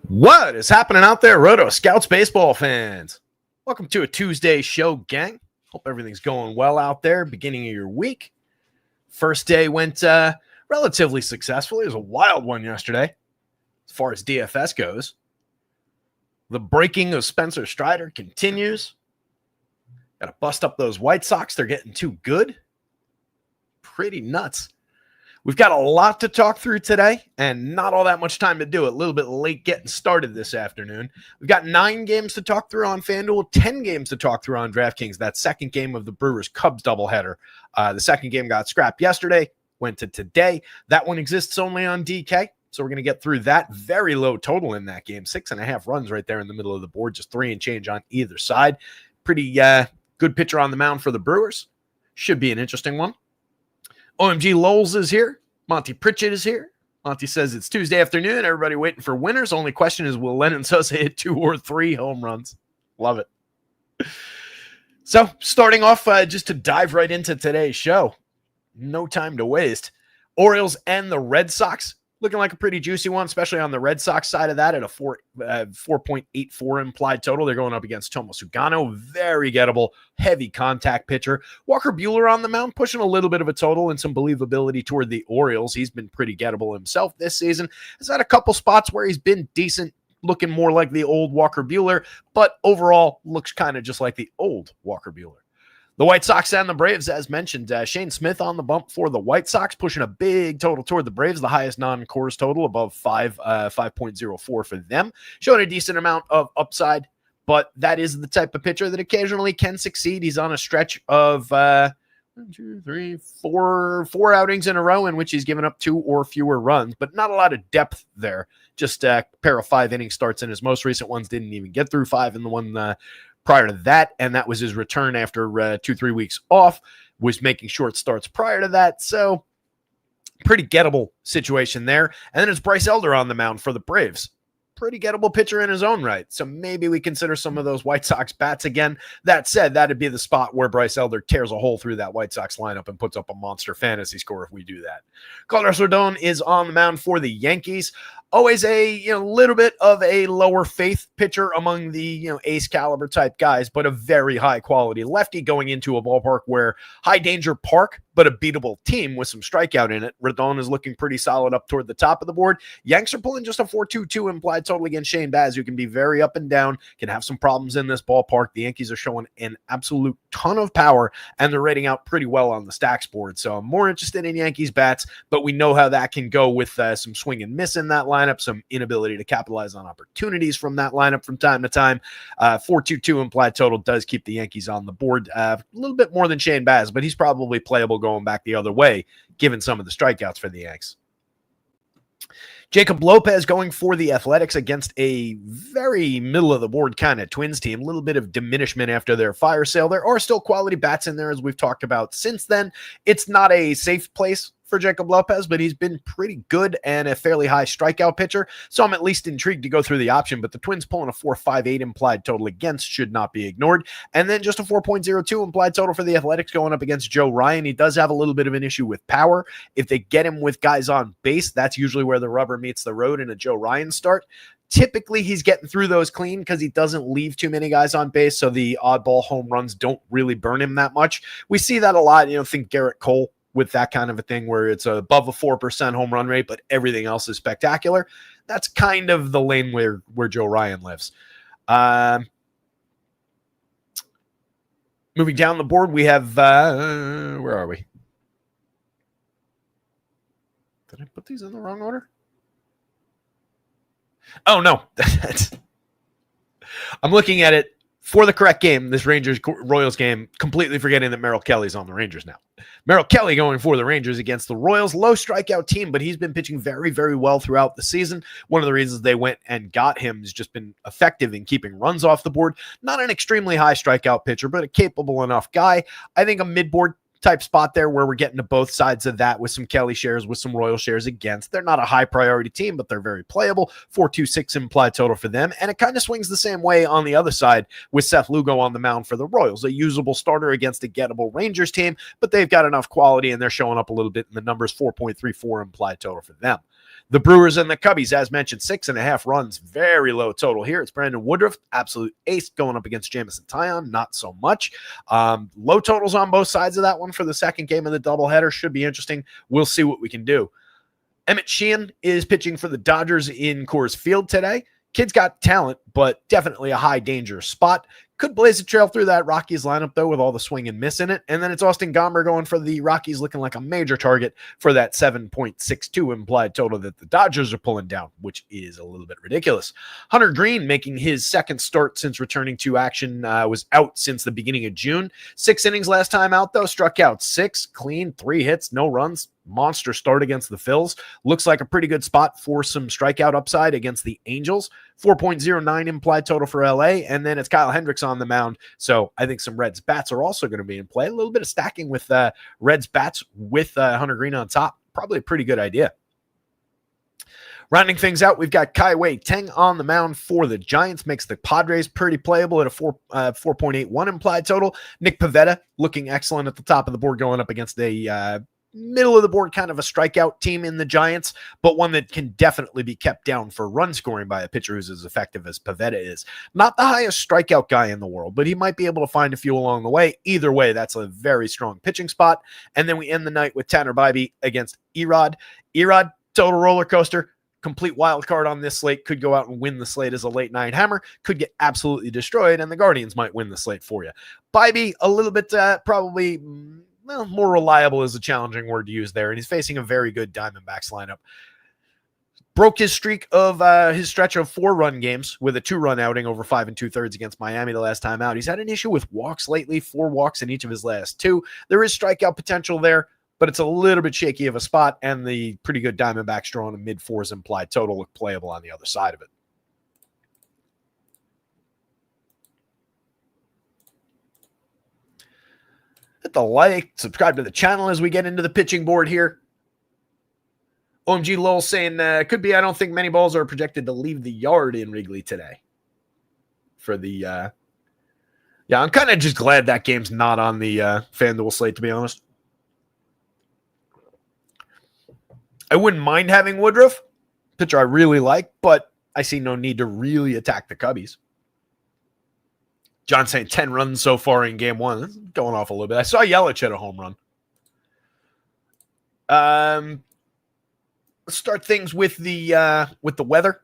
What is happening out there, rotoscouts baseball fans? Welcome to a Tuesday show, gang. Hope everything's going well out there. Beginning of your week. First day went relatively successfully. It was a wild one yesterday as far as DFS goes. The breaking of Spencer Strider continues. Got to bust up those White Sox. They're getting too good. Pretty nuts. We've got a lot to talk through today and not all that much time to do it. A little bit late getting started this afternoon. We've got 9 games to talk through on FanDuel, 10 games to talk through on DraftKings. That second game of the Brewers-Cubs doubleheader. The second game got scrapped yesterday, went to today. That one exists only on DK, so we're going to get through that. Very low total in that game. 6.5 runs right there in the middle of the board, just 3 and change on either side. Pretty good pitcher on the mound for the Brewers. Should be an interesting one. OMG Lowles is here. Monty Pritchett is here. Monty says it's Tuesday afternoon. Everybody waiting for winners. Only question is, will Lennon Sosa hit 2 or 3 home runs? Love it. So starting off, just to dive right into today's show. No time to waste. Orioles and the Red Sox. Looking like a pretty juicy one, especially on the Red Sox side of that at a 4.84 implied total. They're going up against Tomo Sugano. Very gettable, heavy contact pitcher. Walker Buehler on the mound, pushing a little bit of a total and some believability toward the Orioles. He's been pretty gettable himself this season. Has had a couple spots where he's been decent, looking more like the old Walker Buehler, but overall looks kind of just like the old Walker Buehler. The White Sox and the Braves, as mentioned, Shane Smith on the bump for the White Sox, pushing a big total toward the Braves, the highest non-cores total above 5.04 for them, showing a decent amount of upside, but that is the type of pitcher that occasionally can succeed. He's on a stretch of 4 outings in a row in which he's given up 2 or fewer runs, but not a lot of depth there. Just a pair of 5-inning starts in his most recent ones, didn't even get through 5 in the one prior to that, and that was his return after 2-3 weeks off, was making short starts prior to that, so pretty gettable situation there. And then it's Bryce Elder on the mound for the Braves. Pretty gettable pitcher in his own right, so maybe we consider some of those White Sox bats again. That said, that'd be the spot where Bryce Elder tears a hole through that White Sox lineup and puts up a monster fantasy score if we do that. Carlos Rodon is on the mound for the Yankees. Always a little bit of a lower faith pitcher among the ace caliber type guys, but a very high quality lefty going into a ballpark where high danger park, but a beatable team with some strikeout in it. Rodon is looking pretty solid up toward the top of the board. Yanks are pulling just a 4.22 implied total against Shane Baz, who can be very up and down, can have some problems in this ballpark. The Yankees are showing an absolute ton of power, and they're rating out pretty well on the stacks board. So I'm more interested in Yankees bats, but we know how that can go with some swing and miss in that lineup, some inability to capitalize on opportunities from that lineup from time to time. 4.22 implied total does keep the Yankees on the board. A little bit more than Shane Baz, but he's probably playable going back the other way, given some of the strikeouts for the Yanks. Jacob Lopez going for the Athletics against a very middle-of-the-board kind of Twins team. A little bit of diminishment after their fire sale. There are still quality bats in there, as we've talked about since then. It's not a safe place for Jacob Lopez, but he's been pretty good and a fairly high strikeout pitcher, so I'm at least intrigued to go through the option, but the Twins pulling a 4.58 implied total against should not be ignored. And then just a 4.02 implied total for the Athletics going up against Joe Ryan. He does have a little bit of an issue with power. If they get him with guys on base, that's usually where the rubber meets the road in a Joe Ryan start. Typically, he's getting through those clean because he doesn't leave too many guys on base, so the oddball home runs don't really burn him that much. We see that a lot. Think Garrett Cole with that kind of a thing where it's above a 4% home run rate, but everything else is spectacular. That's kind of the lane where Joe Ryan lives. Moving down the board, we have, where are we? Did I put these in the wrong order? Oh, no. I'm looking at it for the correct game, this Rangers-Royals game, completely forgetting that Merrill Kelly's on the Rangers now. Merrill Kelly going for the Rangers against the Royals. Low strikeout team, but he's been pitching very, very well throughout the season. One of the reasons they went and got him has just been effective in keeping runs off the board. Not an extremely high strikeout pitcher, but a capable enough guy. I think a mid-board type spot there where we're getting to both sides of that with some Kelly shares, with some Royal shares against. They're not a high priority team, but they're very playable. 4.26 implied total for them. And it kind of swings the same way on the other side with Seth Lugo on the mound for the Royals, a usable starter against a gettable Rangers team, but they've got enough quality and they're showing up a little bit in the numbers. 4.34 implied total for them. The Brewers and the Cubbies, as mentioned, 6.5 runs, very low total here. It's Brandon Woodruff, absolute ace, going up against Jamison Taillon, not so much. Low totals on both sides of that one for the second game of the doubleheader. Should be interesting. We'll see what we can do. Emmett Sheehan is pitching for the Dodgers in Coors Field today. Kid's got talent, but definitely a high danger spot. Could blaze a trail through that Rockies lineup, though, with all the swing and miss in it. And then it's Austin Gomber going for the Rockies, looking like a major target for that 7.62 implied total that the Dodgers are pulling down, which is a little bit ridiculous. Hunter Green making his second start since returning to action, was out since the beginning of June. 6 innings last time out, though, struck out 6, clean, 3 hits, no runs. Monster start against the Phils. Looks like a pretty good spot for some strikeout upside against the Angels. 4.09 implied total for LA. And then it's Kyle Hendricks on the mound. So I think some Reds bats are also going to be in play. A little bit of stacking with Reds bats with Hunter Green on top. Probably a pretty good idea. Rounding things out, we've got Kai-Wei Teng on the mound for the Giants. Makes the Padres pretty playable at a 4.81 implied total. Nick Pivetta looking excellent at the top of the board, going up against a middle of the board kind of a strikeout team in the Giants, but one that can definitely be kept down for run scoring by a pitcher who's as effective as Pivetta is. Not the highest strikeout guy in the world, but he might be able to find a few along the way. Either way, that's a very strong pitching spot. And then we end the night with Tanner Bybee against Erod. Erod, total roller coaster. Complete wild card on this slate, could go out and win the slate as a late night hammer, could get absolutely destroyed, and the Guardians might win the slate for you. Bybee, a little bit probably more reliable is a challenging word to use there, and he's facing a very good Diamondbacks lineup. Broke his streak of his stretch of 4-run games with a 2-run outing over 5 2/3 against Miami the last time out. He's had an issue with walks lately, 4 walks in each of his last 2. There is strikeout potential there, but it's a little bit shaky of a spot, and the pretty good Diamondbacks drawing a mid-4s implied total look playable on the other side of it. Hit the like, subscribe to the channel as we get into the pitching board here. OMG Lowell saying, could be, I don't think many balls are projected to leave the yard in Wrigley today. For the, yeah, I'm kind of just glad that game's not on the FanDuel slate, to be honest. I wouldn't mind having Woodruff, pitcher I really like, but I see no need to really attack the Cubbies. John saying 10 runs so far in game 1. That's going off a little bit. I saw Yelich hit a home run. Let's start things with the weather.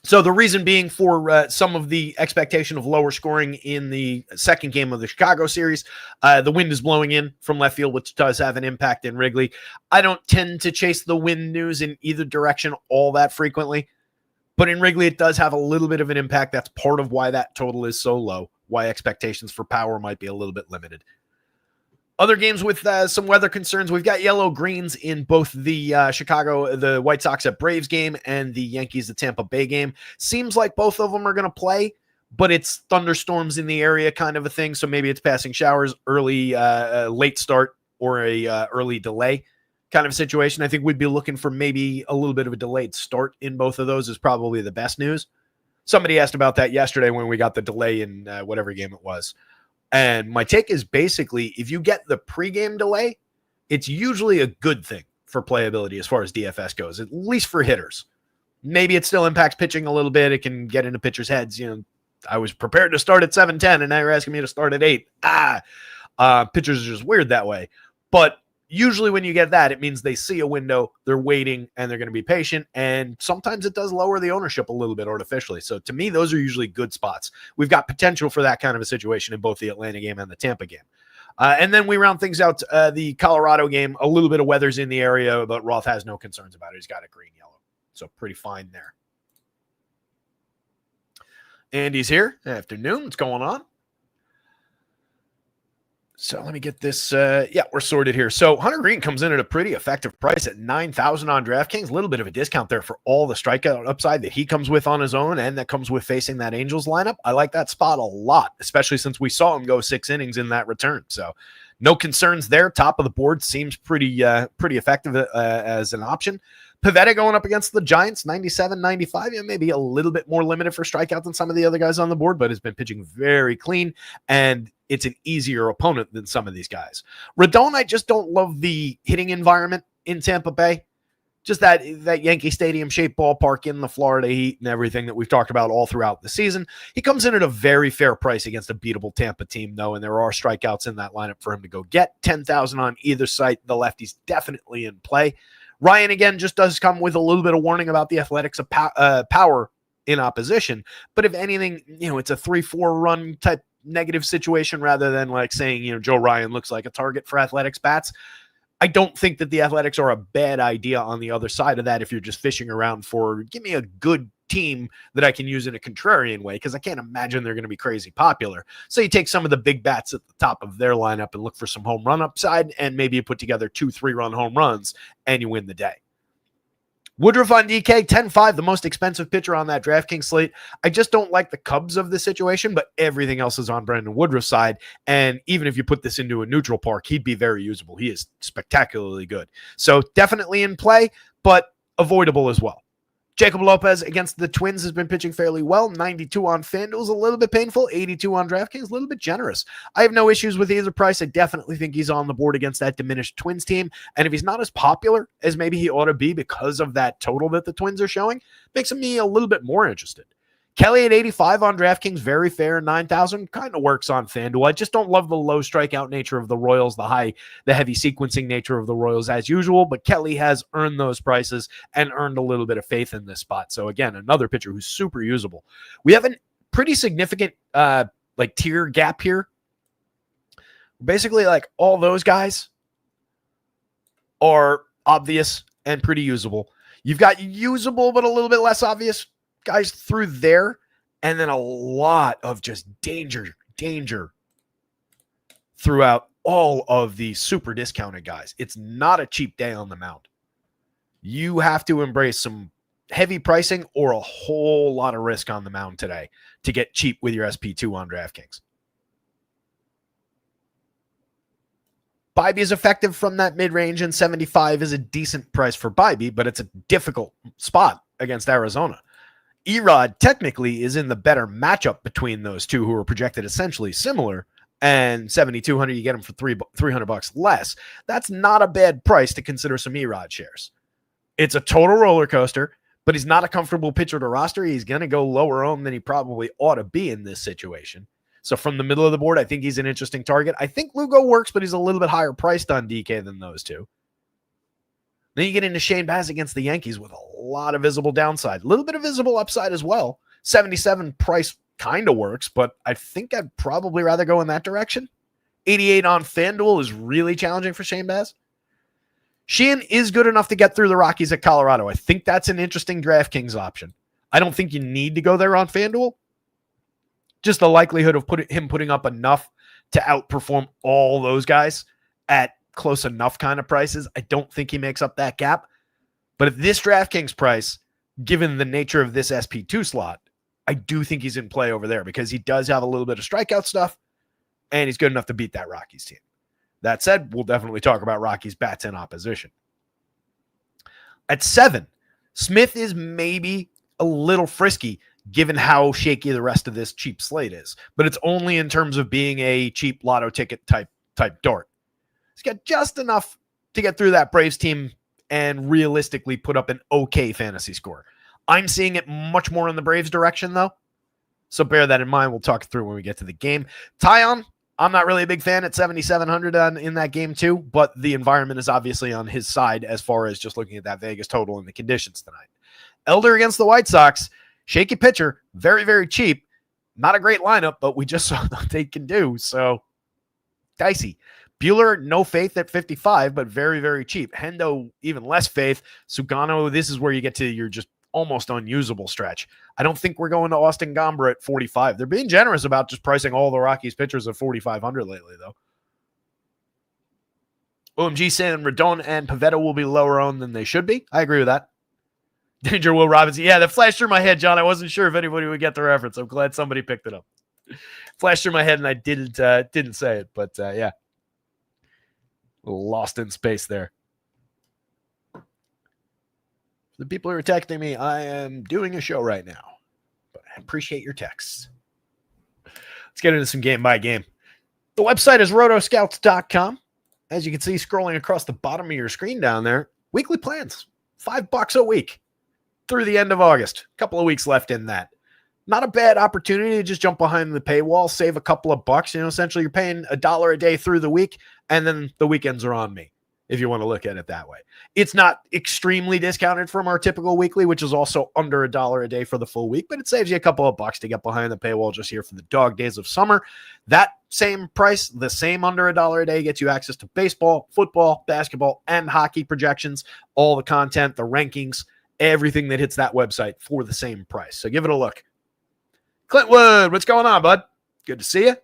So the reason being for some of the expectation of lower scoring in the second game of the Chicago series, the wind is blowing in from left field, which does have an impact in Wrigley. I don't tend to chase the wind news in either direction all that frequently. But in Wrigley, it does have a little bit of an impact. That's part of why that total is so low, why expectations for power might be a little bit limited. Other games with some weather concerns, we've got yellow greens in both the the White Sox at Braves game and the Yankees at Tampa Bay game. Seems like both of them are going to play, but it's thunderstorms in the area kind of a thing. So maybe it's passing showers, early, late start, or a early delay kind of situation. I think we'd be looking for maybe a little bit of a delayed start in both of those is probably the best news. Somebody asked about that yesterday when we got the delay in whatever game it was. And my take is basically if you get the pregame delay, it's usually a good thing for playability as far as DFS goes, at least for hitters. Maybe it still impacts pitching a little bit. It can get into pitchers' heads. You know, I was prepared to start at 7:10 and now you're asking me to start at 8. Pitchers are just weird that way. But usually when you get that, it means they see a window, they're waiting, and they're going to be patient. And sometimes it does lower the ownership a little bit artificially. So to me, those are usually good spots. We've got potential for that kind of a situation in both the Atlanta game and the Tampa game. And then we round things out. The Colorado game, a little bit of weather's in the area, but Roth has no concerns about it. He's got a green-yellow. So pretty fine there. Andy's here. Afternoon. What's going on? So let me get this. Yeah, we're sorted here. So Hunter Green comes in at a pretty effective price at $9,000 on DraftKings. A little bit of a discount there for all the strikeout upside that he comes with on his own and that comes with facing that Angels lineup. I like that spot a lot, especially since we saw him go 6 innings in that return. So No concerns there. Top of the board seems pretty effective as an option. Pivetta going up against the Giants, 97, 95. Maybe a little bit more limited for strikeout than some of the other guys on the board, but has been pitching very clean, and it's an easier opponent than some of these guys. Rodon, I just don't love the hitting environment in Tampa Bay. Just that Yankee Stadium-shaped ballpark in the Florida heat and everything that we've talked about all throughout the season. He comes in at a very fair price against a beatable Tampa team, though, and there are strikeouts in that lineup for him to go get. 10,000 on either side. The lefty's definitely in play. Ryan, again, just does come with a little bit of warning about the Athletics of power in opposition. But if anything, it's a 3-4 run type negative situation rather than like saying, Joe Ryan looks like a target for Athletics bats. I don't think that the Athletics are a bad idea on the other side of that if you're just fishing around for, give me a good team that I can use in a contrarian way, because I can't imagine they're going to be crazy popular. So you take some of the big bats at the top of their lineup and look for some home run upside, and maybe you put together 2-3 run home runs and you win the day. Woodruff on DK, 10-5, the most expensive pitcher on that DraftKings slate. I just don't like the Cubs of the situation, but everything else is on Brandon Woodruff's side. And even if you put this into a neutral park, he'd be very usable. He is spectacularly good. So definitely in play, but avoidable as well. Jacob Lopez against the Twins has been pitching fairly well. 92 on FanDuel is a little bit painful. 82 on DraftKings, a little bit generous. I have no issues with either price. I definitely think he's on the board against that diminished Twins team. And if he's not as popular as maybe he ought to be because of that total that the Twins are showing, makes me a little bit more interested. Kelly at 85 on DraftKings, very fair. 9,000 kind of works on FanDuel. I just don't love the low strikeout nature of the Royals, the heavy sequencing nature of the Royals as usual, but Kelly has earned those prices and earned a little bit of faith in this spot. So again, another pitcher who's super usable. We have a pretty significant tier gap here. Basically, like all those guys are obvious and pretty usable. You've got usable but a little bit less obvious guys through there, and then a lot of just danger throughout all of the super discounted guys. It's not a cheap day on the mound. You have to embrace some heavy pricing or a whole lot of risk on the mound today to get cheap with your SP2 on DraftKings. Bybee is effective from that mid-range, and 75 is a decent price for Bybee, but it's a difficult spot against Arizona. Erod technically is in the better matchup between those two who are projected essentially similar, and 7,200 you get them for $300 less. That's not a bad price to consider some Erod shares. It's a total roller coaster, but he's not a comfortable pitcher to roster. He's going to go lower owned than he probably ought to be in this situation. So from the middle of the board, I think he's an interesting target. I think Lugo works, but he's a little bit higher priced on DK than those two. Then you get into Shane Baz against the Yankees with a lot of visible downside. A little bit of visible upside as well. 77 price kind of works, but I think I'd probably rather go in that direction. 88 on FanDuel is really challenging for Shane Baz. Sheehan is good enough to get through the Rockies at Colorado. I think that's an interesting DraftKings option. I don't think you need to go there on FanDuel. Just the likelihood of him putting up enough to outperform all those guys at close enough kind of prices. I don't think he makes up that gap. But at this DraftKings price, given the nature of this SP2 slot, I do think he's in play over there because he does have a little bit of strikeout stuff and he's good enough to beat that Rockies team. That said, we'll definitely talk about Rockies bats in opposition. At 7, Smith is maybe a little frisky given how shaky the rest of this cheap slate is, but it's only in terms of being a cheap lotto ticket type dart. He's got just enough to get through that Braves team and realistically put up an okay fantasy score. I'm seeing it much more in the Braves direction, though. So bear that in mind. We'll talk through when we get to the game. Tyon, I'm not really a big fan at 7,700 in that game, too, but the environment is obviously on his side as far as just looking at that Vegas total and the conditions tonight. Elder against the White Sox, shaky pitcher, very, very cheap. Not a great lineup, but we just saw what they can do, so dicey. Buehler, no faith at 55, but very, very cheap. Hendo, even less faith. Sugano, this is where you get to your just almost unusable stretch. I don't think we're going to Austin Gomber at 45. They're being generous about just pricing all the Rockies pitchers at 4,500 lately, though. OMG saying Rodon and Pivetta will be lower owned than they should be. I agree with that. Danger Will Robinson. Yeah, that flashed through my head, John. I wasn't sure if anybody would get the reference. I'm glad somebody picked it up. Flashed through my head and I didn't say it, but yeah. Lost in space there. The people who are texting me, I am doing a show right now, but I appreciate your texts. Let's get into some game by game. The website is rotoscouts.com. As you can see, scrolling across the bottom of your screen down there, weekly plans, $5 a week through the end of August. A couple of weeks left in that. Not a bad opportunity to just jump behind the paywall, save a couple of bucks. Essentially you're paying $1 a day through the week, and then the weekends are on me, if you want to look at it that way. It's not extremely discounted from our typical weekly, which is also under $1 a day for the full week, but it saves you a couple of bucks to get behind the paywall just here for the dog days of summer. That same price, the same under $1 a day, gets you access to baseball, football, basketball, and hockey projections, all the content, the rankings, everything that hits that website for the same price. So give it a look. Clintwood, what's going on, bud? Good to see you.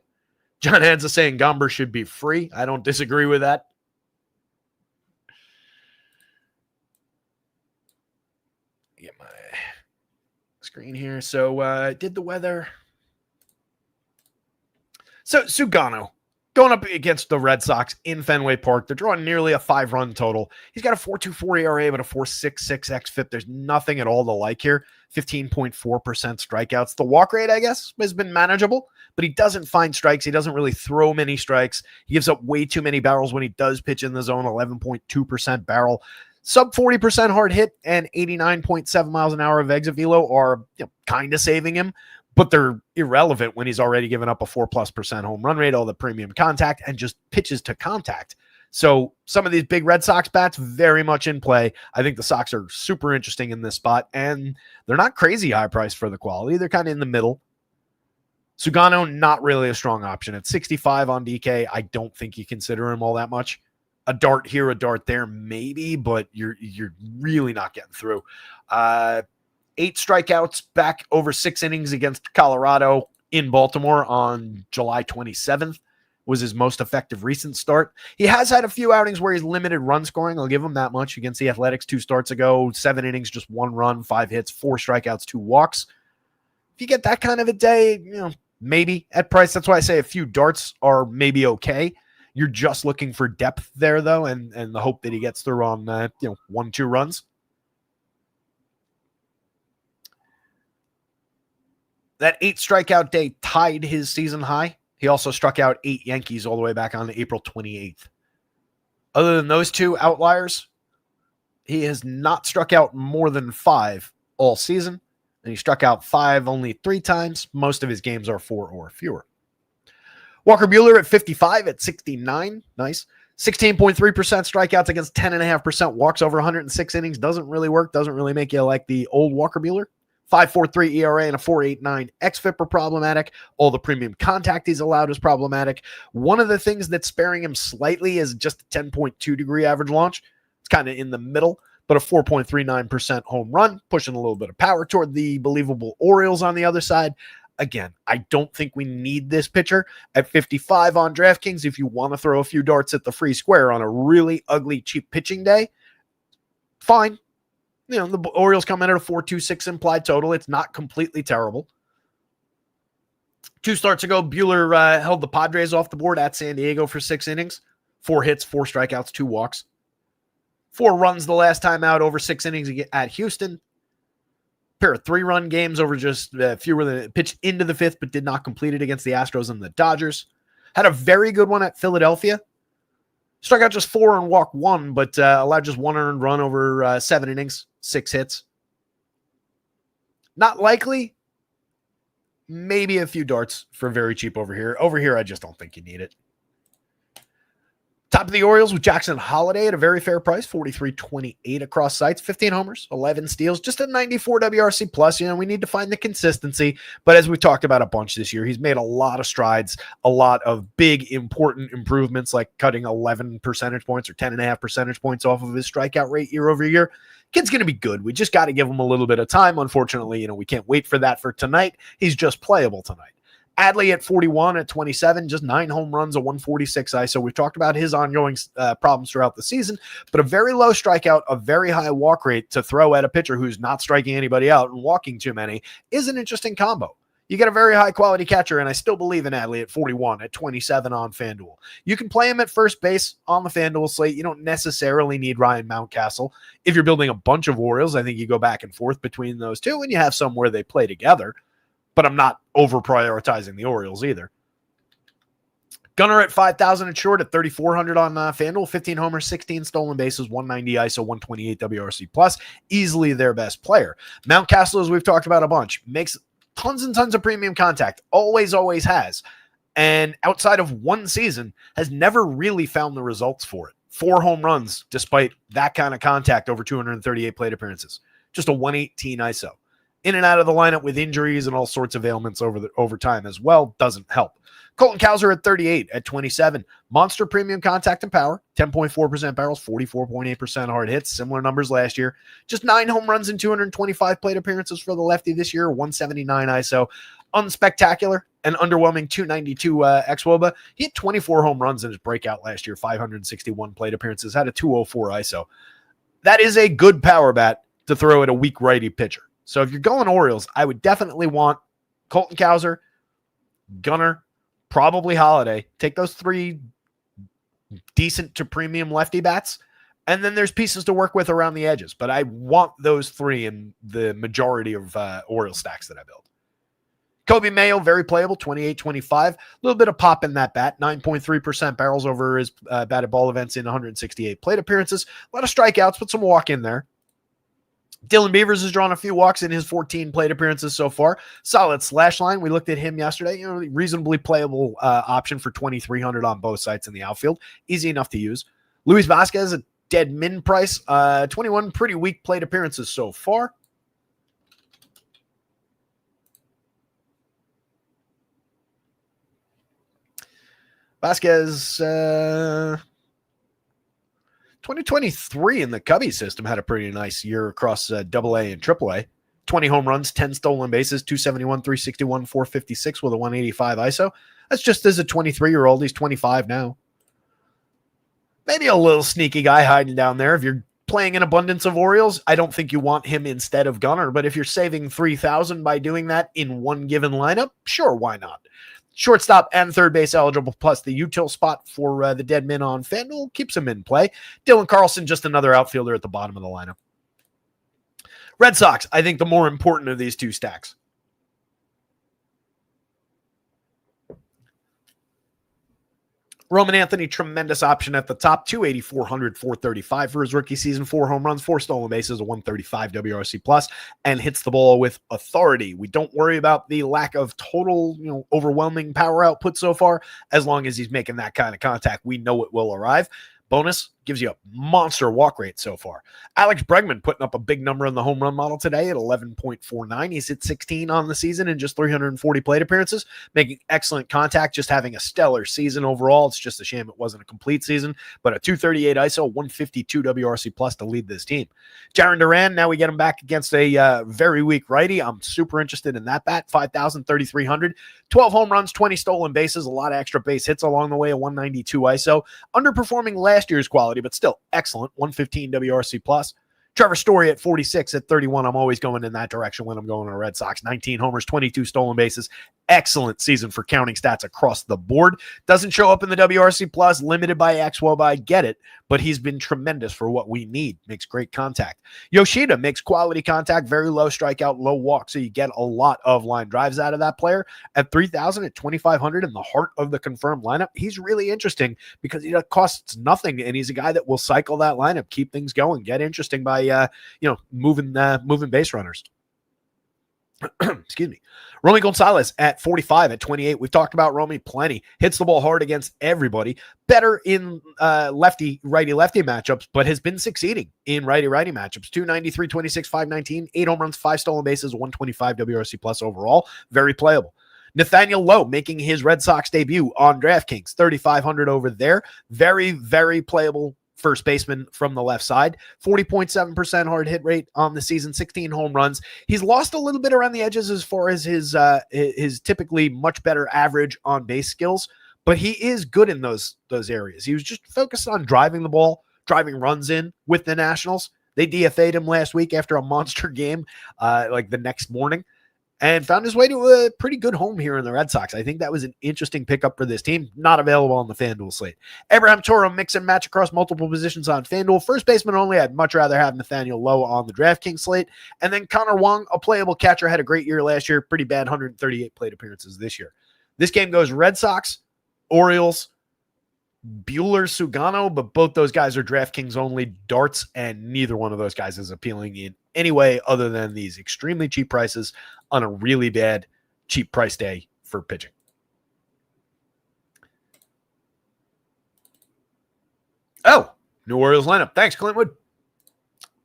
John Hansa saying Gomber should be free. I don't disagree with that. Get my screen here. So did the weather. So Sugano going up against the Red Sox in Fenway Park. They're drawing nearly a 5-run total. He's got a 4.24 ERA but a 4.66 xFIP. There's nothing at all to like here. 15.4% strikeouts. The walk rate, I guess, has been manageable, but he doesn't find strikes. He doesn't really throw many strikes. He gives up way too many barrels when he does pitch in the zone. 11.2% barrel. Sub 40% hard hit and 89.7 miles an hour of exit velo are kind of saving him, but they're irrelevant when he's already given up a 4+% home run rate, all the premium contact, and just pitches to contact. So some of these big Red Sox bats very much in play. I think the Sox are super interesting in this spot, and they're not crazy high priced for the quality. They're kind of in the middle. Sugano, not really a strong option. At 65 on DK, I don't think you consider him all that much. A dart here, a dart there, maybe, but you're really not getting through. 8 strikeouts back over 6 innings against Colorado in Baltimore on July 27th was his most effective recent start. He has had a few outings where he's limited run scoring. I'll give him that much. Against the Athletics 2 starts ago, 7 innings, just 1 run, 5 hits, 4 strikeouts, 2 walks. If you get that kind of a day, maybe at price. That's why I say a few darts are maybe okay. You're just looking for depth there, though, and the hope that he gets through on 1-2 runs. That 8 strikeout day tied his season high. He also struck out 8 Yankees all the way back on April 28th. Other than those 2 outliers, he has not struck out more than 5 all season, and he struck out 5 only 3 times. Most of his games are 4 or fewer. Walker Buehler at 55 at 69. Nice. 16.3% strikeouts against 10.5% walks over 106 innings. Doesn't really work. Doesn't really make you like the old Walker Buehler. 5.43 ERA and a 4.89 xFIP are problematic. All the premium contact he's allowed is problematic. One of the things that's sparing him slightly is just a 10.2 degree average launch. It's kind of in the middle, but a 4.39% home run, pushing a little bit of power toward the believable Orioles on the other side. Again, I don't think we need this pitcher at 55 on DraftKings. If you want to throw a few darts at the free square on a really ugly, cheap pitching day, fine. The Orioles come in at a 4.26 implied total. It's not completely terrible. 2 starts ago, Buehler held the Padres off the board at San Diego for 6 innings. 4 hits, 4 strikeouts, 2 walks. 4 runs the last time out over 6 innings at Houston. Pair of 3-run games over just fewer than pitched into the 5th, but did not complete it against the Astros and the Dodgers. Had a very good one at Philadelphia. Struck out just 4 and walked 1, but allowed just 1 earned run over 7 innings, 6 hits. Not likely. Maybe a few darts for very cheap over here. Over here, I just don't think you need it. Top of the Orioles with Jackson Holiday at a very fair price, $43.28 across sites, 15 homers, 11 steals, just a 94 WRC plus. We need to find the consistency, but as we talked about a bunch this year, he's made a lot of strides, a lot of big, important improvements, like cutting 11 percentage points or 10.5 percentage points off of his strikeout rate year over year. Kid's going to be good. We just got to give him a little bit of time. Unfortunately, we can't wait for that for tonight. He's just playable tonight. Adley at 41 at 27, just 9 home runs, a 146 ISO. We've talked about his ongoing problems throughout the season, but a very low strikeout, a very high walk rate to throw at a pitcher who's not striking anybody out and walking too many is an interesting combo. You get a very high quality catcher, and I still believe in Adley at 41, at 27 on FanDuel. You can play him at first base on the FanDuel slate. You don't necessarily need Ryan Mountcastle. If you're building a bunch of Orioles, I think you go back and forth between those two, and you have some where they play together. But I'm not over prioritizing the Orioles either. Gunnar at 5,000 at short at 3,400 on FanDuel, 15 homers, 16 stolen bases, 190 ISO, 128 WRC plus, easily their best player. Mountcastle, as we've talked about a bunch, makes tons and tons of premium contact, always has. And outside of one season, has never really found the results for it. 4 home runs, despite that kind of contact over 238 plate appearances. Just a 118 ISO. In and out of the lineup with injuries and all sorts of ailments over time as well, doesn't help. Colton Cowser at 38 at 27. Monster premium contact and power, 10.4% barrels, 44.8% hard hits, similar numbers last year. Just 9 home runs and 225 plate appearances for the lefty this year, 179 ISO. Unspectacular and underwhelming 292 xWOBA. He had 24 home runs in his breakout last year, 561 plate appearances, had a 204 ISO. That is a good power bat to throw at a weak righty pitcher. So if you're going Orioles, I would definitely want Colton Cowser, Gunnar, probably Holiday. Take those 3 decent to premium lefty bats, and then there's pieces to work with around the edges. But I want those 3 in the majority of Orioles stacks that I build. Kobe Mayo, very playable, 28-25. A little bit of pop in that bat, 9.3% barrels over his batted ball events in 168 plate appearances. A lot of strikeouts, but some walk in there. Dylan Beavers has drawn a few walks in his 14 plate appearances so far. Solid slash line. We looked at him yesterday. Reasonably playable option for 2,300 on both sides in the outfield. Easy enough to use. Luis Vasquez, a dead min price. 21 pretty weak plate appearances so far. Vasquez, 2023 in the Cubby system had a pretty nice year across AA and AAA. 20 home runs, 10 stolen bases, 271, 361, 456 with a 185 ISO. That's just as a 23-year-old. He's 25 now. Maybe a little sneaky guy hiding down there. If you're playing an abundance of Orioles, I don't think you want him instead of Gunnar. But if you're saving 3,000 by doing that in one given lineup, sure, why not? Shortstop and third base eligible, plus the util spot for the dead min on FanDuel keeps him in play. Dylan Carlson, just another outfielder at the bottom of the lineup. Red Sox, I think the more important of these two stacks. Roman Anthony, tremendous option at the top, 280, 400, 435 for his rookie season, 4 home runs, 4 stolen bases, a 135 WRC plus, and hits the ball with authority. We don't worry about the lack of total, overwhelming power output so far. As long as he's making that kind of contact, we know it will arrive. Bonus, gives you a monster walk rate so far. Alex Bregman putting up a big number in the home run model today at 11.49. He's hit 16 on the season in just 340 plate appearances, making excellent contact, just having a stellar season overall. It's just a shame it wasn't a complete season, but a 238 ISO, 152 WRC plus to lead this team. Jarren Duran, now we get him back against a very weak righty. I'm super interested in that bat, 5,000, 3,300. 12 home runs, 20 stolen bases, a lot of extra base hits along the way, a 192 ISO. Underperforming last year's quality, but still excellent, 115 WRC plus. Trevor Story at 46 at 31. I'm always going in that direction when I'm going to the Red Sox. 19 homers, 22 stolen bases. Excellent season for counting stats across the board. Doesn't show up in the WRC plus, limited by xWOBA. I get it, but he's been tremendous for what we need. Makes great contact. Yoshida makes quality contact, very low strikeout, low walk, so you get a lot of line drives out of that player. At 3,000 at 2,500 in the heart of the confirmed lineup, he's really interesting because he costs nothing, and he's a guy that will cycle that lineup, keep things going, get interesting by moving base runners. Excuse me. Romy Gonzalez at 45 at 28. We've talked about Romy plenty. Hits the ball hard against everybody. Better in righty-lefty matchups, but has been succeeding in righty-righty matchups. 293, 26, 519, 8 home runs, 5 stolen bases, 125 WRC plus overall. Very playable. Nathaniel Lowe making his Red Sox debut on DraftKings. 3,500 over there. Very, very playable first baseman from the left side. 40.7% hard hit rate on the season, 16 home runs. He's lost a little bit around the edges as far as his typically much better average on base skills, but he is good in those areas. He was just focused on driving the ball, driving runs in with the Nationals. They DFA'd him last week after a monster game, like the next morning. and found his way to a pretty good home here in the Red Sox. I think that was an interesting pickup for this team. Not available on the FanDuel slate. Abraham Toro, mix and match across multiple positions on FanDuel. First baseman only. I'd much rather have Nathaniel Lowe on the DraftKings slate. And then Connor Wong, a playable catcher, had a great year last year. Pretty bad 138 plate appearances this year. This game goes Red Sox, Orioles, Buehler, Sugano, but both those guys are DraftKings only darts, and neither one of those guys is appealing in any way other than these extremely cheap prices on a really bad cheap price day for pitching. Oh, new Orioles lineup. Thanks, Clintwood.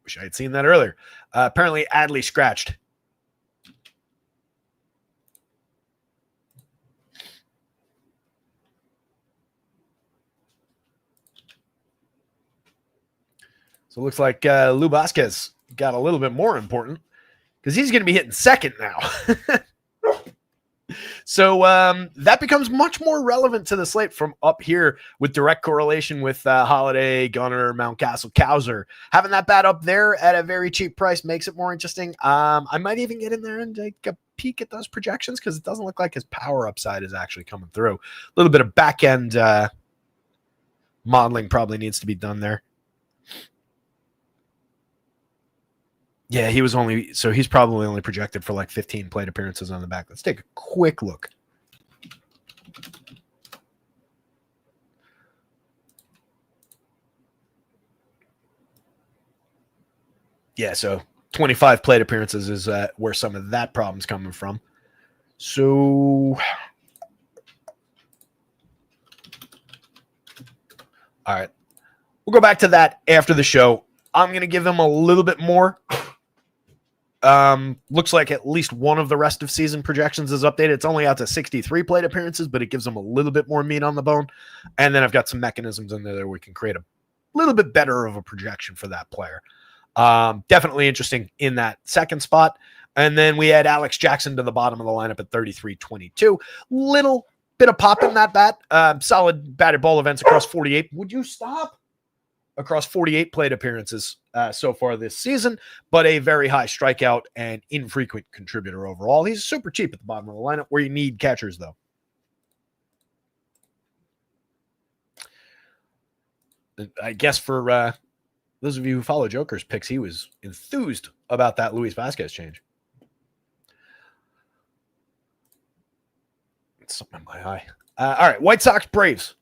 Wish I had seen that earlier. Apparently, Adley scratched. So it looks like Lou Vasquez got a little bit more important because he's going to be hitting second now. So that becomes much more relevant to the slate from up here with direct correlation with Holiday, Gunnar, Mountcastle, Cowser. Having that bat up there at a very cheap price makes it more interesting. I might even get in there and take a peek at those projections because it doesn't look like his power upside is actually coming through. A little bit of back end modeling probably needs to be done there. Yeah, he's probably only projected for like 15 plate appearances on the back. Let's take a quick look. Yeah, so 25 plate appearances is where some of that problem's coming from. So, all right. We'll go back to that after the show. I'm going to give him a little bit more. Looks like at least one of the rest of season projections is updated. It's only out to 63 plate appearances, but it gives them a little bit more meat on the bone. And then I've got some mechanisms in there that we can create a little bit better of a projection for that player. Definitely interesting in that second spot. And then we add Alex Jackson to the bottom of the lineup at 33-22. Little bit of pop in that bat. Solid batted ball events across 48. Would you stop? Across 48 plate appearances so far this season, but a very high strikeout and infrequent contributor overall. He's super cheap at the bottom of the lineup where you need catchers, though. I guess for those of you who follow Joker's picks, he was enthused about that Luis Vasquez change. It's something in my eye. All right, White Sox, Braves.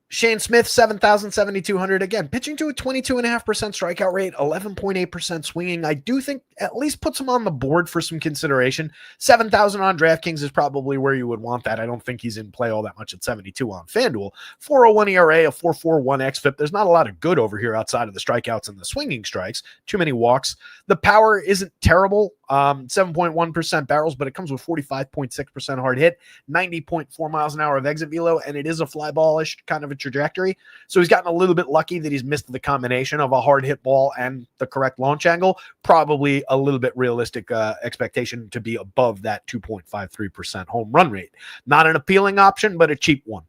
Shane Smith, 7,000, 7,200. Again, pitching to a 22.5% strikeout rate, 11.8% swinging. I do think at least puts him on the board for some consideration. 7,000 on DraftKings is probably where you would want that. I don't think he's in play all that much at 72 on FanDuel. 4.01 ERA, a 4.41 xFIP. There's not a lot of good over here outside of the strikeouts and the swinging strikes. Too many walks. The power isn't terrible. 7.1% barrels, but it comes with 45.6% hard hit, 90.4 miles an hour of exit velo, and it is a fly ballish kind of a trajectory. So he's gotten a little bit lucky that he's missed the combination of a hard hit ball and the correct launch angle. Probably a little bit realistic expectation to be above that 2.53% home run rate. Not an appealing option, but a cheap one.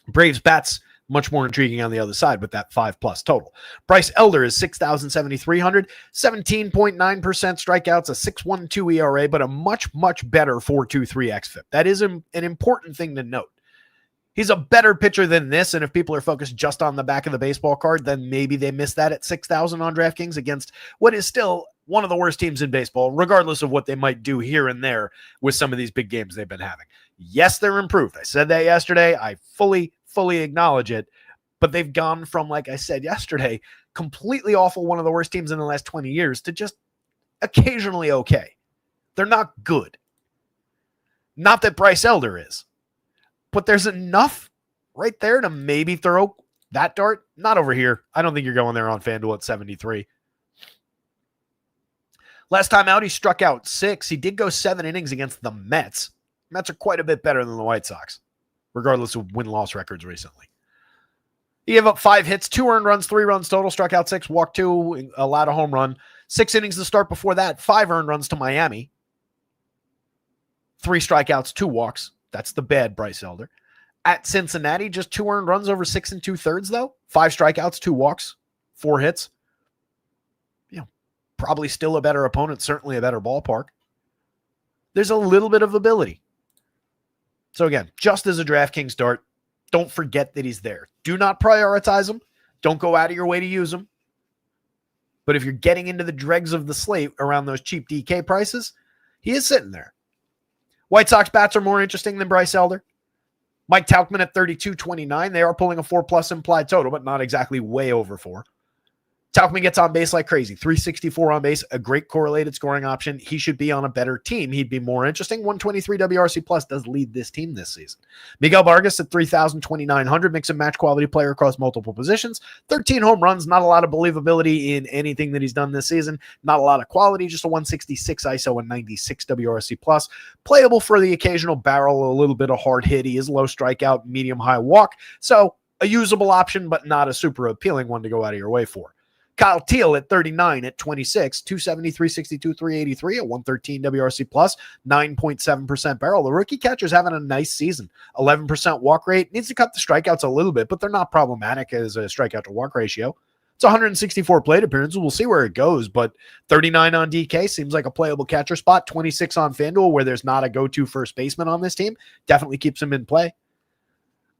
Braves bats much more intriguing on the other side with that 5+ total. Bryce Elder is 6,700, 17.9% strikeouts, a 6.12 ERA, but a much, much better 4.23 xFIP. That is an important thing to note. He's a better pitcher than this, and if people are focused just on the back of the baseball card, then maybe they missed that at 6,000 on DraftKings against what is still one of the worst teams in baseball, regardless of what they might do here and there with some of these big games they've been having. Yes, they're improved. I said that yesterday. I fully acknowledge it, but they've gone from, like I said yesterday, completely awful, one of the worst teams in the last 20 years, to just occasionally okay. They're not good. Not that Bryce Elder is, but there's enough right there to maybe throw that dart. Not over here. I don't think you're going there on FanDuel at 73. Last time out, he struck out 6. He did go 7 innings against the Mets. Mets are quite a bit better than the White Sox, regardless of win-loss records recently. He gave up 5 hits, 2 earned runs, 3 runs total, struck out 6, walked 2, allowed a home run. 6 innings to start before that, 5 earned runs to Miami. 3 strikeouts, 2 walks. That's the bad Bryce Elder. At Cincinnati, just 2 earned runs over 6 2/3, though. 5 strikeouts, 2 walks, 4 hits. Probably still a better opponent, certainly a better ballpark. there's a little bit of ability. So again, just as a DraftKings start, don't forget that he's there. Do not prioritize him. Don't go out of your way to use him. But if you're getting into the dregs of the slate around those cheap DK prices, he is sitting there. White Sox bats are more interesting than Bryce Elder. Mike Tauchman at 32.29. They are pulling a 4+ implied total, but not exactly way over 4. Tauchman gets on base like crazy. 364 on base, a great correlated scoring option. He should be on a better team. He'd be more interesting. 123 WRC plus does lead this team this season. Miguel Vargas at 3,200, mix and match quality player across multiple positions. 13 home runs, not a lot of believability in anything that he's done this season. Not a lot of quality, just a 166 ISO and 96 WRC plus. Playable for the occasional barrel, a little bit of hard hit. He is low strikeout, medium high walk. So a usable option, but not a super appealing one to go out of your way for. Kyle Teal at 39 at 26, 270, 362, 383 at 113 WRC plus, 9.7% barrel. The rookie catcher's having a nice season. 11% walk rate. Needs to cut the strikeouts a little bit, but they're not problematic as a strikeout to walk ratio. It's 164 plate appearances. We'll see where it goes, but 39 on DK seems like a playable catcher spot. 26 on FanDuel, where there's not a go-to first baseman on this team. Definitely keeps him in play.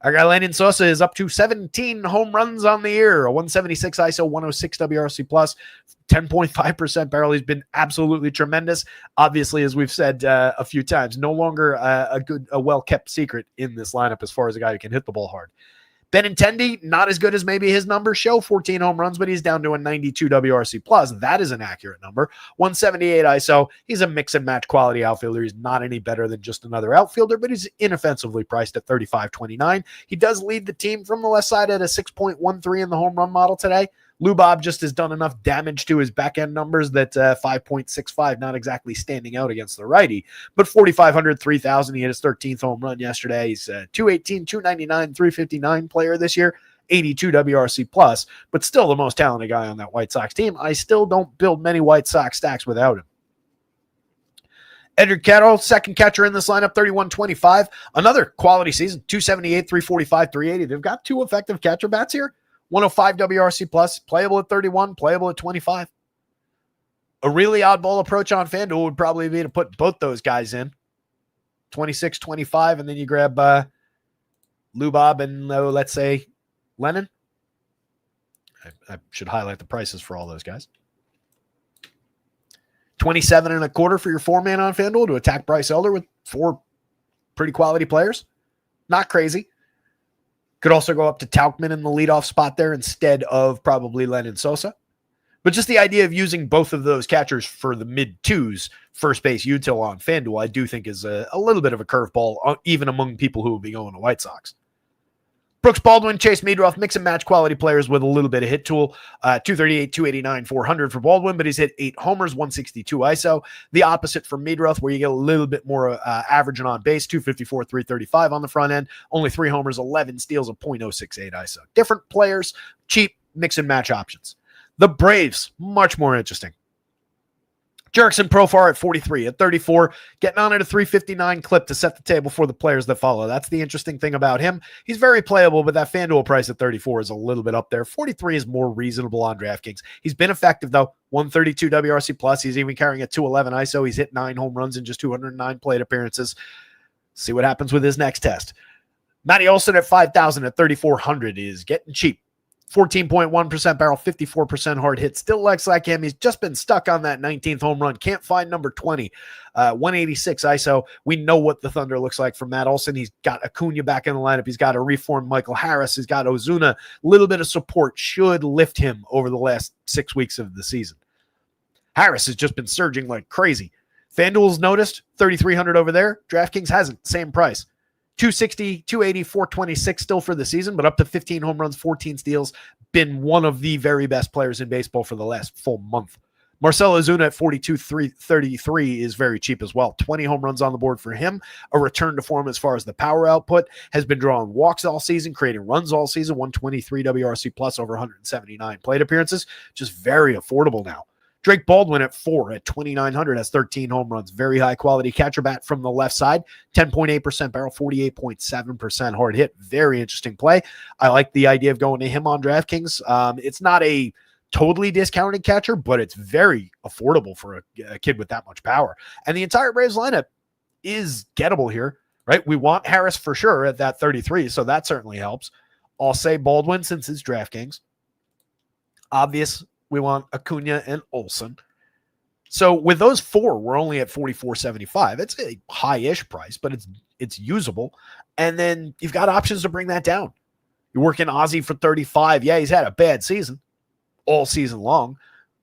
Our guy Landon Sosa is up to 17 home runs on the year, a 176 ISO, 106 WRC plus, 10.5% barrel. He's been absolutely tremendous. Obviously, as we've said a few times, no longer a well-kept secret in this lineup as far as a guy who can hit the ball hard. Benintendi, not as good as maybe his numbers show, 14 home runs, but he's down to a 92 WRC plus. That is an accurate number. 178 ISO. He's a mix and match quality outfielder. He's not any better than just another outfielder, but he's inoffensively priced at 35.29. He does lead the team from the left side at a 6.13 in the home run model today. Lou Bob just has done enough damage to his back end numbers that 5.65, not exactly standing out against the righty, but 4,500, 3,000. He hit his 13th home run yesterday. He's 218, 299, 359 player this year, 82 WRC plus, but still the most talented guy on that White Sox team. I still don't build many White Sox stacks without him. Edgar Quero, second catcher in this lineup, 31.25. Another quality season, 278, 345, 380. They've got two effective catcher bats here. 105 WRC plus, playable at 31, playable at 25. A really oddball approach on FanDuel would probably be to put both those guys in. 26, 25, and then you grab Lou Bob and let's say Lennon. I should highlight the prices for all those guys. 27 and a quarter for your 4-man on FanDuel to attack Bryce Elder with 4 pretty quality players. Not crazy. Could also go up to Tauchman in the leadoff spot there instead of probably Landon Sosa. But just the idea of using both of those catchers for the mid-twos first base util on FanDuel, I do think is a little bit of a curveball, even among people who will be going to White Sox. Brooks Baldwin, Chase Meadroff, mix and match quality players with a little bit of hit tool. 238, 289, 400 for Baldwin, but he's hit 8 homers, 162 ISO. The opposite for Meadroff, where you get a little bit more averaging on base, 254, 335 on the front end. Only 3 homers, 11 steals, a .068 ISO. Different players, cheap mix and match options. The Braves, much more interesting. Jurickson Profar at 43, at 34, getting on at a 359 clip to set the table for the players that follow. That's the interesting thing about him. He's very playable, but that FanDuel price at 34 is a little bit up there. 43 is more reasonable on DraftKings. He's been effective, though. 132 WRC plus. He's even carrying a 211 ISO. He's hit 9 home runs in just 209 plate appearances. See what happens with his next test. Matty Olson at 5,000 at 3,400 is getting cheap. 14.1% barrel, 54% hard hit. Still looks like him. He's just been stuck on that 19th home run. Can't find number 20. 186 ISO. We know what the Thunder looks like from Matt Olson. He's got Acuna back in the lineup. He's got a reformed Michael Harris. He's got Ozuna. A little bit of support should lift him over the last 6 weeks of the season. Harris has just been surging like crazy. FanDuel's noticed 3,300 over there. DraftKings hasn't. Same price. 260, 280, 426 still for the season, but up to 15 home runs, 14 steals. Been one of the very best players in baseball for the last full month. Marcell Ozuna at 42, 333 is very cheap as well. 20 home runs on the board for him. A return to form as far as the power output. Has been drawing walks all season, creating runs all season. 123 WRC plus, over 179 plate appearances. Just very affordable now. Drake Baldwin at 4 at 2,900 has 13 home runs. Very high quality catcher bat from the left side. 10.8% barrel, 48.7% hard hit. Very interesting play. I like the idea of going to him on DraftKings. It's not a totally discounted catcher, but it's very affordable for a kid with that much power. And the entire Braves lineup is gettable here, right? We want Harris for sure at that 33, so that certainly helps. I'll say Baldwin since it's DraftKings. Obvious, we want Acuna and Olsen. So with those four, we're only at 44.75. It's a high-ish price, but it's usable. And then you've got options to bring that down. You're working Ozzy for 35. Yeah, he's had a bad season all season long.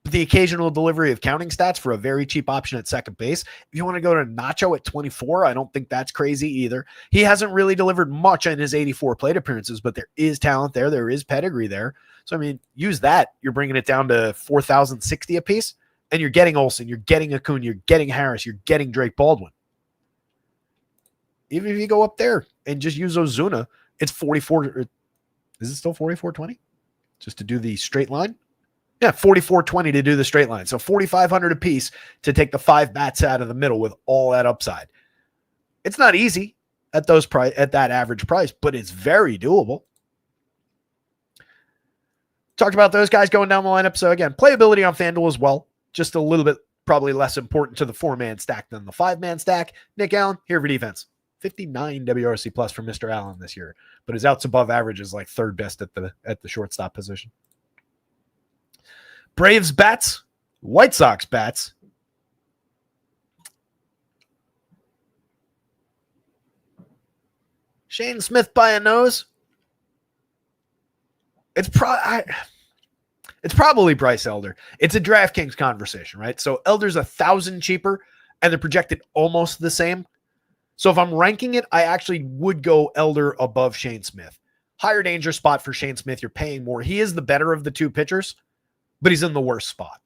But the occasional delivery of counting stats for a very cheap option at second base. If you want to go to Nacho at 24, I don't think that's crazy either. He hasn't really delivered much in his 84 plate appearances, but there is talent there. There is pedigree there. So, I mean, use that. You're bringing it down to 4,060 a piece. And you're getting Olsen, you're getting Acuna, you're getting Harris, you're getting Drake Baldwin. Even if you go up there and just use Ozuna, it's 44. Is it still 44.20? Just to do the straight line? Yeah, 44.20 to do the straight line. So 4,500 a piece to take the 5 bats out of the middle with all that upside. It's not easy at at that average price, but it's very doable. Talked about those guys going down the lineup. So again, playability on FanDuel as well. Just a little bit probably less important to the 4-man stack than the 5-man stack. Nick Allen, here for defense. 59 WRC plus for Mr. Allen this year, but his outs above average is like third best at the shortstop position. Braves bats, White Sox bats. Shane Smith by a nose. It's probably Bryce Elder. It's a DraftKings conversation, right? So Elder's 1,000 cheaper, and they're projected almost the same. So if I'm ranking it, I actually would go Elder above Shane Smith. Higher danger spot for Shane Smith. You're paying more. He is the better of the two pitchers, but he's in the worst spot.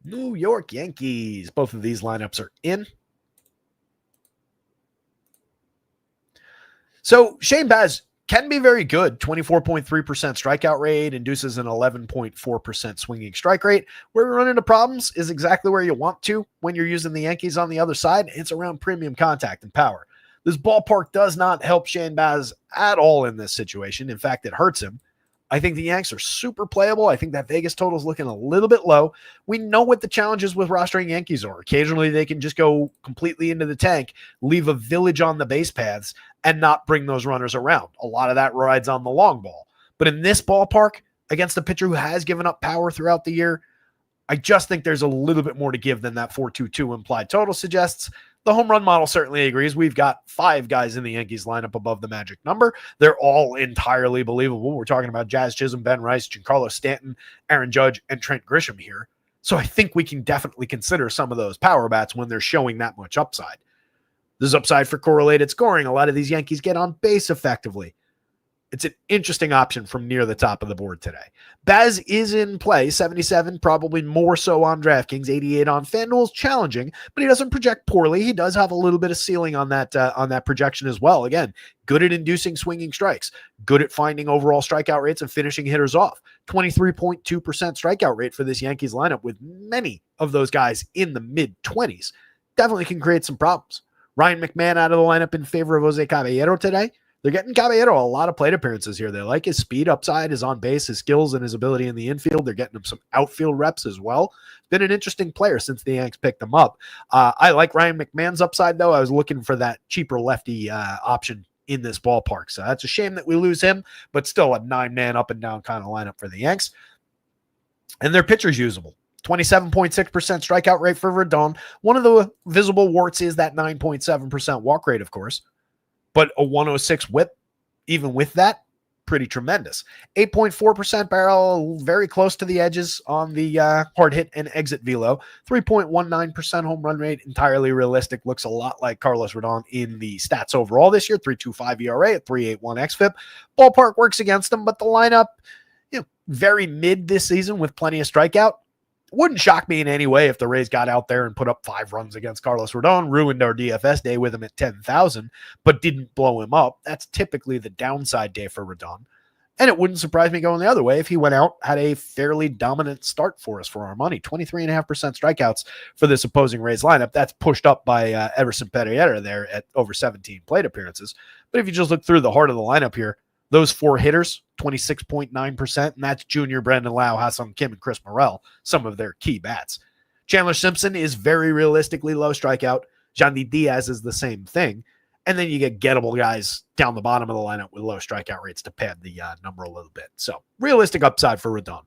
New York Yankees. Both of these lineups are in. So Baz can be very good. 24.3% strikeout rate, induces an 11.4% swinging strike rate. Where we run into problems is exactly where you want to when you're using the Yankees on the other side. It's around premium contact and power. This ballpark does not help Shane Baz at all in this situation. In fact, it hurts him. I think the Yanks are super playable. I think that Vegas total is looking a little bit low. We know what the challenges with rostering Yankees are. Occasionally, they can just go completely into the tank, leave a village on the base paths, and not bring those runners around. A lot of that rides on the long ball. But in this ballpark, against a pitcher who has given up power throughout the year, I just think there's a little bit more to give than that 4.22 implied total suggests. The home run model certainly agrees. We've got 5 guys in the Yankees lineup above the magic number. They're all entirely believable. We're talking about Jazz Chisholm, Ben Rice, Giancarlo Stanton, Aaron Judge, and Trent Grisham here. So I think we can definitely consider some of those power bats when they're showing that much upside. There's upside for correlated scoring. A lot of these Yankees get on base effectively. It's an interesting option from near the top of the board today. Baz is in play, 77, probably more so on DraftKings, 88 on FanDuel. Is challenging, but he doesn't project poorly. He does have a little bit of ceiling on that projection as well. Again, good at inducing swinging strikes, good at finding overall strikeout rates and finishing hitters off. 23.2% strikeout rate for this Yankees lineup with many of those guys in the mid-20s. Definitely can create some problems. Ryan McMahon out of the lineup in favor of Jose Caballero today. They're getting Caballero a lot of plate appearances here. They like his speed upside, his on base, his skills, and his ability in the infield. They're getting him some outfield reps as well. Been an interesting player since the Yanks picked him up. I like Ryan McMahon's upside, though. I was looking for that cheaper lefty option in this ballpark. So that's a shame that we lose him, but still a 9-man up and down kind of lineup for the Yanks. And their pitcher's usable. 27.6% strikeout rate for Rodon. One of the visible warts is that 9.7% walk rate, of course. But a 106 whip, even with that, pretty tremendous. 8.4% barrel, very close to the edges on the hard hit and exit velo. 3.19% home run rate, entirely realistic. Looks a lot like Carlos Rodon in the stats overall this year. 3.25 ERA at 3.81 xFIP. Ballpark works against him, but the lineup, very mid this season with plenty of strikeout. Wouldn't shock me in any way if the Rays got out there and put up 5 runs against Carlos Rodon, ruined our DFS day with him at 10,000, but didn't blow him up. That's typically the downside day for Rodon. And it wouldn't surprise me going the other way if he went out, had a fairly dominant start for us for our money. 23.5% strikeouts for this opposing Rays lineup. That's pushed up by Everson Pereira there at over 17 plate appearances. But if you just look through the heart of the lineup here, those 4 hitters, 26.9%, and that's Junior, Brandon Lau, Ha-Seong Kim, and Chris Morel, some of their key bats. Chandler Simpson is very realistically low strikeout. Yandy Diaz is the same thing. And then you get gettable guys down the bottom of the lineup with low strikeout rates to pad the number a little bit. So realistic upside for Rodon.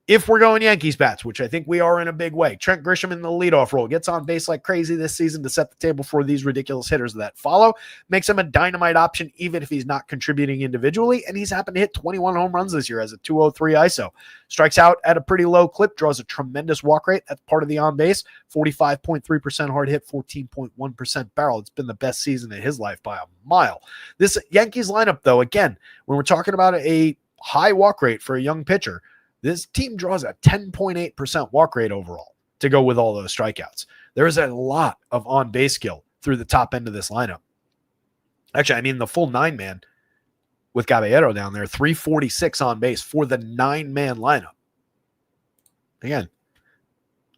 If we're going Yankees bats, which I think we are in a big way, Trent Grisham in the leadoff role gets on base like crazy this season to set the table for these ridiculous hitters that follow, makes him a dynamite option even if he's not contributing individually, and he's happened to hit 21 home runs this year as a 203 ISO. Strikes out at a pretty low clip, draws a tremendous walk rate. That's part of the on base. 45.3% hard hit, 14.1% barrel. It's been the best season of his life by a mile. This Yankees lineup, though, again, when we're talking about a high walk rate for a young pitcher, this team draws a 10.8% walk rate overall to go with all those strikeouts. There is a lot of on-base skill through the top end of this lineup. Actually, I mean the full 9-man with Caballero down there, 346 on base for the 9-man lineup. Again,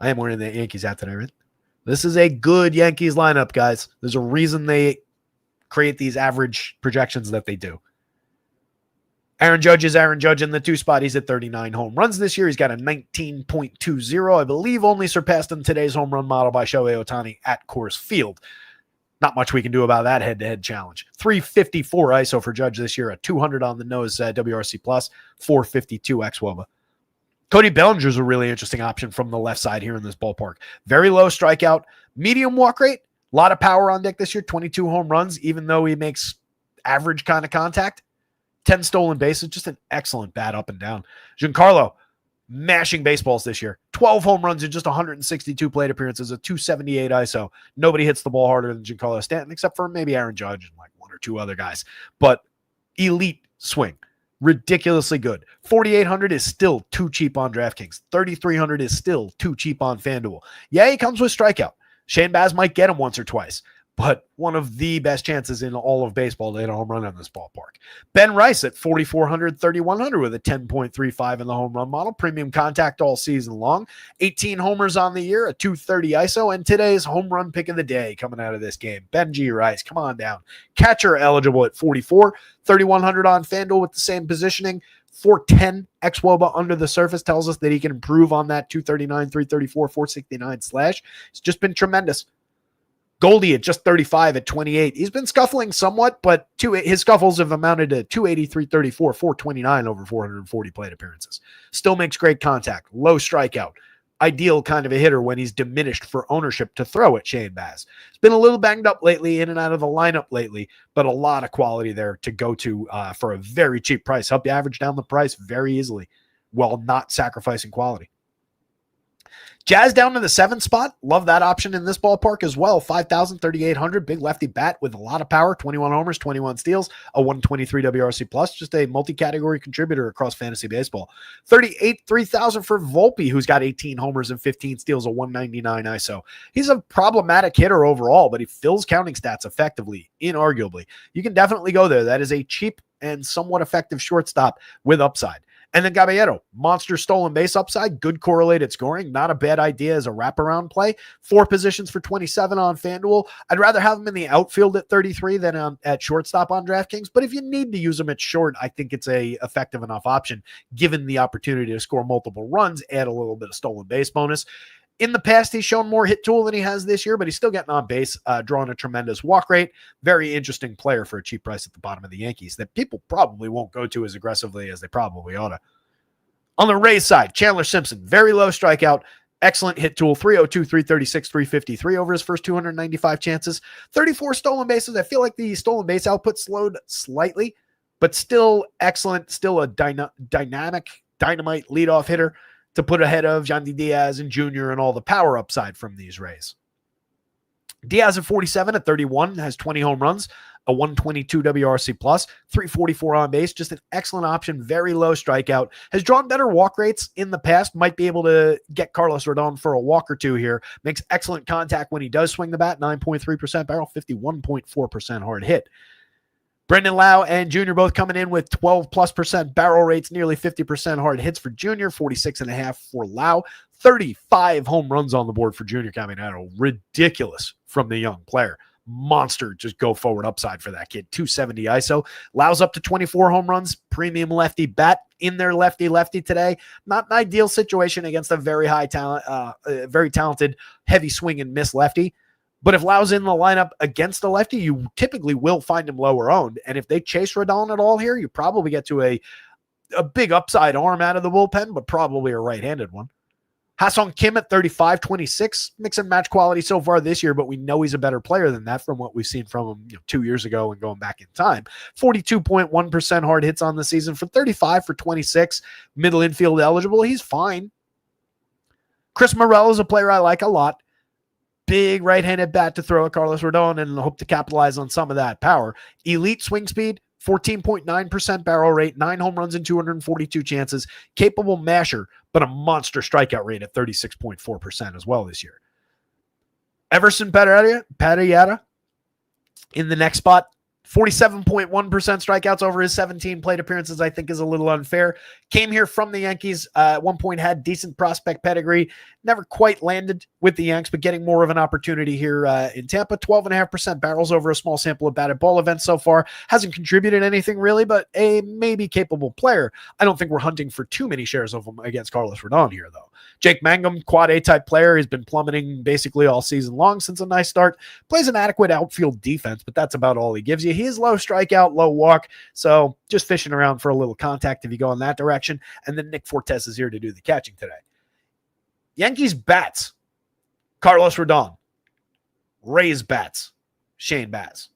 I am wearing the Yankees hat today, right? This is a good Yankees lineup, guys. There's a reason they create these average projections that they do. Aaron Judge is Aaron Judge in the 2 spot. He's at 39 home runs this year. He's got a 19.20. I believe only surpassed in today's home run model by Shohei Ohtani at Coors Field. Not much we can do about that head-to-head challenge. 354 ISO for Judge this year, a 200 on the nose WRC+, 452 xWOBA. Cody Bellinger's a really interesting option from the left side here in this ballpark. Very low strikeout, medium walk rate, a lot of power on deck this year, 22 home runs, even though he makes average kind of contact. 10 stolen bases, just an excellent bat up and down. Giancarlo, mashing baseballs this year. 12 home runs in just 162 plate appearances, a 278 ISO. Nobody hits the ball harder than Giancarlo Stanton, except for maybe Aaron Judge and like 1 or 2 other guys. But elite swing. Ridiculously good. 4,800 is still too cheap on DraftKings. 3,300 is still too cheap on FanDuel. Yeah, he comes with strikeout. Shane Baz might get him once or twice, but one of the best chances in all of baseball to hit a home run in this ballpark. Ben Rice at 4,400, 3,100 with a 10.35 in the home run model. Premium contact all season long. 18 homers on the year, a 230 ISO, and today's home run pick of the day coming out of this game. Benji Rice, come on down. Catcher eligible at 44, 3,100 on FanDuel with the same positioning. 410 xWOBA under the surface tells us that he can improve on that 239, 334, 469 slash. It's just been tremendous. Goldie at just 35 at 28. He's been scuffling somewhat, but his scuffles have amounted to 280, 334, 429 over 440 plate appearances. Still makes great contact, low strikeout. Ideal kind of a hitter when he's diminished for ownership to throw at Shane Baz. He's been a little banged up lately, in and out of the lineup lately, but a lot of quality there to go to for a very cheap price. Help you average down the price very easily while not sacrificing quality. Jazz down to the 7th spot. Love that option in this ballpark as well. 5,000, 3,800. Big lefty bat with a lot of power. 21 homers, 21 steals, a 123 WRC+. Just a multi-category contributor across fantasy baseball. 3,000 for Volpe, who's got 18 homers and 15 steals, a 199 ISO. He's a problematic hitter overall, but he fills counting stats effectively, inarguably. You can definitely go there. That is a cheap and somewhat effective shortstop with upside. And then Caballero, monster stolen base upside, good correlated scoring, not a bad idea as a wraparound play. 4 positions for 27 on FanDuel. I'd rather have him in the outfield at 33 than at shortstop on DraftKings, but if you need to use him at short, I think it's a effective enough option given the opportunity to score multiple runs, add a little bit of stolen base bonus. In the past, he's shown more hit tool than he has this year, but he's still getting on base, drawing a tremendous walk rate. Very interesting player for a cheap price at the bottom of the Yankees that people probably won't go to as aggressively as they probably ought to. On the Rays side, Chandler Simpson, very low strikeout, excellent hit tool, 302, 336, 353 over his first 295 chances. 34 stolen bases. I feel like the stolen base output slowed slightly, but still excellent, still a dynamite leadoff hitter to put ahead of Yandy Diaz and Jr. and all the power upside from these Rays. Diaz at 47 at 31 has 20 home runs, a 122 WRC+, 344 on base, just an excellent option, very low strikeout, has drawn better walk rates in the past, might be able to get Carlos Rodon for a walk or two here, makes excellent contact when he does swing the bat, 9.3% barrel, 51.4% hard hit. Brendan Lau and Jr. both coming in with 12+% barrel rates, nearly 50% hard hits for Jr., 46.5 for Lau, 35 home runs on the board for Jr. coming out. Ridiculous from the young player. monster, just go forward upside for that kid. 270 ISO, allows up to 24 home runs, premium lefty bat in their lefty today. Not an ideal situation against a very high talent, very talented, heavy swing and miss lefty. But if Lau's in the lineup against a lefty, you typically will find him lower owned. And if they chase Rodon at all here, you probably get to a big upside arm out of the bullpen, but probably a right-handed one. Ha-Seong Kim at 35-26, mix and match quality so far this year, but we know he's a better player than that from what we've seen from him 2 years ago and going back in time. 42.1% hard hits on the season for 35 for 26, middle infield eligible. He's fine. Chris Morel is a player I like a lot. Big right-handed bat to throw at Carlos Rodon and hope to capitalize on some of that power. Elite swing speed, 14.9% barrel rate, 9 home runs and 242 chances. Capable masher, but a monster strikeout rate at 36.4% as well this year. Everson Padillata in the next spot. 47.1% strikeouts over his 17 plate appearances, I think is a little unfair. Came here from the Yankees, at one point had decent prospect pedigree, never quite landed with the Yanks, but getting more of an opportunity here in Tampa. 12.5% barrels over a small sample of batted ball events so far. Hasn't contributed anything really, but a maybe capable player. I don't think we're hunting for too many shares of him against Carlos Rodon here, though. Jake Mangum, quad A type player. He's been plummeting basically all season long since a nice start. Plays an adequate outfield defense, but that's about all he gives you. He is low strikeout, low walk, so just fishing around for a little contact if you go in that direction. And then Nick Fortes is here to do the catching today. Yankees bats, Carlos Rodon. Rays bats, Shane Baz.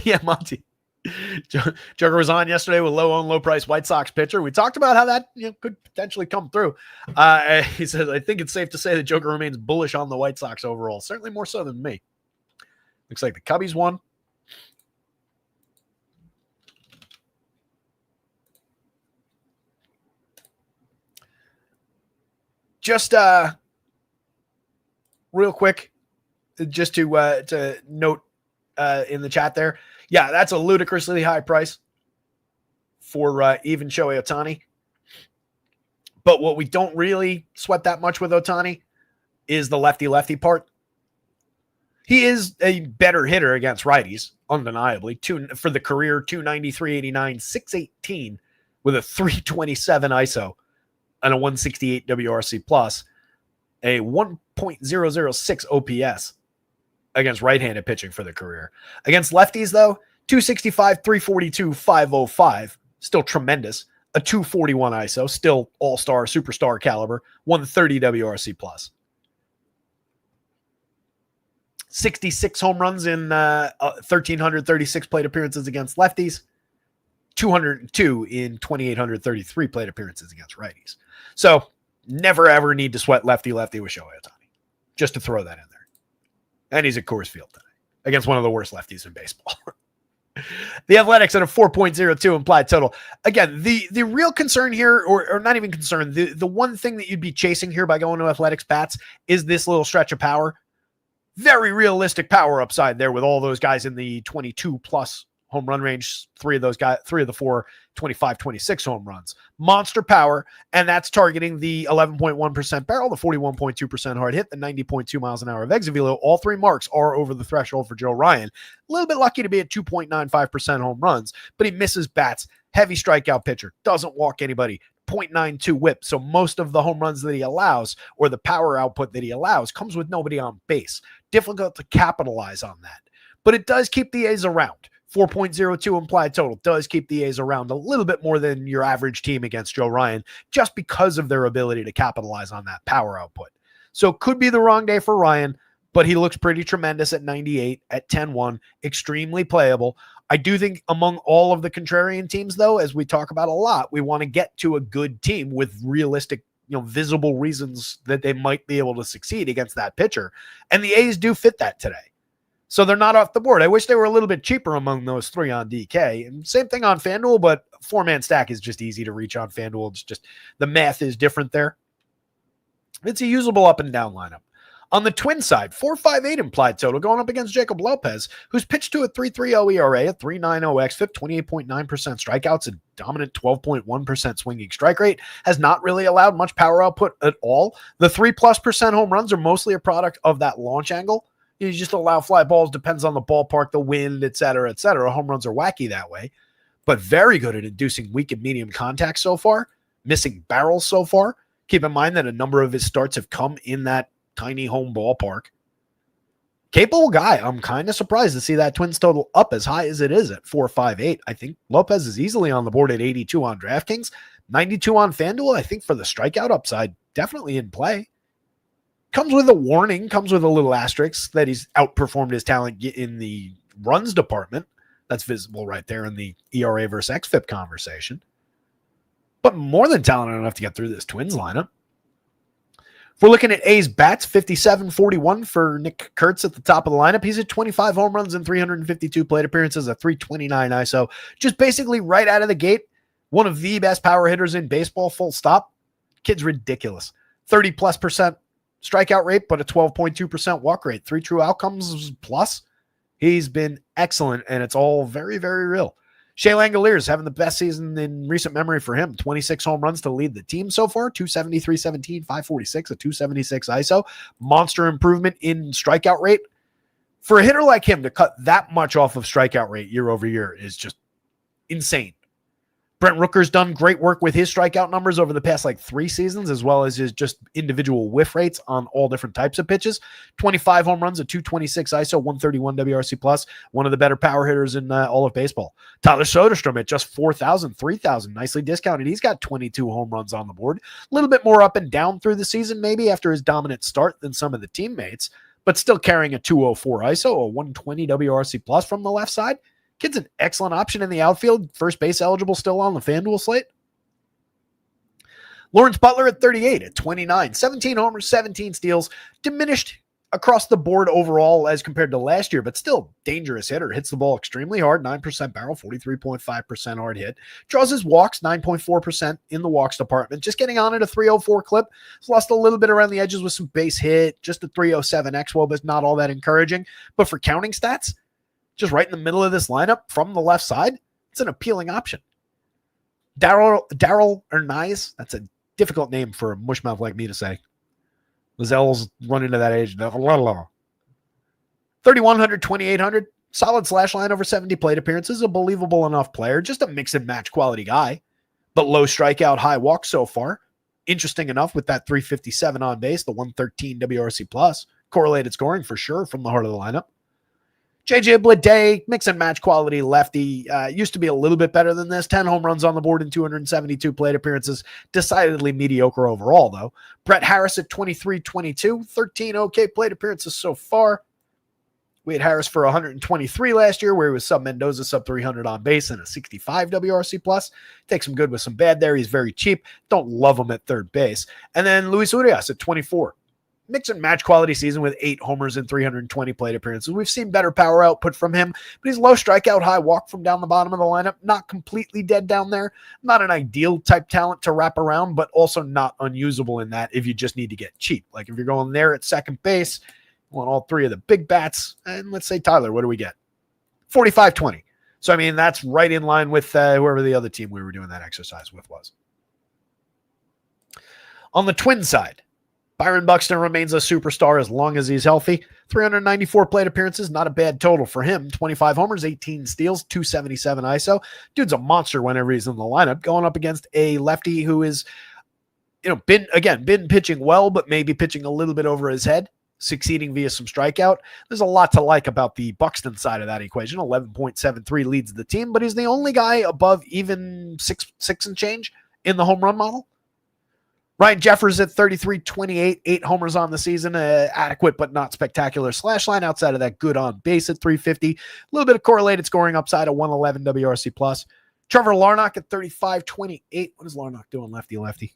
Yeah, Monty. Joker was on yesterday with low price White Sox pitcher. We talked about how that could potentially come through. He says, I think it's safe to say that Joker remains bullish on the White Sox overall. Certainly more so than me. Looks like the Cubbies won. Just real quick, just to note in the chat there. Yeah, that's a ludicrously high price for even Shohei Ohtani. But what we don't really sweat that much with Ohtani is the lefty part. He is a better hitter against righties, undeniably. For the career, 293, 89, 618 with a 327 ISO and a 168 WRC plus, a 1.006 OPS. Against right-handed pitching for the career. Against lefties, though, 265, 342, 505. Still tremendous. A 241 ISO. Still all-star, superstar caliber. 130 WRC plus. 66 home runs in 1,336 plate appearances against lefties. 202 in 2,833 plate appearances against righties. So, never ever need to sweat lefty with Shohei Ohtani. Just to throw that in there. And he's at Coors Field today against one of the worst lefties in baseball. The Athletics at a 4.02 implied total. Again, the real concern here, or not even concern, the one thing that you'd be chasing here by going to Athletics bats is this little stretch of power. Very realistic power upside there with all those guys in the 22 plus home run range. Three of the four 25, 26 home runs. Monster power, and that's targeting the 11.1% barrel, the 41.2% hard hit, the 90.2 miles an hour of exit velo. All three marks are over the threshold for Joe Ryan. A little bit lucky to be at 2.95% home runs, but he misses bats. Heavy strikeout pitcher. Doesn't walk anybody. 0.92 whip. So most of the home runs that he allows, or the power output that he allows, comes with nobody on base. Difficult to capitalize on that. But it does keep the A's around. 4.02 implied total does keep the A's around a little bit more than your average team against Joe Ryan, just because of their ability to capitalize on that power output. So could be the wrong day for Ryan, but he looks pretty tremendous at 98, at 10-1, extremely playable. I do think among all of the contrarian teams, though, as we talk about a lot, we want to get to a good team with realistic, visible reasons that they might be able to succeed against that pitcher. And the A's do fit that today. So they're not off the board. I wish they were a little bit cheaper among those three on DK. And same thing on FanDuel, but four-man stack is just easy to reach on FanDuel. It's just the math is different there. It's a usable up and down lineup. On the Twin side, 4.58 implied total going up against Jacob Lopez, who's pitched to a 3.30 ERA, a 3.90 xFIP, 28.9% strikeouts, a dominant 12.1% swinging strike rate, has not really allowed much power output at all. The 3+% home runs are mostly a product of that launch angle. You just allow fly balls, depends on the ballpark, the wind, et cetera, et cetera. Home runs are wacky that way, but very good at inducing weak and medium contact so far, missing barrels so far. Keep in mind that a number of his starts have come in that tiny home ballpark. Capable guy. I'm kind of surprised to see that Twins total up as high as it is at 4.58. I think Lopez is easily on the board at 82 on DraftKings, 92 on FanDuel. I think for the strikeout upside, definitely in play. Comes with a warning, comes with a little asterisk that he's outperformed his talent in the runs department. That's visible right there in the ERA versus xFIP conversation. But more than talented enough to get through this Twins lineup. If we're looking at A's bats, 57-41 for Nick Kurtz at the top of the lineup. He's at 25 home runs and 352 plate appearances, a 329 ISO. Just basically right out of the gate, one of the best power hitters in baseball, full stop. Kid's ridiculous. 30+% strikeout rate, but a 12.2% walk rate. 3 true outcomes plus. He's been excellent, and it's all very, very real. Shea Langoliers having the best season in recent memory for him. 26 home runs to lead the team so far. 273-17, 546, a 276 ISO. Monster improvement in strikeout rate. For a hitter like him to cut that much off of strikeout rate year over year is just insane. Brent Rooker's done great work with his strikeout numbers over the past 3 seasons, as well as his just individual whiff rates on all different types of pitches. 25 home runs, a 226 ISO, 131 WRC plus, one of the better power hitters in all of baseball. Tyler Soderstrom at just 4,000, 3,000, nicely discounted. He's got 22 home runs on the board. A little bit more up and down through the season, maybe after his dominant start than some of the teammates, but still carrying a 204 ISO, a 120 WRC plus from the left side. Kid's an excellent option in the outfield. First base eligible still on the FanDuel slate. Lawrence Butler at 38 at 29. 17 homers, 17 steals. Diminished across the board overall as compared to last year, but still dangerous hitter. Hits the ball extremely hard, 9% barrel, 43.5% hard hit. Draws his walks, 9.4% in the walks department. Just getting on at a 304 clip. He's lost a little bit around the edges with some base hit. Just a 307 XWOB is not all that encouraging. But for counting stats, just right in the middle of this lineup from the left side, it's an appealing option. Daryl Ernaiz, that's a difficult name for a mushmouth like me to say. Lazelle's run into that age. 3,100, 2,800, solid slash line over 70 plate appearances, a believable enough player, just a mix and match quality guy, but low strikeout, high walk so far. Interesting enough with that 357 on base, the 113 WRC plus, correlated scoring for sure from the heart of the lineup. JJ Bleday, mix and match quality lefty, used to be a little bit better than this. 10 home runs on the board in 272 plate appearances. Decidedly mediocre overall, though. Brett Harris at 23-22, 13 okay plate appearances so far. We had Harris for 123 last year, where he was sub Mendoza, sub 300 on base, and a 65 WRC plus. Takes some good with some bad there. He's very cheap. Don't love him at third base. And then Luis Urias at 24. Mix and match quality season with 8 homers and 320 plate appearances. We've seen better power output from him, but he's low strikeout, high walk from down the bottom of the lineup. Not completely dead down there. Not an ideal type talent to wrap around, but also not unusable in that if you just need to get cheap. Like if you're going there at second base, you want all 3 of the big bats. And let's say Tyler, what do we get? 45-20. So, I mean, that's right in line with whoever the other team we were doing that exercise with was. On the Twin side, Byron Buxton remains a superstar as long as he's healthy. 394 plate appearances, not a bad total for him. 25 homers, 18 steals, 277 ISO. Dude's a monster whenever he's in the lineup, going up against a lefty who is, been pitching well, but maybe pitching a little bit over his head, succeeding via some strikeout. There's a lot to like about the Buxton side of that equation. 11.73 leads the team, but he's the only guy above even six and change in the home run model. Ryan Jeffers at 33-28, 8 homers on the season, adequate but not spectacular slash line. Outside of that, good on base at 350. A little bit of correlated scoring upside at 111 WRC plus. Trevor Larnach at 35-28. What is Larnach doing, lefty?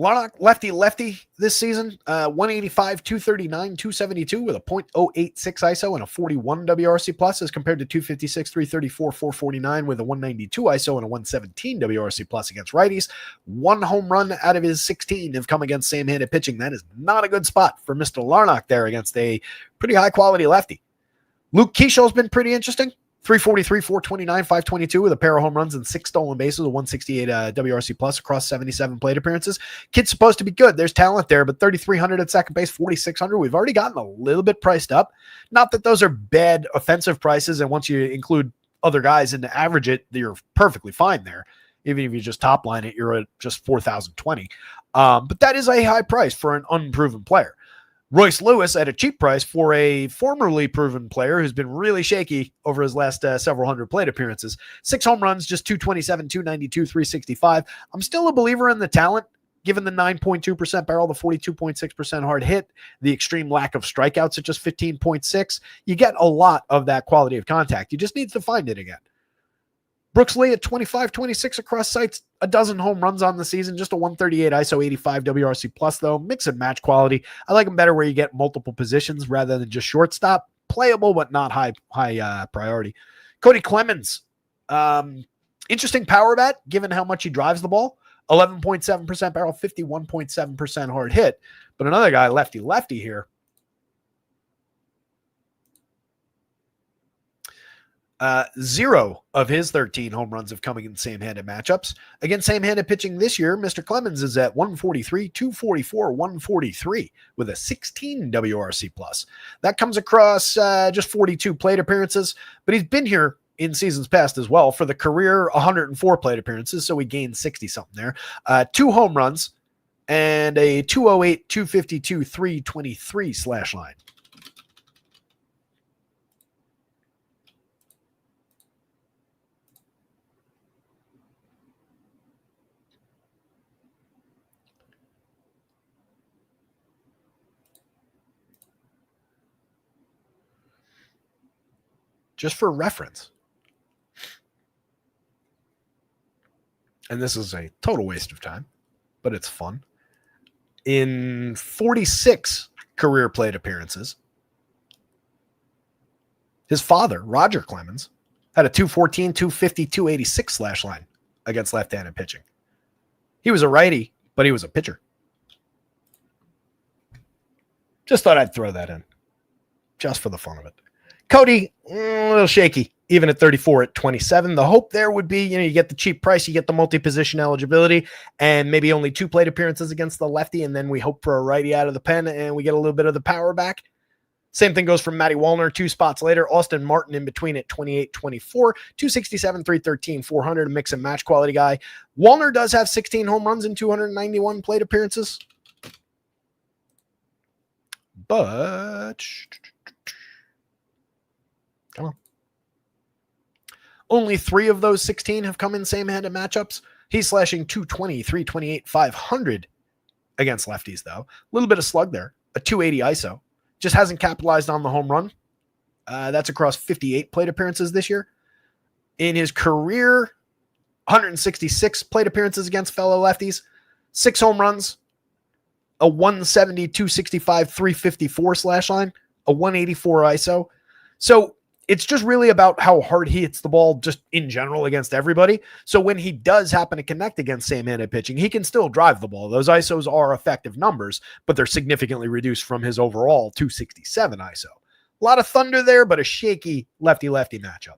Lefty this season, 185, 239, 272 with a .086 ISO and a 41 WRC plus as compared to 256, 334, 449 with a 192 ISO and a 117 WRC plus against righties. 1 home run out of his 16 have come against same-handed pitching. That is not a good spot for Mr. Larnach there against a pretty high-quality lefty. Luke Keeshaw's been pretty interesting. 343, 429, 522 with a pair of home runs and 6 stolen bases, a 168 WRC plus across 77 plate appearances. Kid's supposed to be good. There's talent there, but 3,300 at second base, 4,600. We've already gotten a little bit priced up. Not that those are bad offensive prices, and once you include other guys and average it, you're perfectly fine there. Even if you just top line it, you're at just 4,020. But that is a high price for an unproven player. Royce Lewis at a cheap price for a formerly proven player who's been really shaky over his last several hundred plate appearances. 6 home runs, just 227, 292, 365. I'm still a believer in the talent, given the 9.2% barrel, the 42.6% hard hit, the extreme lack of strikeouts at just 15.6. You get a lot of that quality of contact. You just need to find it again. Brooks Lee at 25, 26 across sites, a dozen home runs on the season, just a 138 ISO, 85 WRC plus though, mix and match quality. I like him better where you get multiple positions rather than just shortstop. Playable, but not high priority. Cody Clemens, interesting power bat, given how much he drives the ball. 11.7% barrel, 51.7% hard hit. But another guy, lefty here. 0 of his 13 home runs have come in same-handed matchups. Against same-handed pitching this year, Mr. Clemens is at 143, 244, 143 with a 16 WRC plus. That comes across just 42 plate appearances, but he's been here in seasons past as well for the career 104 plate appearances, so he gained 60-something there. 2 home runs and a 208, 252, 323 slash line. Just for reference. And this is a total waste of time, but it's fun. In 46 career plate appearances, his father, Roger Clemens, had a 214, 250, 286 slash line against left-handed pitching. He was a righty, but he was a pitcher. Just thought I'd throw that in, just for the fun of it. Cody, a little shaky, even at 34 at 27. The hope there would be, you get the cheap price, you get the multi-position eligibility, and maybe only 2 plate appearances against the lefty, and then we hope for a righty out of the pen, and we get a little bit of the power back. Same thing goes for Matty Wallner 2 spots later. Austin Martin in between at 28, 24, 267, 313, 400, a mix and match quality guy. Wallner does have 16 home runs in 291 plate appearances. But come on. Only 3 of those 16 have come in same-handed matchups. He's slashing 220, 328, 500 against lefties, though. A little bit of slug there. A 280 ISO. Just hasn't capitalized on the home run. That's across 58 plate appearances this year. In his career, 166 plate appearances against fellow lefties. 6 home runs. A 170, 265, 354 slash line. A 184 ISO. So it's just really about how hard he hits the ball just in general against everybody. So when he does happen to connect against same-handed pitching, he can still drive the ball. Those ISOs are effective numbers, but they're significantly reduced from his overall 267 ISO. A lot of thunder there, but a shaky lefty-lefty matchup.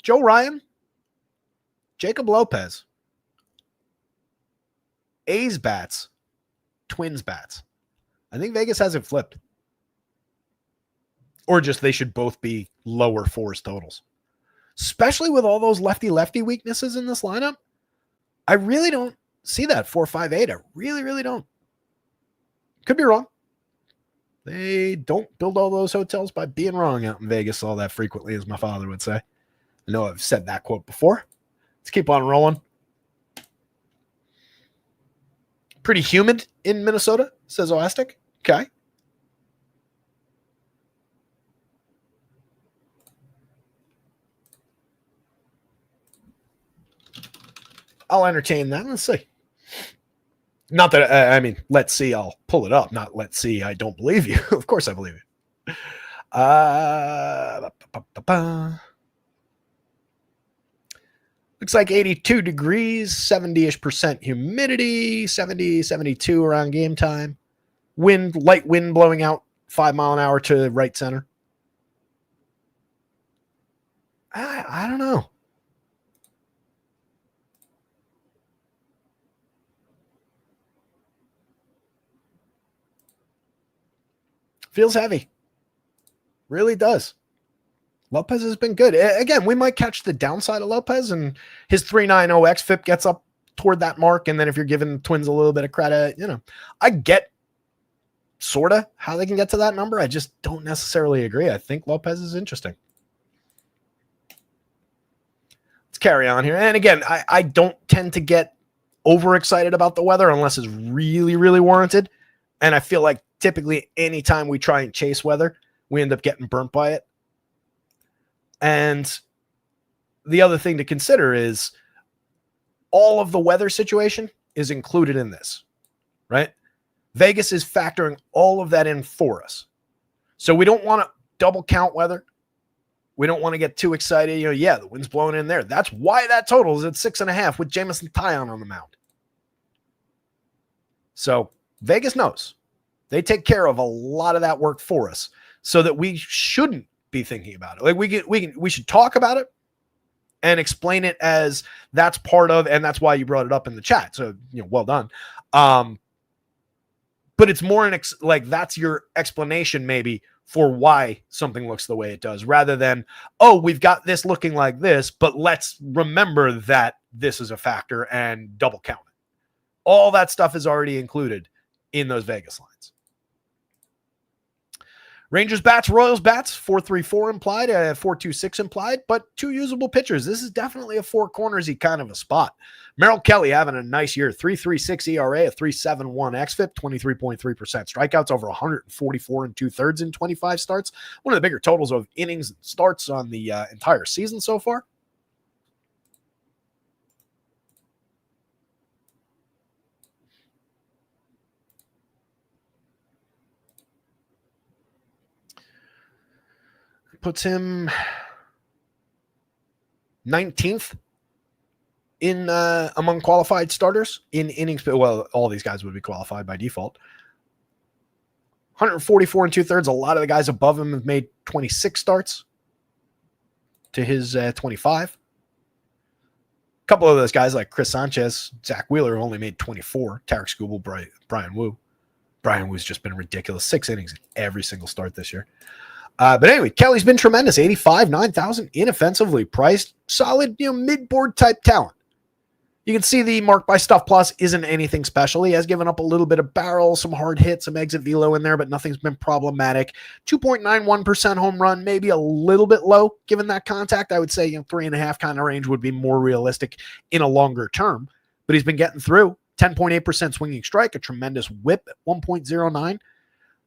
Joe Ryan, Jacob Lopez. A's bats, Twins bats. I think Vegas has it flipped. Or just they should both be lower 4s totals. Especially with all those lefty-lefty weaknesses in this lineup. I really don't see that 4-5-8. I really, really don't. Could be wrong. They don't build all those hotels by being wrong out in Vegas all that frequently, as my father would say. I know I've said that quote before. Let's keep on rolling. Pretty humid in Minnesota, says Oastic. Okay. I'll entertain that. Let's see. Not that, I mean, let's see, I'll pull it up. Not let's see, I don't believe you. Of course I believe you. Looks like 82 degrees, 70-ish% humidity, 70, 72 around game time. Wind, light wind blowing out 5 mile an hour to right center. I don't know. Feels heavy. Really does. Lopez has been good. Again, we might catch the downside of Lopez, and his 3.90 xFIP gets up toward that mark. And then if you're giving the Twins a little bit of credit, I get sort of how they can get to that number. I just don't necessarily agree. I think Lopez is interesting. Let's carry on here. And again, I don't tend to get overexcited about the weather unless it's really, really warranted. And I feel like typically anytime we try and chase weather, we end up getting burnt by it. And the other thing to consider is all of the weather situation is included in this, right? Vegas is factoring all of that in for us. So we don't want to double count weather. We don't want to get too excited. The wind's blowing in there. That's why that total is at 6.5 with Jamison Taillon on the mound. So Vegas knows. They take care of a lot of that work for us so that we shouldn't be thinking about it. Like we should talk about it and explain it as that's part of, and that's why you brought it up in the chat. So, well done. But it's more like that's your explanation maybe for why something looks the way it does, rather than, oh, we've got this looking like this, but let's remember that this is a factor and double count it. All that stuff is already included in those Vegas lines. Rangers bats, Royals bats, 4.34 implied, 4.26 implied, but 2 usable pitchers. This is definitely a 4 cornersy kind of a spot. Merrill Kelly having a nice year, 3.36 ERA, a 3.71 xFIP, 23.3% strikeouts, over 144 and 2/3 in 25 starts. One of the bigger totals of innings and starts on the entire season so far. Puts him 19th in among qualified starters in innings. Well, all these guys would be qualified by default. 144 and 2/3. A lot of the guys above him have made 26 starts to his 25. A couple of those guys like Chris Sanchez, Zach Wheeler only made 24. Tarek Skubal, Brian Wu. Brian Wu's just been ridiculous. 6 innings in every single start this year. But anyway, Kelly's been tremendous. 85, 9,000, inoffensively priced, solid, mid-board type talent. You can see the mark by Stuff Plus isn't anything special. He has given up a little bit of barrel, some hard hits, some exit velo in there, but nothing's been problematic. 2.91% home run, maybe a little bit low given that contact. I would say 3.5 kind of range would be more realistic in a longer term. But he's been getting through. 10.8% swinging strike, a tremendous whip at 1.09.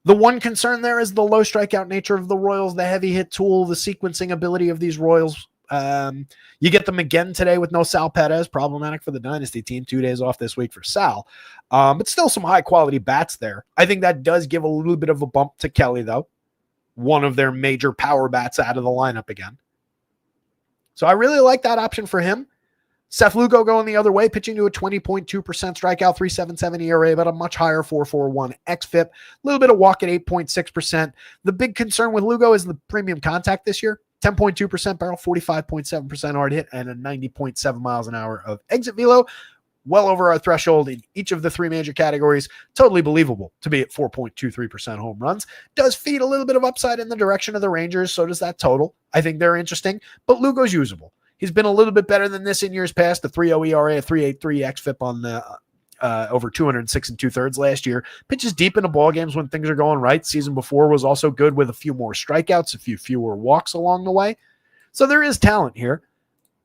The one concern there is the low strikeout nature of the Royals, the heavy hit tool, the sequencing ability of these Royals. You get them again today with no Sal Perez, problematic for the Dynasty team. 2 days off this week for Sal. But still some high-quality bats there. I think that does give a little bit of a bump to Kelly, though. One of their major power bats out of the lineup again. So I really like that option for him. Seth Lugo going the other way, pitching to a 20.2% strikeout, 3.77 ERA, but a much higher 4.41 xFIP. A little bit of walk at 8.6%. The big concern with Lugo is the premium contact this year. 10.2% barrel, 45.7% hard hit, and a 90.7 miles an hour of exit velo. Well over our threshold in each of the 3 major categories. Totally believable to be at 4.23% home runs. Does feed a little bit of upside in the direction of the Rangers. So does that total. I think they're interesting, but Lugo's usable. He's been a little bit better than this in years past. The 3.0 ERA, a 3.83 xFIP on the over 206 and 2/3 last year. Pitches deep into ball games when things are going right. Season before was also good with a few more strikeouts, a few fewer walks along the way. So there is talent here.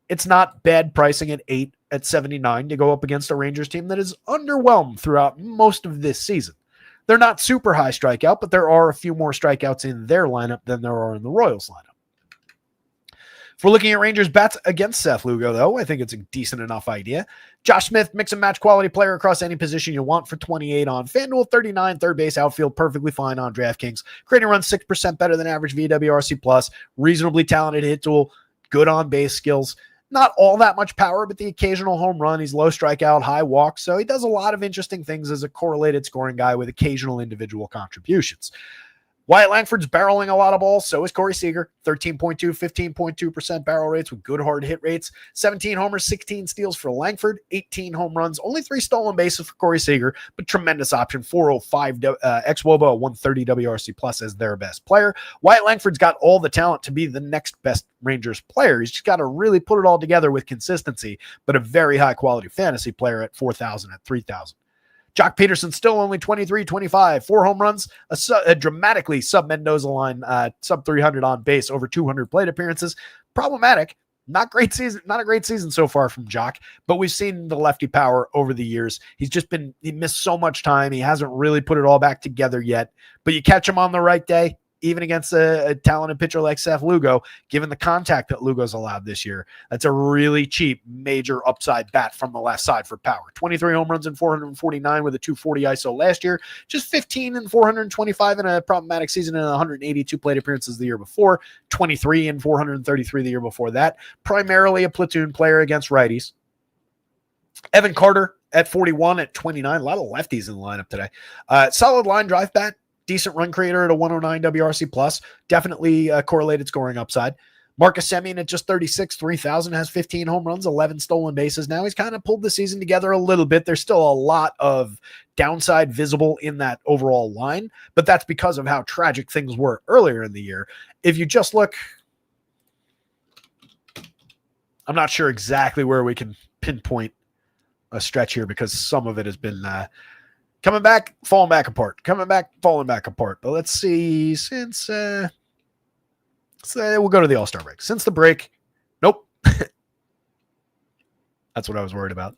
It's not bad pricing at 8 at 79 to go up against a Rangers team that is underwhelmed throughout most of this season. They're not super high strikeout, but there are a few more strikeouts in their lineup than there are in the Royals lineup. If we're looking at Rangers bets against Seth Lugo, though, I think it's a decent enough idea. Josh Smith, mix and match quality player across any position you want for 28 on FanDuel, 39, third base, outfield, perfectly fine on DraftKings. Creating runs 6% better than average VWRC plus, reasonably talented hit tool, good on base skills. Not all that much power, but the occasional home run. He's low strikeout, high walk. So he does a lot of interesting things as a correlated scoring guy with occasional individual contributions. Wyatt Langford's barreling a lot of balls. So is Corey Seager. 13.2, 15.2% barrel rates with good hard hit rates. 17 homers, 16 steals for Langford. 18 home runs, only 3 stolen bases for Corey Seager, but tremendous option. 405 xWOBA, 130 WRC plus as their best player. Wyatt Langford's got all the talent to be the next best Rangers player. He's just got to really put it all together with consistency, but a very high quality fantasy player at 4,000, at 3,000. Jock Peterson still only 23, 25, 4 home runs, a dramatically sub-Mendoza line, sub 300 on base, over 200 plate appearances. Problematic. Not a great season so far from Jock, but we've seen the lefty power over the years. He missed so much time. He hasn't really put it all back together yet, but you catch him on the right day, even against a talented pitcher like Seth Lugo, given the contact that Lugo's allowed this year. That's a really cheap major upside bat from the left side for power. 23 home runs and 449 with a 240 ISO last year. Just 15 and 425 in a problematic season and 182 plate appearances the year before. 23 and 433 the year before that. Primarily a platoon player against righties. Evan Carter at 41, at 29. A lot of lefties in the lineup today. Solid line drive bat. Decent run creator at a 109 WRC plus, definitely correlated scoring upside. Marcus Semien at just 36, 3,000, has 15 home runs, 11 stolen bases. Now he's kind of pulled the season together a little bit. There's still a lot of downside visible in that overall line, but that's because of how tragic things were earlier in the year. If you just look, I'm not sure exactly where we can pinpoint a stretch here because some of it has been coming back, falling back apart. Coming back, falling back apart. But let's see. Since we'll go to the All-Star break. Since the break, nope. That's what I was worried about.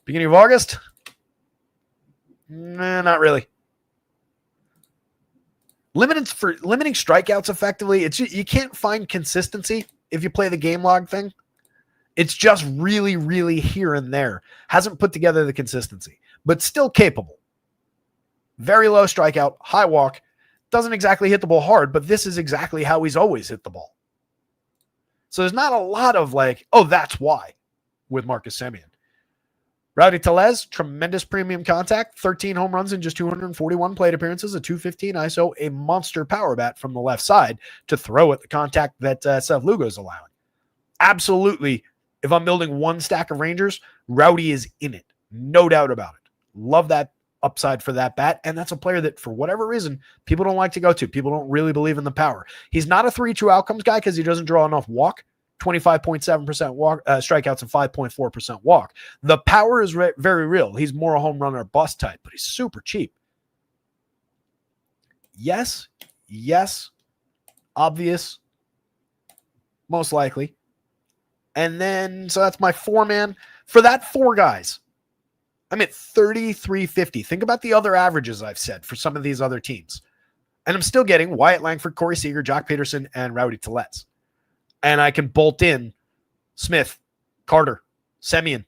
Beginning of August? Nah, not really. Limiting strikeouts effectively. You can't find consistency if you play the game log thing. It's just really, really here and there. Hasn't put together the consistency, but still capable. Very low strikeout, high walk. Doesn't exactly hit the ball hard, but this is exactly how he's always hit the ball. So there's not a lot of that's why with Marcus Semien. Rowdy Tellez, tremendous premium contact, 13 home runs in just 241 plate appearances, a 215 ISO, a monster power bat from the left side to throw at the contact that Seth Lugo's allowing. Absolutely. If I'm building one stack of Rangers, Rowdy is in it. No doubt about it. Love that upside for that bat. And that's a player that, for whatever reason, people don't like to go to. People don't really believe in the power. He's not a 3-2 outcomes guy because he doesn't draw enough walk. 25.7% walk, strikeouts and 5.4% walk. The power is very real. He's more a home run or bust type, but he's super cheap. Yes. Obvious. Most likely. And then, so that's my 4-man. For that 4 guys, I'm at 33.50. Think about the other averages I've said for some of these other teams. And I'm still getting Wyatt Langford, Corey Seager, Jock Peterson, and Rowdy Tellez. And I can bolt in Smith, Carter, Semien.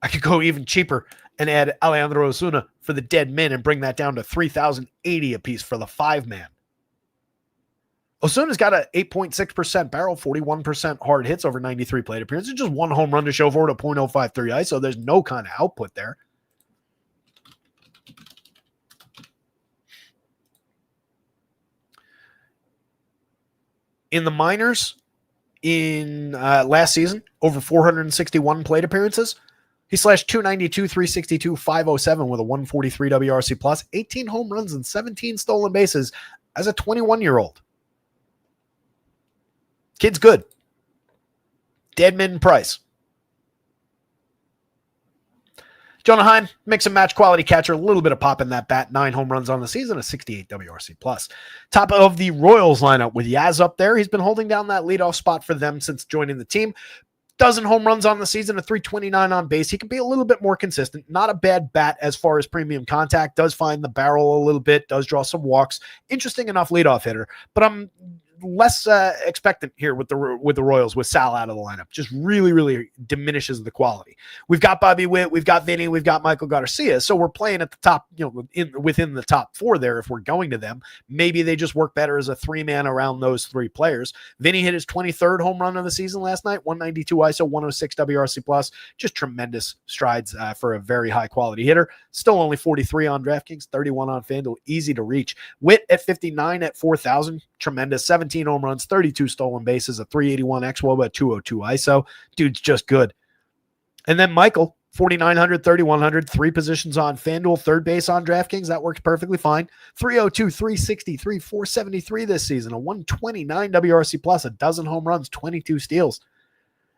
I could go even cheaper and add Alejandro Osuna for the dead men and bring that down to 3,080 apiece for the 5-man. Osuna's got an 8.6% barrel, 41% hard hits over 93 plate appearances. Just 1 home run to show for it, a .053 ISO. There's no kind of output there. In the minors, in last season, over 461 plate appearances, he slashed 292, 362, 507 with a 143 WRC plus, 18 home runs and 17 stolen bases as a 21-year-old. Kid's good. Deadman price. Jonah Heim, mix and match quality catcher, a little bit of pop in that bat, 9 home runs on the season, a 68 WRC plus. Top of the Royals lineup with Yaz up there. He's been holding down that leadoff spot for them since joining the team. Dozen home runs on the season, a 329 on base. He can be a little bit more consistent. Not a bad bat as far as premium contact. Does find the barrel a little bit. Does draw some walks. Interesting enough leadoff hitter. But less expectant here with the Royals with Sal out of the lineup. Just really, really diminishes the quality. We've got Bobby Witt, we've got Vinny, we've got Michael Garcia, so we're playing at the top, within the top four there if we're going to them. Maybe they just work better as a three-man around those three players. Vinny hit his 23rd home run of the season last night, 192 ISO, 106 WRC+. Just tremendous strides for a very high-quality hitter. Still only 43 on DraftKings, 31 on FanDuel, easy to reach. Witt at 59 at 4,000, tremendous. 17 home runs, 32 stolen bases, a 381 xWOBA, a 202 ISO. Dude's just good. And then Michael, 4,900, 3,100, three positions on FanDuel, third base on DraftKings. That works perfectly fine. 302, 363, 473 this season, a 129 WRC+, a dozen home runs, 22 steals.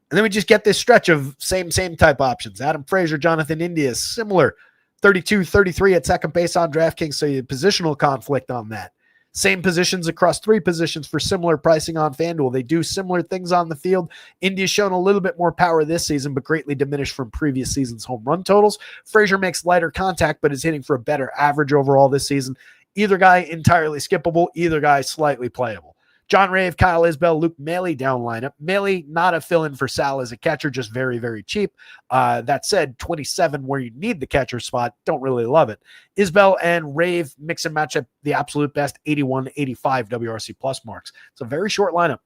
And then we just get this stretch of same type options. Adam Frazier, Jonathan India, similar. 32, 33 at second base on DraftKings, so you have positional conflict on that. Same positions across three positions for similar pricing on FanDuel. They do similar things on the field. India's shown a little bit more power this season, but greatly diminished from previous season's home run totals. Frazier makes lighter contact, but is hitting for a better average overall this season. Either guy entirely skippable, either guy slightly playable. John Rave, Kyle Isbell, Luke Maile down lineup. Maile, not a fill-in for Sal as a catcher, just very, very cheap. That said, 27 where you need the catcher spot, don't really love it. Isbell and Rave mix and match at the absolute best, 81, 85 WRC plus marks. It's a very short lineup.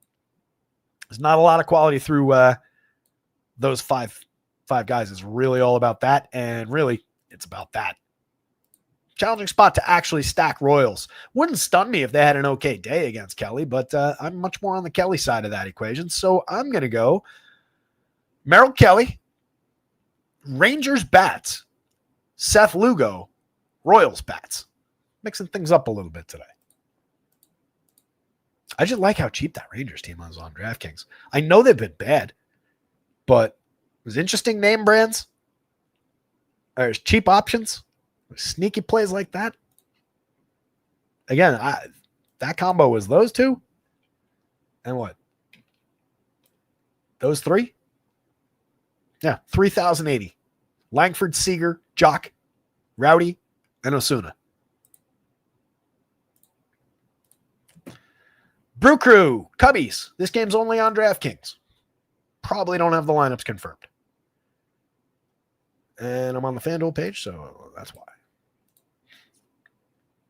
There's not a lot of quality through those five guys. It's really all about that, and really, it's about that. Challenging spot to actually stack Royals. Wouldn't stun me if they had an okay day against Kelly, but I'm much more on the Kelly side of that equation. So I'm going to go Merrill Kelly, Rangers bats, Seth Lugo, Royals bats. Mixing things up a little bit today. I just like how cheap that Rangers team was on DraftKings. I know they've been bad, but it was interesting name brands. There's cheap options. Sneaky plays like that. Again, that combo was those two. And what? Those three? Yeah, 3,080. Langford, Seager, Jock, Rowdy, and Osuna. Brew Crew, Cubbies. This game's only on DraftKings. Probably don't have the lineups confirmed. And I'm on the FanDuel page, so that's why.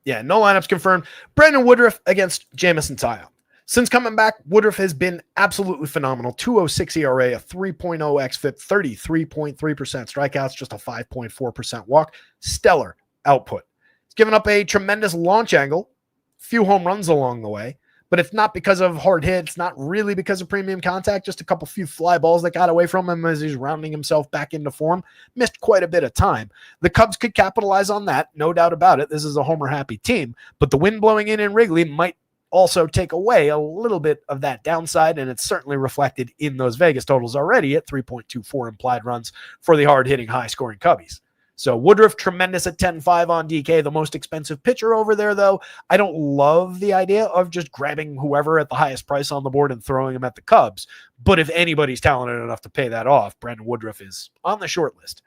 Yeah, no lineups confirmed. Brandon Woodruff against Jamison Tyone. Since coming back, Woodruff has been absolutely phenomenal. 2.06 ERA, a 3.0 xFIP, 33.3% strikeouts, just a 5.4% walk. Stellar output. He's given up a tremendous launch angle, few home runs along the way, but it's not because of hard hits, not really because of premium contact, just a few fly balls that got away from him as he's rounding himself back into form. Missed quite a bit of time. The Cubs could capitalize on that, no doubt about it. This is a homer-happy team, but the wind blowing in Wrigley might also take away a little bit of that downside, and it's certainly reflected in those Vegas totals already at 3.24 implied runs for the hard-hitting, high-scoring Cubbies. So Woodruff, tremendous at 10.5 on DK, the most expensive pitcher over there, though. I don't love the idea of just grabbing whoever at the highest price on the board and throwing him at the Cubs. But if anybody's talented enough to pay that off, Brandon Woodruff is on the short list.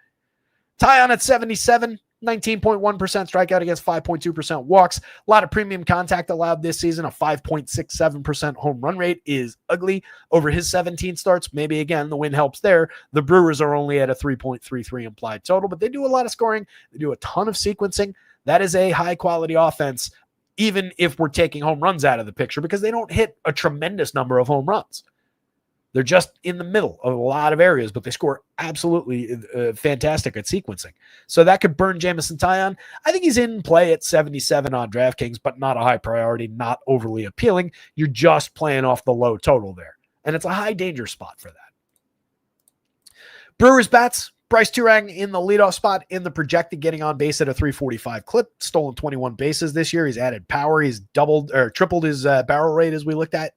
Tyon at 77, 19.1% strikeout against 5.2% walks. A lot of premium contact allowed this season. A 5.67% home run rate is ugly over his 17 starts. Maybe, again, the win helps there. The Brewers are only at a 3.33 implied total, but they do a lot of scoring. They do a ton of sequencing. That is a high-quality offense, even if we're taking home runs out of the picture, because they don't hit a tremendous number of home runs. They're just in the middle of a lot of areas, but they score absolutely fantastic at sequencing. So that could burn Jamison Tyone. I think he's in play at 77 on DraftKings, but not a high priority, not overly appealing. You're just playing off the low total there. And it's a high danger spot for that. Brewers bats, Bryce Turang in the leadoff spot in the projected, getting on base at a 345 clip, stolen 21 bases this year. He's added power. He's tripled his barrel rate as we looked at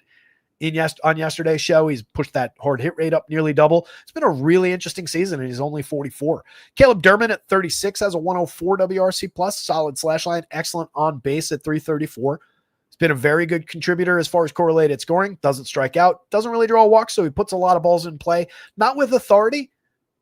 on yesterday's show. He's pushed that hard hit rate up nearly double. It's been a really interesting season, and he's only 44. Caleb Durman at 36 has a 104 WRC plus, solid slash line, excellent on base at 334. He's been a very good contributor as far as correlated scoring. Doesn't strike out, doesn't really draw walks, so he puts a lot of balls in play. Not with authority,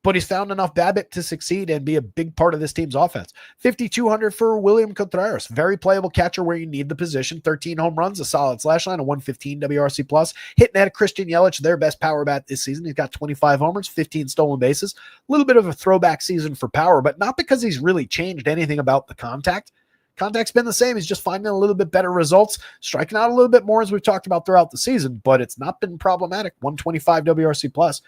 but he's found enough BABIP to succeed and be a big part of this team's offense. 5,200 for William Contreras. Very playable catcher where you need the position. 13 home runs, a solid slash line, a 115 WRC plus. Hitting at Christian Yelich, their best power bat this season. He's got 25 homers, 15 stolen bases. A little bit of a throwback season for power, but not because he's really changed anything about the contact. Contact's been the same. He's just finding a little bit better results, striking out a little bit more as we've talked about throughout the season, but it's not been problematic. 125 WRC plus.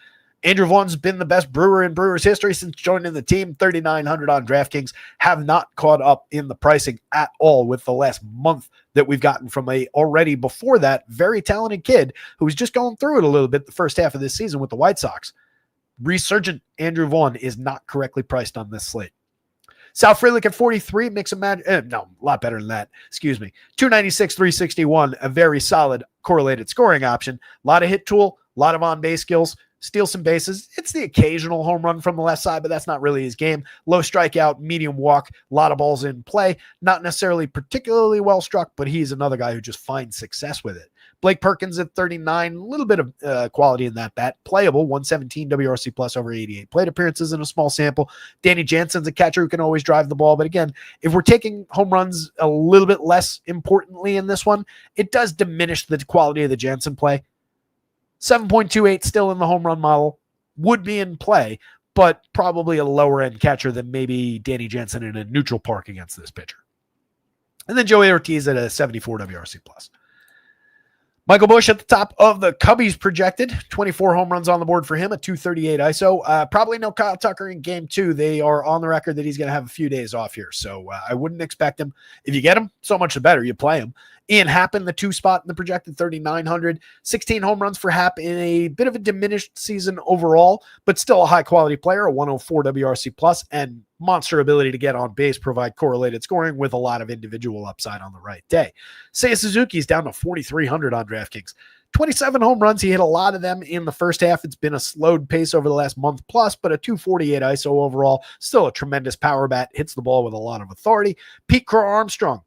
Andrew Vaughn's been the best Brewer in Brewers history since joining the team. 3,900 on DraftKings. Have not caught up in the pricing at all with the last month that we've gotten from a already before that very talented kid who was just going through it a little bit the first half of this season with the White Sox. Resurgent Andrew Vaughn is not correctly priced on this slate. Sal Frelick at 43, mix and match. No, a lot better than that. Excuse me. 296, 361, a very solid correlated scoring option. A lot of hit tool, a lot of on-base skills. Steal some bases. It's the occasional home run from the left side, but that's not really his game. Low strikeout, medium walk, a lot of balls in play. Not necessarily particularly well struck, but he's another guy who just finds success with it. Blake Perkins at 39, a little bit of quality in that bat. Playable, 117 WRC plus over 88 plate appearances in a small sample. Danny Jansen's a catcher who can always drive the ball. But again, if we're taking home runs a little bit less importantly in this one, it does diminish the quality of the Jansen play. 7.28 still in the home run model, would be in play, but probably a lower end catcher than maybe Danny Jansen in a neutral park against this pitcher. And then Joey Ortiz at a 74 WRC plus. Michael Busch at the top of the Cubbies projected. 24 home runs on the board for him, a 238 ISO. Probably no Kyle Tucker in game 2. They are on the record that he's going to have a few days off here. So I wouldn't expect him. If you get him, so much the better. You play him. Ian Happ in the 2 spot in the projected 3,900. 16 home runs for Happ in a bit of a diminished season overall, but still a high quality player, a 104 WRC plus, and monster ability to get on base, provide correlated scoring with a lot of individual upside on the right day. Seiya Suzuki's down to 4,300 on DraftKings. 27 home runs. He hit a lot of them in the first half. It's been a slowed pace over the last month plus, but a 248 ISO overall. Still a tremendous power bat. Hits the ball with a lot of authority. Pete Crow Armstrong,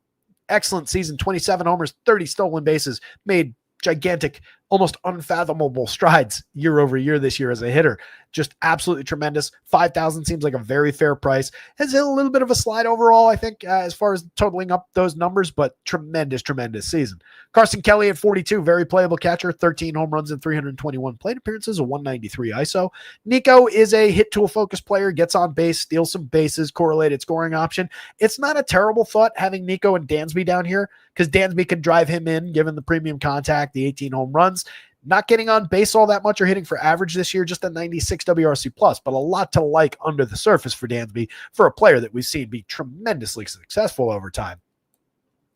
excellent season. 27 homers, 30 stolen bases. Made gigantic, almost unfathomable strides year over year this year as a hitter. Just absolutely tremendous. 5,000 seems like a very fair price. Has hit a little bit of a slide overall, I think, as far as totaling up those numbers, but tremendous season. Carson Kelly at 42, very playable catcher, 13 home runs and 321 plate appearances, a 193 ISO. Nico is a hit tool focused player, gets on base, steals some bases, correlated scoring option. It's not a terrible thought having Nico and Dansby down here because Dansby could drive him in given the premium contact, the 18 home runs. Not getting on base all that much or hitting for average this year, just a 96 WRC plus, but a lot to like under the surface for Dansby for a player that we've seen be tremendously successful over time.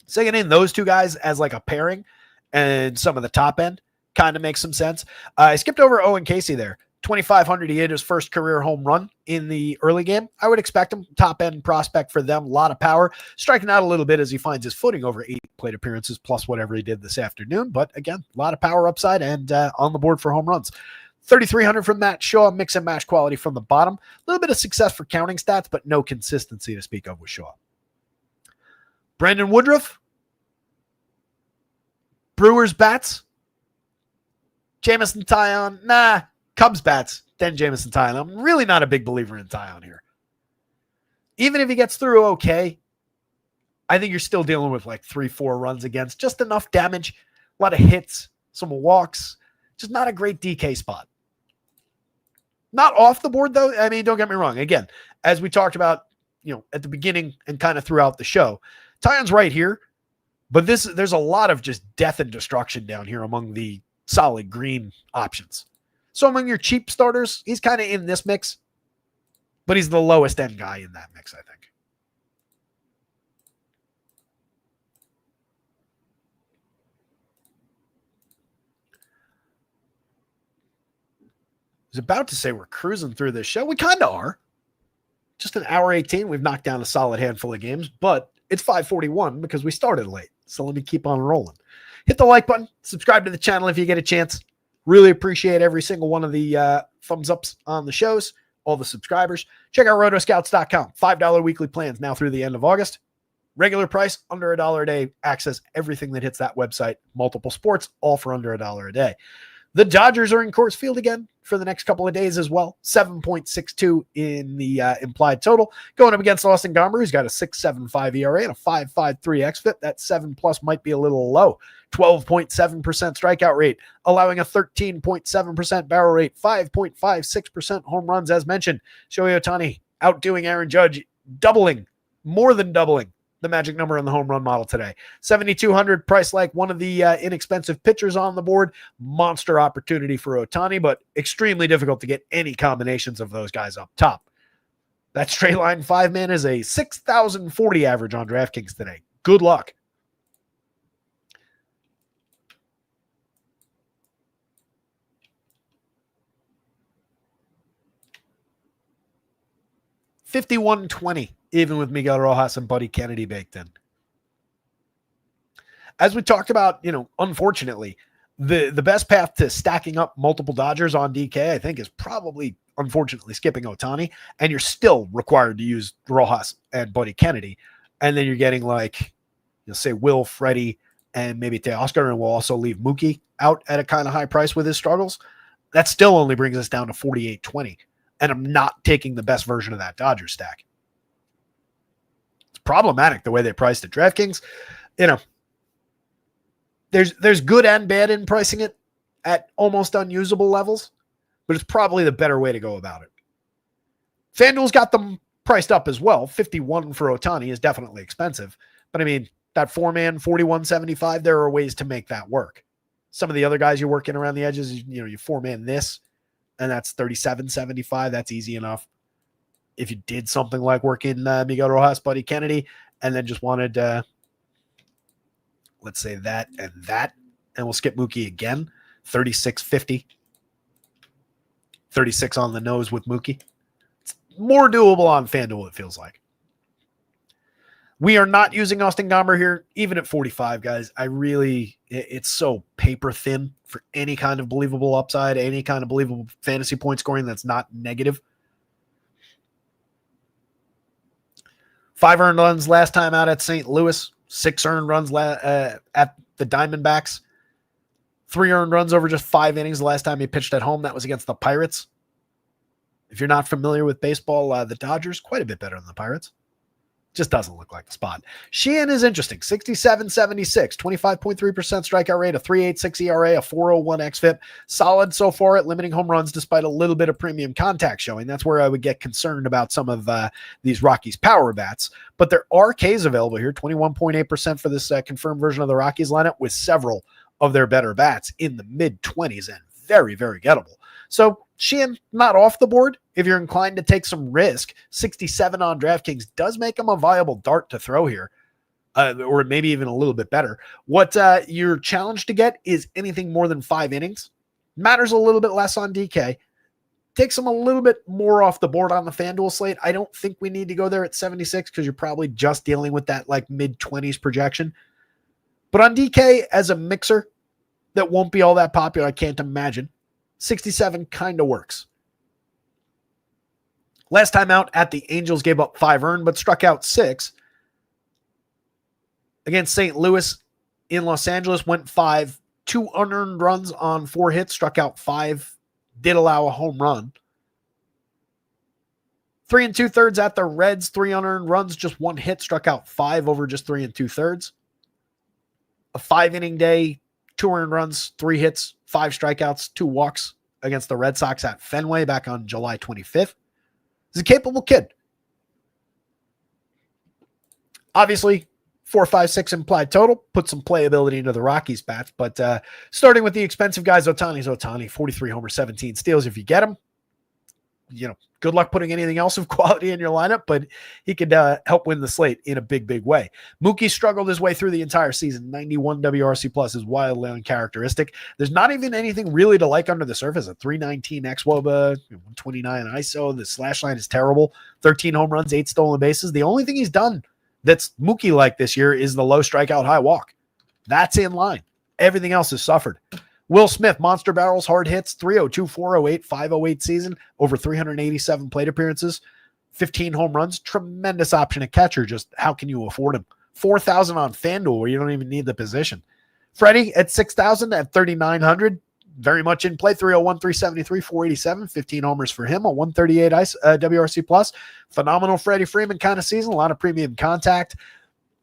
Singing in those two guys as like a pairing and some of the top end kind of makes some sense. I skipped over Owen Casey there. 2,500, he hit his first career home run in the early game. I would expect him, top end prospect for them, a lot of power, striking out a little bit as he finds his footing over 8 plate appearances plus whatever he did this afternoon. But again, a lot of power upside and on the board for home runs. 3,300 from Matt Shaw, mix and match quality from the bottom. A little bit of success for counting stats, but no consistency to speak of with Shaw. Brandon Woodruff, Brewers bats, Jameson Taillon, nah. Cubs bats, then Jameson Taillon. I'm really not a big believer in Taillon here. Even if he gets through okay, I think you're still dealing with like 3-4 runs against. Just enough damage, a lot of hits, some walks. Just not a great DK spot. Not off the board, though. I mean, don't get me wrong. Again, as we talked about, at the beginning and kind of throughout the show, Taillon's right here, but there's a lot of just death and destruction down here among the solid green options. So among your cheap starters, he's kind of in this mix, but he's the lowest end guy in that mix, I think. I was about to say we're cruising through this show. We kind of are. Just an hour 18. We've knocked down a solid handful of games, but it's 5:41 because we started late. So let me keep on rolling. Hit the like button. Subscribe to the channel if you get a chance. Really appreciate every single one of the thumbs ups on the shows, all the subscribers. Check out rotoscouts.com. $5 weekly plans now through the end of August. Regular price, under $1 a day. Access everything that hits that website. Multiple sports, all for under $1 a day. The Dodgers are in Coors Field again for the next couple of days as well. 7.62 in the implied total. Going up against Austin Gomber, who's got a 6.75 ERA and a 5.53 xFIP. That 7+ might be a little low. 12.7% strikeout rate, allowing a 13.7% barrel rate, 5.56% home runs, as mentioned. Shohei Ohtani outdoing Aaron Judge, more than doubling the magic number in the home run model today. 7,200 price, like one of the inexpensive pitchers on the board. Monster opportunity for Ohtani, but extremely difficult to get any combinations of those guys up top. That straight line 5-man is a 6,040 average on DraftKings today. Good luck. $51.20, even with Miguel Rojas and Buddy Kennedy baked in. As we talked about, unfortunately, the best path to stacking up multiple Dodgers on DK, I think, is probably, unfortunately, skipping Ohtani, and you're still required to use Rojas and Buddy Kennedy, and then you're getting say Will, Freddie, and maybe Teoscar, and we'll also leave Mookie out at a kind of high price with his struggles. That still only brings us down to $48.20. And I'm not taking the best version of that Dodgers stack. It's problematic the way they priced it. DraftKings, there's good and bad in pricing it at almost unusable levels, but it's probably the better way to go about it. FanDuel's got them priced up as well. 51 for Ohtani is definitely expensive, but I mean, that 4-man, 41.75, there are ways to make that work. Some of the other guys you're working around the edges, you 4-man this, and that's 37.75. That's easy enough. If you did something like working Miguel Rojas, Buddy Kennedy, and then just wanted, let's say that, and we'll skip Mookie again, 36.50. 36 on the nose with Mookie. It's more doable on FanDuel, it feels like. We are not using Austin Gomber here, even at 45, guys. It's so paper thin for any kind of believable upside, any kind of believable fantasy point scoring that's not negative. 5 earned runs last time out at St. Louis, 6 earned runs at the Diamondbacks, 3 earned runs over just 5 innings the last time he pitched at home. That was against the Pirates. If you're not familiar with baseball, the Dodgers, quite a bit better than the Pirates. Just doesn't look like the spot. Sheehan is interesting. 67.76, 25.3% strikeout rate, a 3.86 ERA, a 4.01 xFIP. Solid so far at limiting home runs despite a little bit of premium contact showing. That's where I would get concerned about some of these Rockies power bats. But there are Ks available here, 21.8% for this confirmed version of the Rockies lineup, with several of their better bats in the mid-20s and very, very gettable. So Sheehan, not off the board. If you're inclined to take some risk, 67 on DraftKings does make him a viable dart to throw here, or maybe even a little bit better. What you're challenged to get is anything more than 5 innings. Matters a little bit less on DK. Takes him a little bit more off the board on the FanDuel slate. I don't think we need to go there at 76 because you're probably just dealing with that mid-20s projection. But on DK as a mixer that won't be all that popular, I can't imagine. 67 kind of works. Last time out at the Angels gave up 5 earned, but struck out 6. Against St. Louis in Los Angeles, went 5, 2 unearned runs on 4 hits, struck out 5, did allow a home run. 3 2/3 at the Reds, 3 unearned runs, just 1 hit, struck out 5 over just 3 2/3. A 5-inning day, 2 earned runs, 3 hits, 5 strikeouts, 2 walks against the Red Sox at Fenway back on July 25th. He's a capable kid. Obviously, 4, 5, 6 implied total. Put some playability into the Rockies bats. But starting with the expensive guys, Ohtani's Ohtani. 43 homers, 17 steals. If you get him, good luck putting anything else of quality in your lineup, but he could help win the slate in a big, big way. Mookie struggled his way through the entire season. 91 WRC plus is wildly uncharacteristic. There's not even anything really to like under the surface. A 319 xWOBA, 129 ISO. The slash line is terrible. 13 home runs, 8 stolen bases. The only thing he's done that's Mookie-like this year is the low strikeout, high walk. That's in line. Everything else has suffered. Will Smith, monster barrels, hard hits, 302, 408, 508 season, over 387 plate appearances, 15 home runs, tremendous option at catcher. Just how can you afford him? 4,000 on FanDuel where you don't even need the position. Freddie at 6,000 at 3,900. very much in play. 301, 373, 487, 15 homers for him, a 138 WRC plus. Phenomenal Freddie Freeman kind of season, a lot of premium contact.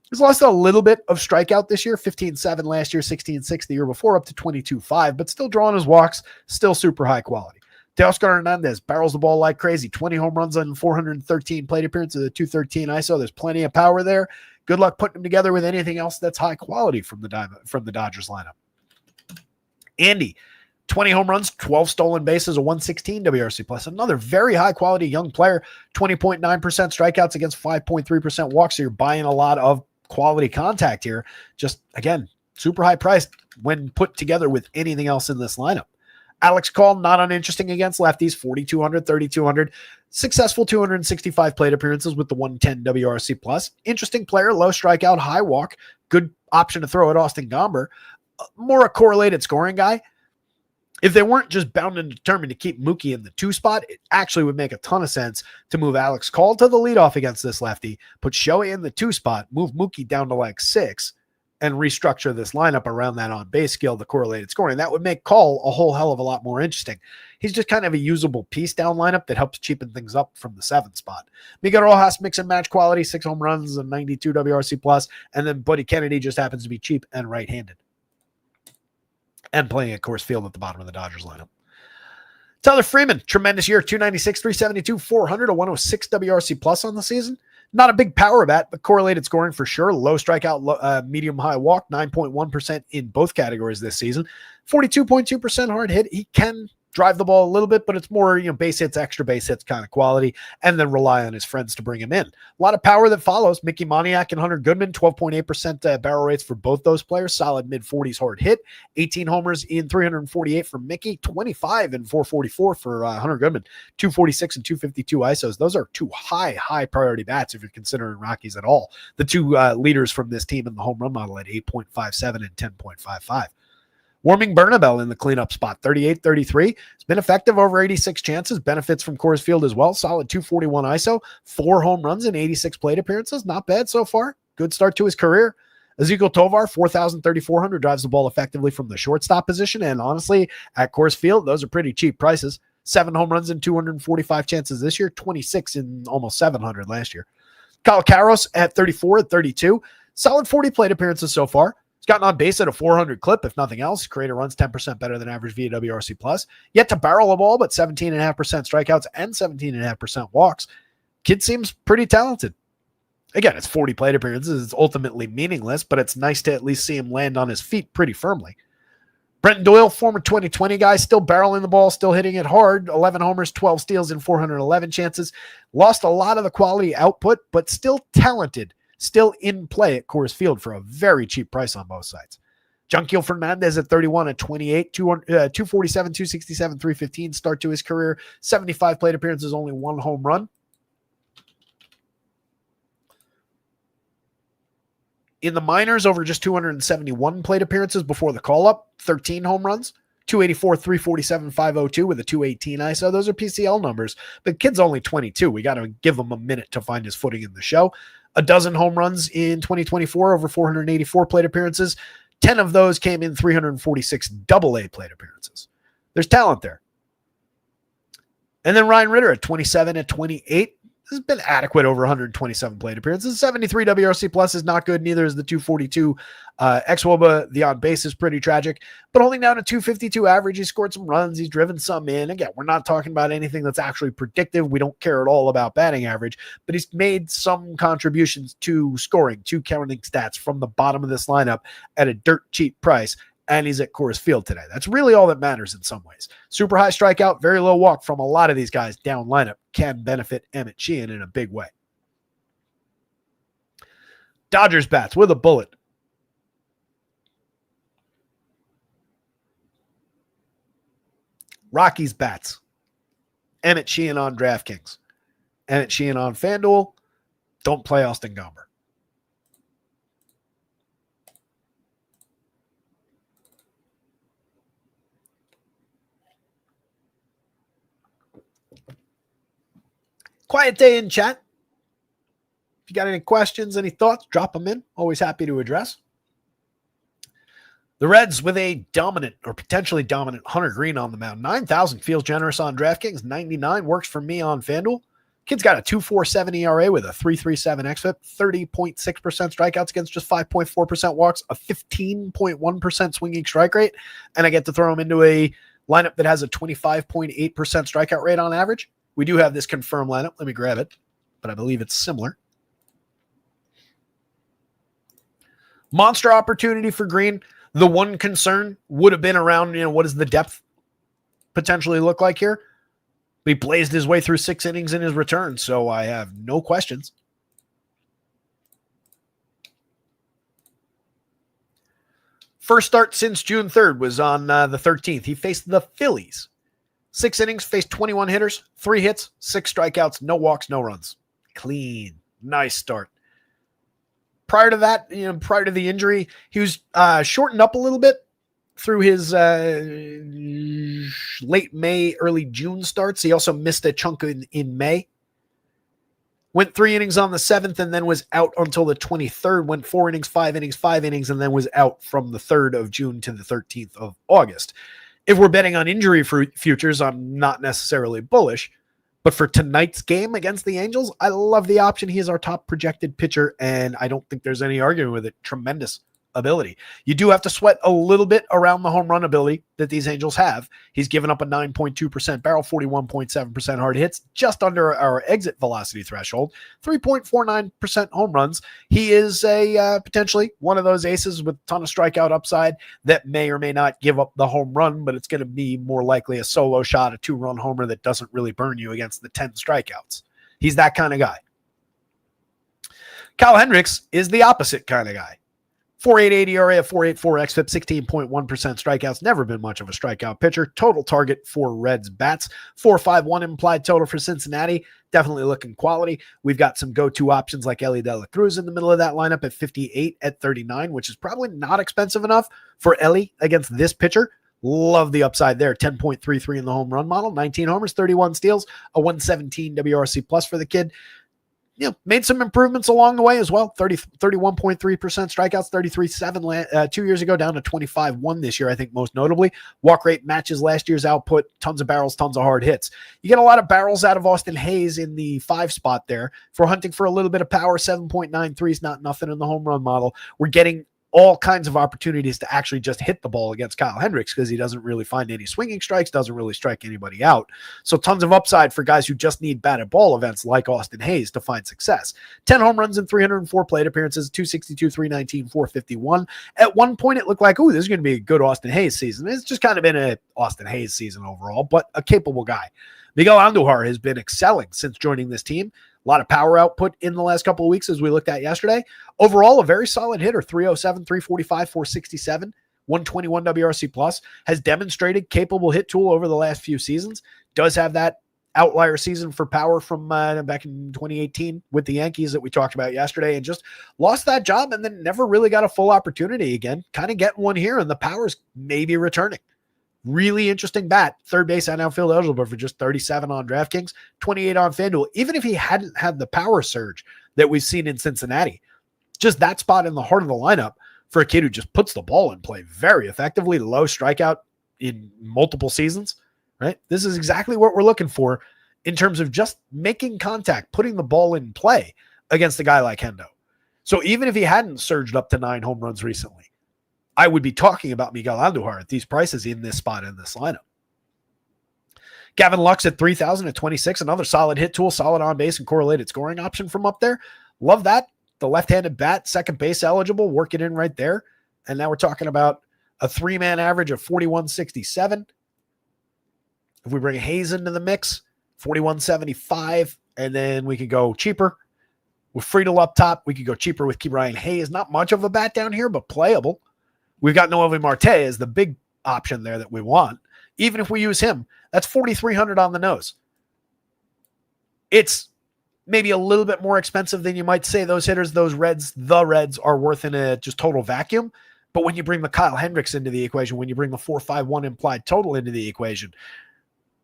He's lost a little bit of strikeout this year, 15-7 last year, 16-6 the year before, up to 22-5, but still drawing his walks, still super high quality. Teoscar Hernandez barrels the ball like crazy, 20 home runs on 413 plate appearances, a 213 ISO. There's plenty of power there. Good luck putting him together with anything else that's high quality from the Dodgers lineup. Andy, 20 home runs, 12 stolen bases, a 116 WRC plus. Another very high quality young player, 20.9% strikeouts against 5.3% walks. So you're buying a lot of quality contact here. Just, again, super high priced when put together with anything else in this lineup. Alex Call, not uninteresting against lefties, 4,200, 3,200. Successful 265 plate appearances with the 110 WRC plus. Interesting player, low strikeout, high walk. Good option to throw at Austin Gomber. More a correlated scoring guy. If they weren't just bound and determined to keep Mookie in the 2 spot, it actually would make a ton of sense to move Alex Call to the leadoff against this lefty, put Shohei in the 2 spot, move Mookie down to like 6, and restructure this lineup around that on-base skill, the correlated scoring. That would make Call a whole hell of a lot more interesting. He's just kind of a usable piece down lineup that helps cheapen things up from the 7th spot. Miguel Rojas, mix and match quality, 6 home runs, a 92 WRC plus, and then Buddy Kennedy just happens to be cheap and right-handed. And playing at Coors Field at the bottom of the Dodgers lineup. Tyler Freeman, tremendous year, 296, 372, 400, a 106 WRC plus on the season. Not a big power bat, but correlated scoring for sure. Low strikeout, medium high walk, 9.1% in both categories this season. 42.2% hard hit. He can drive the ball a little bit, but it's more, base hits, extra base hits kind of quality, and then rely on his friends to bring him in. A lot of power that follows. Mickey Moniak and Hunter Goodman, 12.8% barrel rates for both those players. Solid mid-40s hard hit. 18 homers in 348 for Mickey, 25 and 444 for Hunter Goodman, 246 and 252 ISOs. Those are 2 high priority bats if you're considering Rockies at all. The 2 leaders from this team in the home run model at 8.57 and 10.55. Warming Bernabel in the cleanup spot, 38-33. It's been effective over 86 chances. Benefits from Coors Field as well. Solid 241 ISO. 4 home runs in 86 plate appearances. Not bad so far. Good start to his career. Ezekiel Tovar, 4,000, 3,400. Drives the ball effectively from the shortstop position. And honestly, at Coors Field, those are pretty cheap prices. 7 home runs in 245 chances this year. 26 in almost 700 last year. Kyle Karros at 34 at 32. Solid 40 plate appearances so far. Gotten on base at a 400 clip, if nothing else. Creator runs 10% better than average via WRC plus. Yet to barrel a ball, but 17.5% strikeouts and 17.5% walks. Kid seems pretty talented. Again, it's 40 plate appearances. It's ultimately meaningless, but it's nice to at least see him land on his feet pretty firmly. Brenton Doyle, former 2020 guy, still barreling the ball, still hitting it hard. 11 homers, 12 steals in 411 chances. Lost a lot of the quality output, but still talented. Still in play at Coors Field for a very cheap price on both sides. Junkiel Fernandez at 31 at 28, 247, 267, 315 start to his career. 75 plate appearances, only 1 home run. In the minors, over just 271 plate appearances before the call-up, 13 home runs. 284, 347, 502 with a 218 ISO. Those are PCL numbers. The kid's only 22. We got to give him a minute to find his footing in the show. A dozen home runs in 2024, over 484 plate appearances. 10 of those came in 346 AA plate appearances. There's talent there. And then Ryan Ritter at 27 at 28. This has been adequate over 127 plate appearances. 73 WRC plus is not good. Neither is the 242 xwOBA. The on base is pretty tragic, but holding down a 252 average. He scored some runs. He's driven some in. Again, we're not talking about anything that's actually predictive. We don't care at all about batting average, but he's made some contributions to scoring, to counting stats from the bottom of this lineup at a dirt cheap price. And he's at Coors Field today. That's really all that matters in some ways. Super high strikeout, very low walk from a lot of these guys down lineup can benefit Emmett Sheehan in a big way. Dodgers bats with a bullet. Rockies bats. Emmett Sheehan on DraftKings. Emmett Sheehan on FanDuel. Don't play Austin Gomber. Quiet day in chat. If you got any questions, any thoughts, drop them in. Always happy to address. The Reds with a dominant or potentially dominant Hunter Green on the mound. 9,000 feels generous on DraftKings. 99 works for me on FanDuel. Kid's got a 2.47 ERA with a 3.37 xFIP, 30.6% strikeouts against just 5.4% walks, a 15.1% swinging strike rate, and I get to throw him into a lineup that has a 25.8% strikeout rate on average. We do have this confirmed lineup. Let me grab it, but I believe it's similar. Monster opportunity for Green. The one concern would have been around, what does the depth potentially look like here? He blazed his way through 6 innings in his return, so I have no questions. First start since June 3rd was on the 13th. He faced the Phillies. 6 innings, faced 21 hitters, 3 hits, 6 strikeouts, no walks, no runs. Clean. Nice start. Prior to that, prior to the injury, he was shortened up a little bit through his late May, early June starts. He also missed a chunk in May. Went 3 innings on the 7th and then was out until the 23rd. Went 4 innings, 5 innings, and then was out from the 3rd of June to the 13th of August. If we're betting on injury futures, I'm not necessarily bullish. But for tonight's game against the Angels, I love the option. He is our top projected pitcher, and I don't think there's any arguing with it. Tremendous ability. You do have to sweat a little bit around the home run ability that these Angels have. He's given up a 9.2% barrel, 41.7% hard hits, just under our exit velocity threshold, 3.49% home runs. He is a potentially one of those aces with a ton of strikeout upside that may or may not give up the home run, but it's going to be more likely a solo shot, a 2-run homer that doesn't really burn you against the 10 strikeouts. He's that kind of guy. Kyle Hendricks is the opposite kind of guy. 4.88 ERA, a 4.84 xFIP, 16.1% strikeouts. Never been much of a strikeout pitcher. Total target for Reds bats. 4.51 implied total for Cincinnati. Definitely looking quality. We've got some go-to options like Ellie De La Cruz in the middle of that lineup at 58 at 39, which is probably not expensive enough for Ellie against this pitcher. Love the upside there. 10.33 in the home run model. 19 homers, 31 steals, a 117 WRC plus for the kid. Made some improvements along the way as well. 31.3% strikeouts, 33.7 2 years ago, down to 25.1 this year, I think most notably. Walk rate matches last year's output, tons of barrels, tons of hard hits. You get a lot of barrels out of Austin Hayes in the 5 spot there. If we're hunting for a little bit of power, 7.93 is not nothing in the home run model. We're getting all kinds of opportunities to actually just hit the ball against Kyle Hendricks because he doesn't really find any swinging strikes, doesn't really strike anybody out. So tons of upside for guys who just need batted ball events like Austin Hayes to find success. 10 home runs in 304 plate appearances, 262, 319, 451. At one point, it looked like, this is going to be a good Austin Hayes season. It's just kind of been a Austin Hayes season overall, but a capable guy. Miguel Andujar has been excelling since joining this team. A lot of power output in the last couple of weeks, as we looked at yesterday. Overall, a very solid hitter, 307, 345, 467, 121 WRC plus, has demonstrated capable hit tool over the last few seasons. Does have that outlier season for power from back in 2018 with the Yankees that we talked about yesterday, and just lost that job and then never really got a full opportunity again. Kind of getting one here, and the power's maybe returning. Really interesting bat. Third base and outfield eligible for just 37 on DraftKings, 28 on FanDuel. Even if he hadn't had the power surge that we've seen in Cincinnati, just that spot in the heart of the lineup for a kid who just puts the ball in play very effectively, low strikeout in multiple seasons, right? This is exactly what we're looking for in terms of just making contact, putting the ball in play against a guy like Hendo. So even if he hadn't surged up to 9 home runs recently, I would be talking about Miguel Andujar at these prices in this spot in this lineup. Gavin Lux at 3,000 at 26, another solid hit tool, solid on base and correlated scoring option from up there. Love that. The left-handed bat, second base eligible, work it in right there. And now we're talking about a 3-man average of 41.67. If we bring Hayes into the mix, 41.75, and then we could go cheaper. With Friedel up top, we could go cheaper with Ke'Bryan Hayes. Not much of a bat down here, but playable. We've got Noelvi Marte as the big option there that we want. Even if we use him, that's 4,300 on the nose. It's maybe a little bit more expensive than you might say those hitters, the Reds are worth in a just total vacuum. But when you bring the Kyle Hendricks into the equation, when you bring the 4.51 implied total into the equation,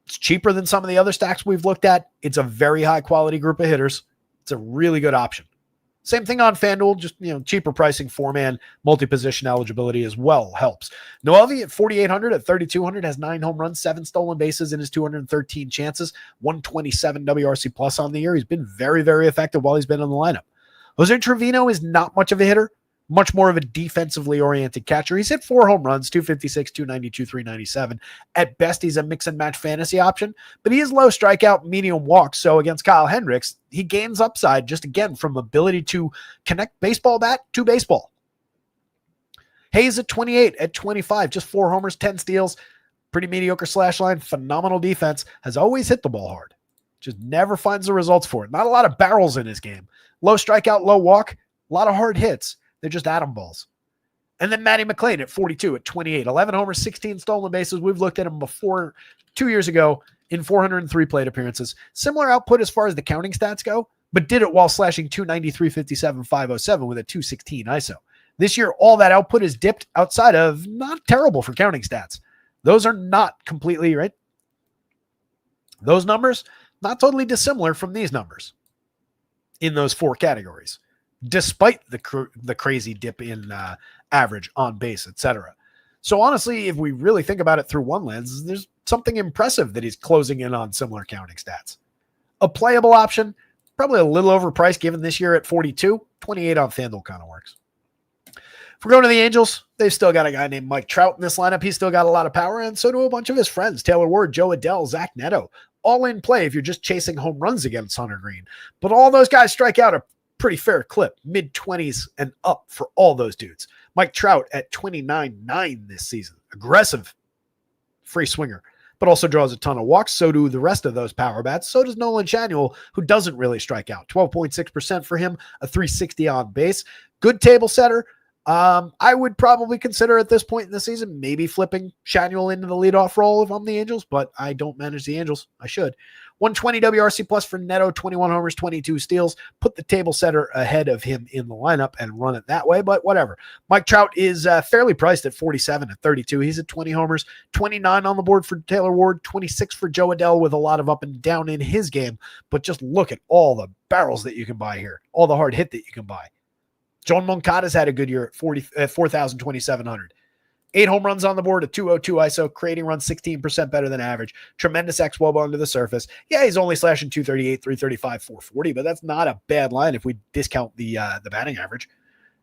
it's cheaper than some of the other stacks we've looked at. It's a very high quality group of hitters. It's a really good option. Same thing on FanDuel, just cheaper pricing, 4-man multi-position eligibility as well helps. Noelvi at 4,800 at 3,200 has 9 home runs, 7 stolen bases in his 213 chances, 127 WRC plus on the year. He's been very, very effective while he's been in the lineup. Jose Trevino is not much of a hitter, much more of a defensively oriented catcher. He's hit 4 home runs, 256, 292, 397. At best, he's a mix and match fantasy option, but he is low strikeout, medium walk. So against Kyle Hendricks, he gains upside just again from ability to connect baseball bat to baseball. Hayes at 28, at 25, just 4 homers, 10 steals, pretty mediocre slash line, phenomenal defense, has always hit the ball hard. Just never finds the results for it. Not a lot of barrels in his game. Low strikeout, low walk, a lot of hard hits. They're just atom balls. And then Matty McClain at 42, at 28, 11 homers, 16 stolen bases. We've looked at him before 2 years ago in 403 plate appearances. Similar output as far as the counting stats go, but did it while slashing 293, 57, 507 with a 216 ISO. This year, all that output is dipped outside of not terrible for counting stats. Those are not completely, right? Those numbers, not totally dissimilar from these numbers in those 4 categories, despite the crazy dip in average, on base, etc. So honestly, if we really think about it through one lens, there's something impressive that he's closing in on similar counting stats. A playable option, probably a little overpriced given this year at 42, 28 on FanDuel kind of works. If we're going to the Angels, they've still got a guy named Mike Trout in this lineup. He's still got a lot of power, and so do a bunch of his friends. Taylor Ward, Joe Adell, Zach Neto, all in play if you're just chasing home runs against Hunter Green. But all those guys strike out a pretty fair clip, mid-20s and up for all those dudes. Mike Trout at 29.9 this season. Aggressive, free swinger, but also draws a ton of walks. So do the rest of those power bats. So does Nolan Chanuel, who doesn't really strike out. 12.6% for him, a 360 on base. Good table setter. I would probably consider at this point in the season maybe flipping Chanuel into the leadoff role if I'm the Angels, but I don't manage the Angels. I should. 120 WRC plus for Neto, 21 homers, 22 steals. Put the table setter ahead of him in the lineup and run it that way, but whatever. Mike Trout is fairly priced at 47 at 32. He's at 20 homers, 29 on the board for Taylor Ward, 26 for Joe Adell with a lot of up and down in his game. But just look at all the barrels that you can buy here, all the hard hit that you can buy. John Moncada's had a good year at 4,700. 8 home runs on the board, a 202 ISO, creating runs 16% better than average. Tremendous xWOBA under the surface. Yeah, he's only slashing 238, 335, 440, but that's not a bad line if we discount the batting average.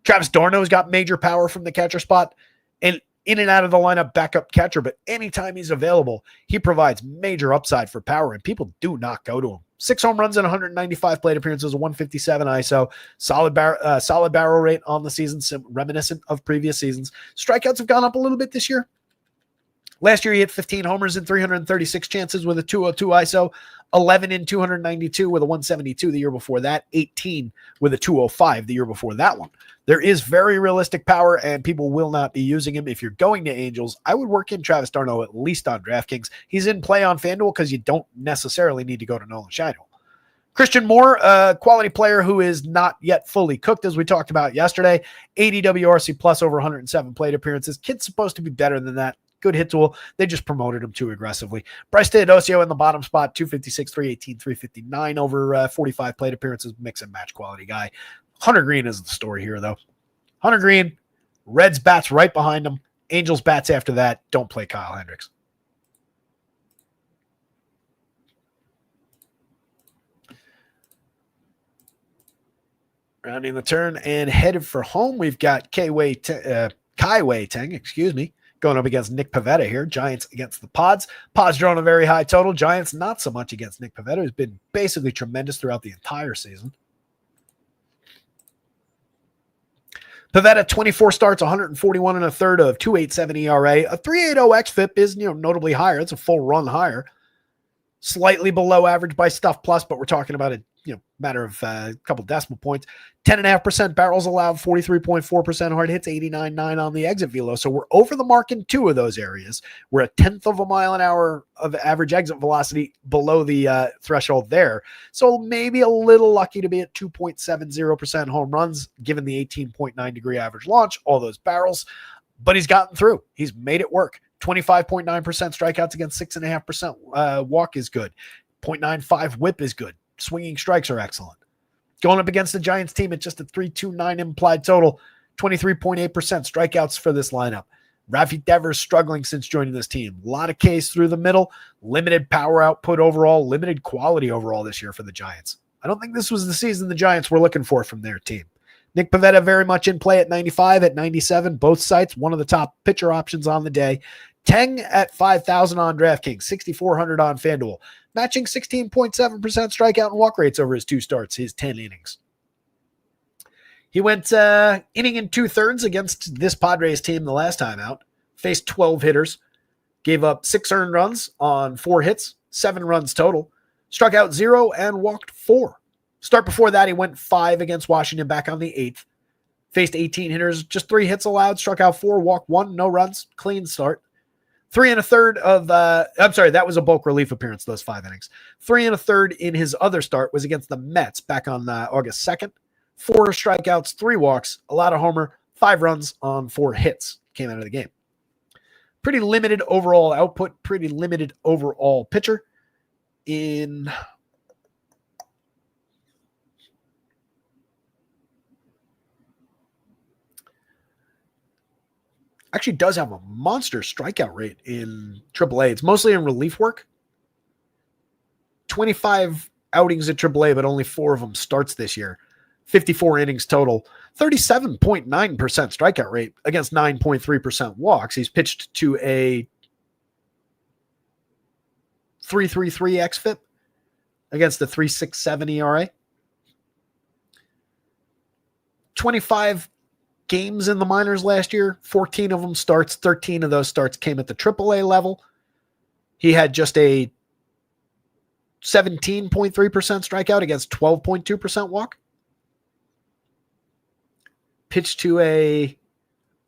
Travis d'Arnaud's got major power from the catcher spot and in and out of the lineup backup catcher, but anytime he's available, he provides major upside for power, and people do not go to him. 6 home runs and 195 plate appearances, a 157 ISO, solid barrel rate on the season, reminiscent of previous seasons. Strikeouts have gone up a little bit this year. Last year, he hit 15 homers in 336 chances with a 202 ISO, 11 in 292 with a 172 the year before that, 18 with a 205 the year before that one. There is very realistic power, and people will not be using him. If you're going to Angels, I would work in Travis d'Arnaud at least on DraftKings. He's in play on FanDuel because you don't necessarily need to go to Nolan Chanuel. Christian Moore, a quality player who is not yet fully cooked, as we talked about yesterday. 80 WRC plus over 107 plate appearances. Kid's supposed to be better than that. Good hit tool. They just promoted him too aggressively. Bryce Teodosio in the bottom spot, 256, 318, 359 over 45 plate appearances. Mix and match quality guy. Hunter Green is the story here, though. Hunter Green, Reds bats right behind him. Angels bats after that. Don't play Kyle Hendricks. Rounding the turn and headed for home, we've got Kai-Wei Teng, going up against Nick Pivetta here. Giants against the Pods. Pods drawing a very high total. Giants not so much against Nick Pivetta, who's been basically tremendous throughout the entire season. Pivetta, 24 starts, 141 and a third of 2.87 ERA. A 3.80 xFIP is notably higher. It's a full run higher. Slightly below average by Stuff Plus, but we're talking about a matter of a couple decimal points. 10.5% barrels allowed, 43.4% hard hits, 89.9 on the exit velo. So we're over the mark in 2 of those areas. We're a 1/10 of a mile an hour of average exit velocity below the threshold there. So maybe a little lucky to be at 2.70% home runs, given the 18.9 degree average launch, all those barrels. But he's gotten through. He's made it work. 25.9% strikeouts against 6.5% walk is good. 0.95 whip is good. Swinging strikes are excellent. Going up against the Giants team at just a 3.29 implied total, 23.8% strikeouts for this lineup. Rafi Devers struggling since joining this team. A lot of Ks through the middle, limited power output overall, limited quality overall this year for the Giants. I don't think this was the season the Giants were looking for from their team. Nick Pivetta very much in play at 95, at 97, both sites, one of the top pitcher options on the day. Teng at 5,000 on DraftKings, 6,400 on FanDuel, matching 16.7% strikeout and walk rates over his 2 starts, his 10 innings. He went inning and 2/3 against this Padres team the last time out, faced 12 hitters, gave up 6 earned runs on 4 hits, 7 runs total, struck out 0 and walked 4. Start before that, he went 5 against Washington back on the 8th, faced 18 hitters, just 3 hits allowed, struck out 4, walked 1, no runs, clean start. 3 1/3 of, that was a bulk relief appearance, those 5 innings. 3 1/3 in his other start was against the Mets back on August 2nd. 4 strikeouts, 3 walks, a lot of homer, 5 runs on 4 hits came out of the game. Pretty limited overall output, pretty limited overall pitcher. Actually does have a monster strikeout rate in AAA. It's mostly in relief work. 25 outings at AAA, but only 4 of them starts this year. 54 innings total, 37.9% strikeout rate against 9.3% walks. He's pitched to a 3.33 xFIP against the 3.67 ERA. 25 games in the minors last year, 14 of them starts, 13 of those starts came at the AAA level. He had just a 17.3% strikeout against 12.2% walk. Pitched to a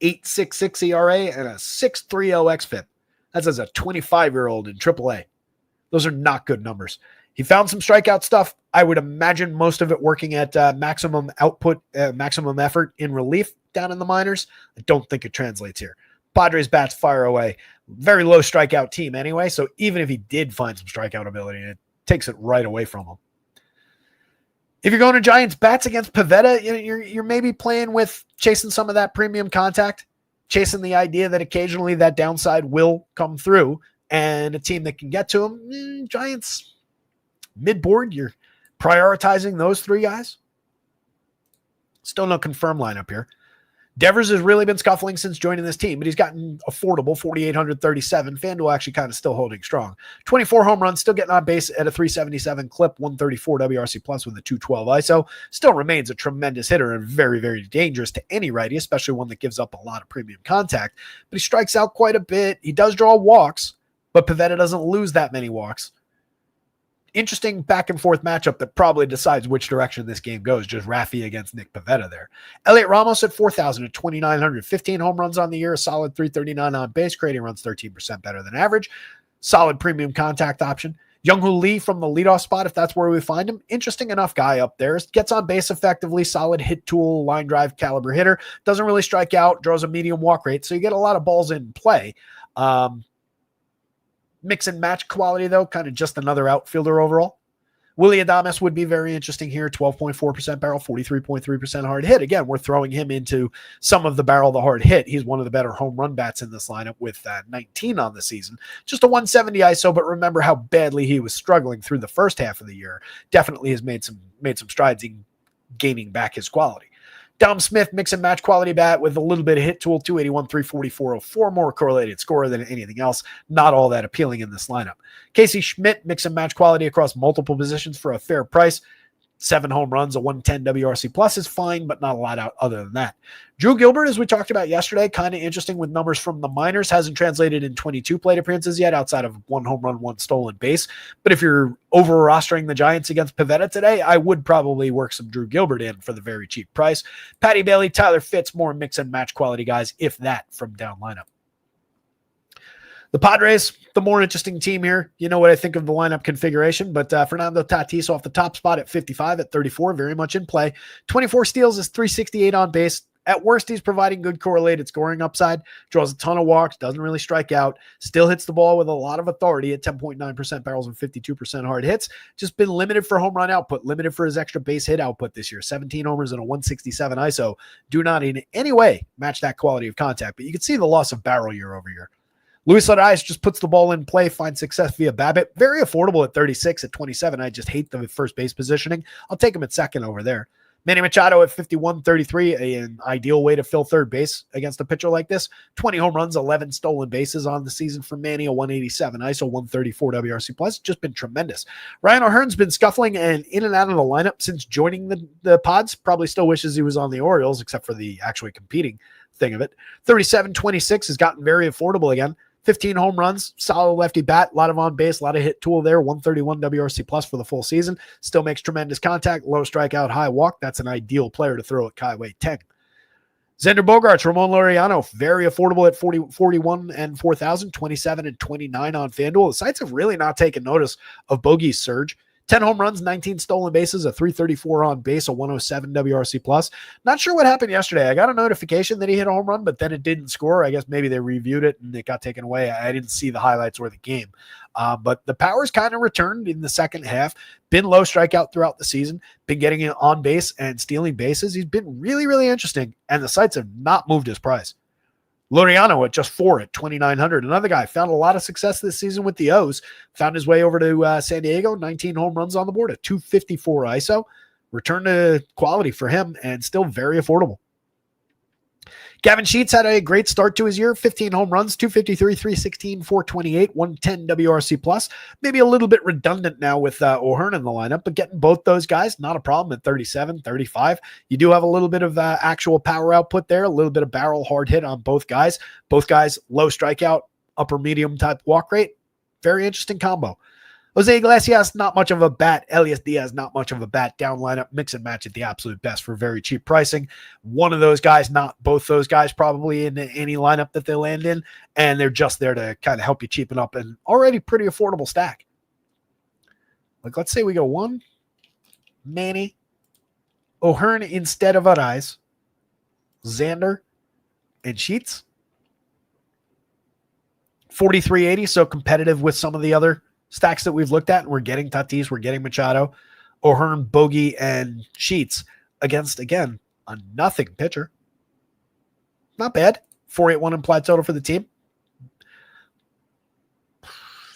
8.66 ERA and a 6.30 xFIP. That's as a 25-year-old in AAA. Those are not good numbers. He found some strikeout stuff. I would imagine most of it working at maximum output, maximum effort in relief down in the minors. I don't think it translates here. Padres bats fire away. Very low strikeout team anyway, so even if he did find some strikeout ability, it takes it right away from him. If you're going to Giants bats against Pivetta, you're maybe playing with chasing some of that premium contact, chasing the idea that occasionally that downside will come through, and a team that can get to him. Giants mid-board, you're prioritizing those 3 guys. Still no confirmed lineup here. Devers has really been scuffling since joining this team, but he's gotten affordable, 4,837. FanDuel actually kind of still holding strong. 24 home runs, still getting on base at a 377 clip, 134 WRC plus with a 212 ISO. Still remains a tremendous hitter and very, very dangerous to any righty, especially one that gives up a lot of premium contact. But he strikes out quite a bit. He does draw walks, but Pivetta doesn't lose that many walks. Interesting back and forth matchup that probably decides which direction this game goes. Just Rafi against Nick Pivetta there. Elliot Ramos at 4,000 at 2,900, 15 home runs on the year, a solid 339 on base, creating runs 13% better than average. Solid premium contact option. Young-Hoo Lee from the leadoff spot, if that's where we find him. Interesting enough guy up there. Gets on base effectively, solid hit tool, line drive caliber hitter. Doesn't really strike out, draws a medium walk rate, so you get a lot of balls in play. Mix and match quality, though, kind of just another outfielder overall. Willy Adames would be very interesting here. 12.4% barrel, 43.3% hard hit. Again, we're throwing him into some of the barrel, the hard hit. He's one of the better home run bats in this lineup with 19 on the season. Just a 170 ISO, but remember how badly he was struggling through the first half of the year. Definitely has made some strides in gaining back his quality. Dom Smith, mix and match quality bat with a little bit of hit tool, 281, 340, 404, more correlated scorer than anything else. Not all that appealing in this lineup. Casey Schmidt, mix and match quality across multiple positions for a fair price. 7 home runs, a 110 WRC plus is fine, but not a lot out other than that. Drew Gilbert, as we talked about yesterday, kind of interesting with numbers from the minors. Hasn't translated in 22 plate appearances yet outside of 1 home run, 1 stolen base. But if you're over rostering the Giants against Pivetta today, I would probably work some Drew Gilbert in for the very cheap price. Patty Bailey, Tyler Fitz, more mix and match quality guys, if that, from down lineup. The Padres, the more interesting team here. You know what I think of the lineup configuration, but Fernando Tatis off the top spot at 55 at 34, very much in play. 24 steals is 368 on base, At worst, he's providing good correlated scoring upside, draws a ton of walks, doesn't really strike out, still hits the ball with a lot of authority at 10.9% barrels and 52% hard hits. Just been limited for home run output, limited for his extra base hit output this year. 17 homers and a 167 ISO do not in any way match that quality of contact, but you can see the loss of barrel year over year. Luis Arias just puts the ball in play, finds success via BABIP. Very affordable at 36, at 27. I just hate the first base positioning. I'll take him at second over there. Manny Machado at 51-33, an ideal way to fill third base against a pitcher like this. 20 home runs, 11 stolen bases on the season for Manny, a 187 ISO, 134 WRC plus. Just been tremendous. Ryan O'Hearn's been scuffling and in and out of the lineup since joining the Pods. Probably still wishes he was on the Orioles, except for the actually competing thing of it. 37-26 has gotten very affordable again. 15 home runs, solid lefty bat, a lot of on base, a lot of hit tool there, 131 WRC plus for the full season. Still makes tremendous contact, low strikeout, high walk. That's an ideal player to throw at Kaiway 10. Xander Bogaerts, Ramon Laureano, very affordable at 41 and 4,000, 27 and 29 on FanDuel. The sites have really not taken notice of Bogey's surge. 10 home runs, 19 stolen bases, a 334 on base, a 107 WRC plus. Not sure what happened yesterday. I got a notification that he hit a home run, but then it didn't score. I guess maybe they reviewed it and it got taken away. I didn't see the highlights or the game. But the power's kind of returned in the second half. Been low strikeout throughout the season. Been getting it on base and stealing bases. He's been really, really interesting. And the sites have not moved his price. Laureano at just 4 at 2,900. Another guy found a lot of success this season with the O's. Found his way over to San Diego. 19 home runs on the board at 254 ISO. Return to quality for him and still very affordable. Gavin Sheets had a great start to his year. 15 home runs, 253, 316, 428, 110 WRC plus. Maybe a little bit redundant now with O'Hearn in the lineup, but getting both those guys, not a problem at 37, 35. You do have a little bit of actual power output there, a little bit of barrel hard hit on both guys. Both guys, low strikeout, upper medium type walk rate. Very interesting combo. Jose Iglesias, not much of a bat. Elias Diaz, not much of a bat. Down lineup, mix and match at the absolute best for very cheap pricing. One of those guys, not both those guys, probably in any lineup that they land in, and they're just there to kind of help you cheapen up an already pretty affordable stack. Like, let's say we go one, Manny, O'Hearn instead of Arias, Xander, and Sheets. 43.80, so competitive with some of the other stacks that we've looked at, and we're getting Tatis, we're getting Machado, O'Hearn, Bogey, and Sheets against, again, a nothing pitcher. Not bad. 481 implied total for the team.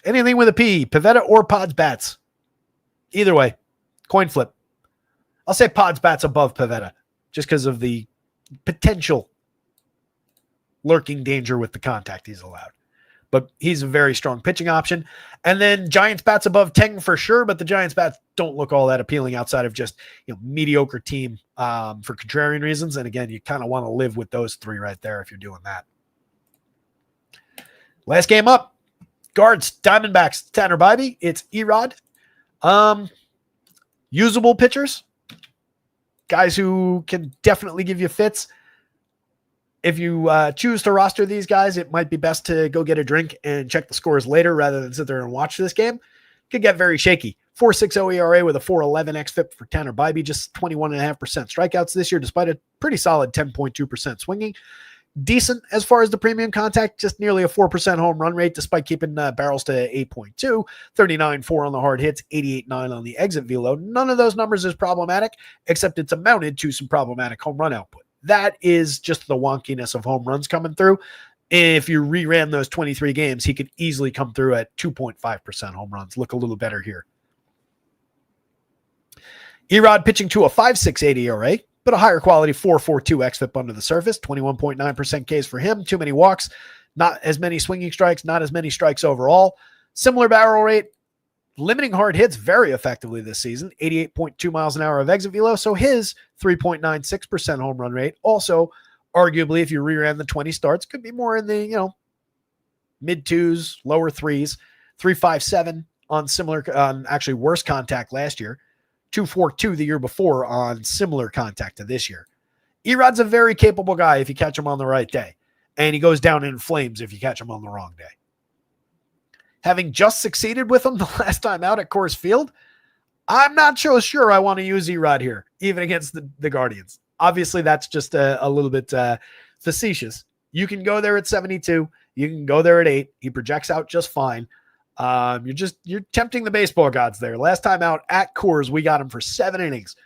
Anything with a P, Pivetta or Pods Bats. Either way, coin flip. I'll say Pods Bats above Pivetta, just because of the potential lurking danger with the contact he's allowed. But he's a very strong pitching option. And then Giants bats above Teng for sure, but the Giants bats don't look all that appealing outside of just, mediocre team for contrarian reasons. And again, you kind of want to live with those three right there if you're doing that. Last game up. Guards, Diamondbacks, Tanner Bybee. It's Erod. Usable pitchers. Guys who can definitely give you fits. If you choose to roster these guys, it might be best to go get a drink and check the scores later rather than sit there and watch this game. Could get very shaky. 4.60 ERA with a 4.11 xFIP for Tanner Bybee, just 21.5% strikeouts this year, despite a pretty solid 10.2% swinging. Decent as far as the premium contact, just nearly a 4% home run rate, despite keeping barrels to 8.2, 39.4 on the hard hits, 88.9 on the exit velo. None of those numbers is problematic, except it's amounted to some problematic home run output. That is just the wonkiness of home runs coming through. If you reran those 23 games, he could easily come through at 2.5% home runs. Look a little better here. Erod pitching to a 5.68 ERA, but a higher quality 4.42 xFIP under the surface, 21.9% Ks for him, too many walks, not as many swinging strikes, not as many strikes overall. Similar barrel rate, limiting hard hits very effectively this season, 88.2 miles an hour of exit velo. So his 3.96% home run rate also, arguably, if you reran the 20 starts, could be more in the, mid twos, lower threes, 3.57 on similar, actually worse contact last year, 2.42 the year before on similar contact to this year. Erod's a very capable guy if you catch him on the right day, and he goes down in flames if you catch him on the wrong day. Having just succeeded with him the last time out at Coors Field, I'm not so sure I want to use Erod here, even against the Guardians. Obviously, that's just a little bit facetious. You can go there at 72. You can go there at 8. He projects out just fine. You're tempting the baseball gods there. Last time out at Coors, we got him for 7 innings,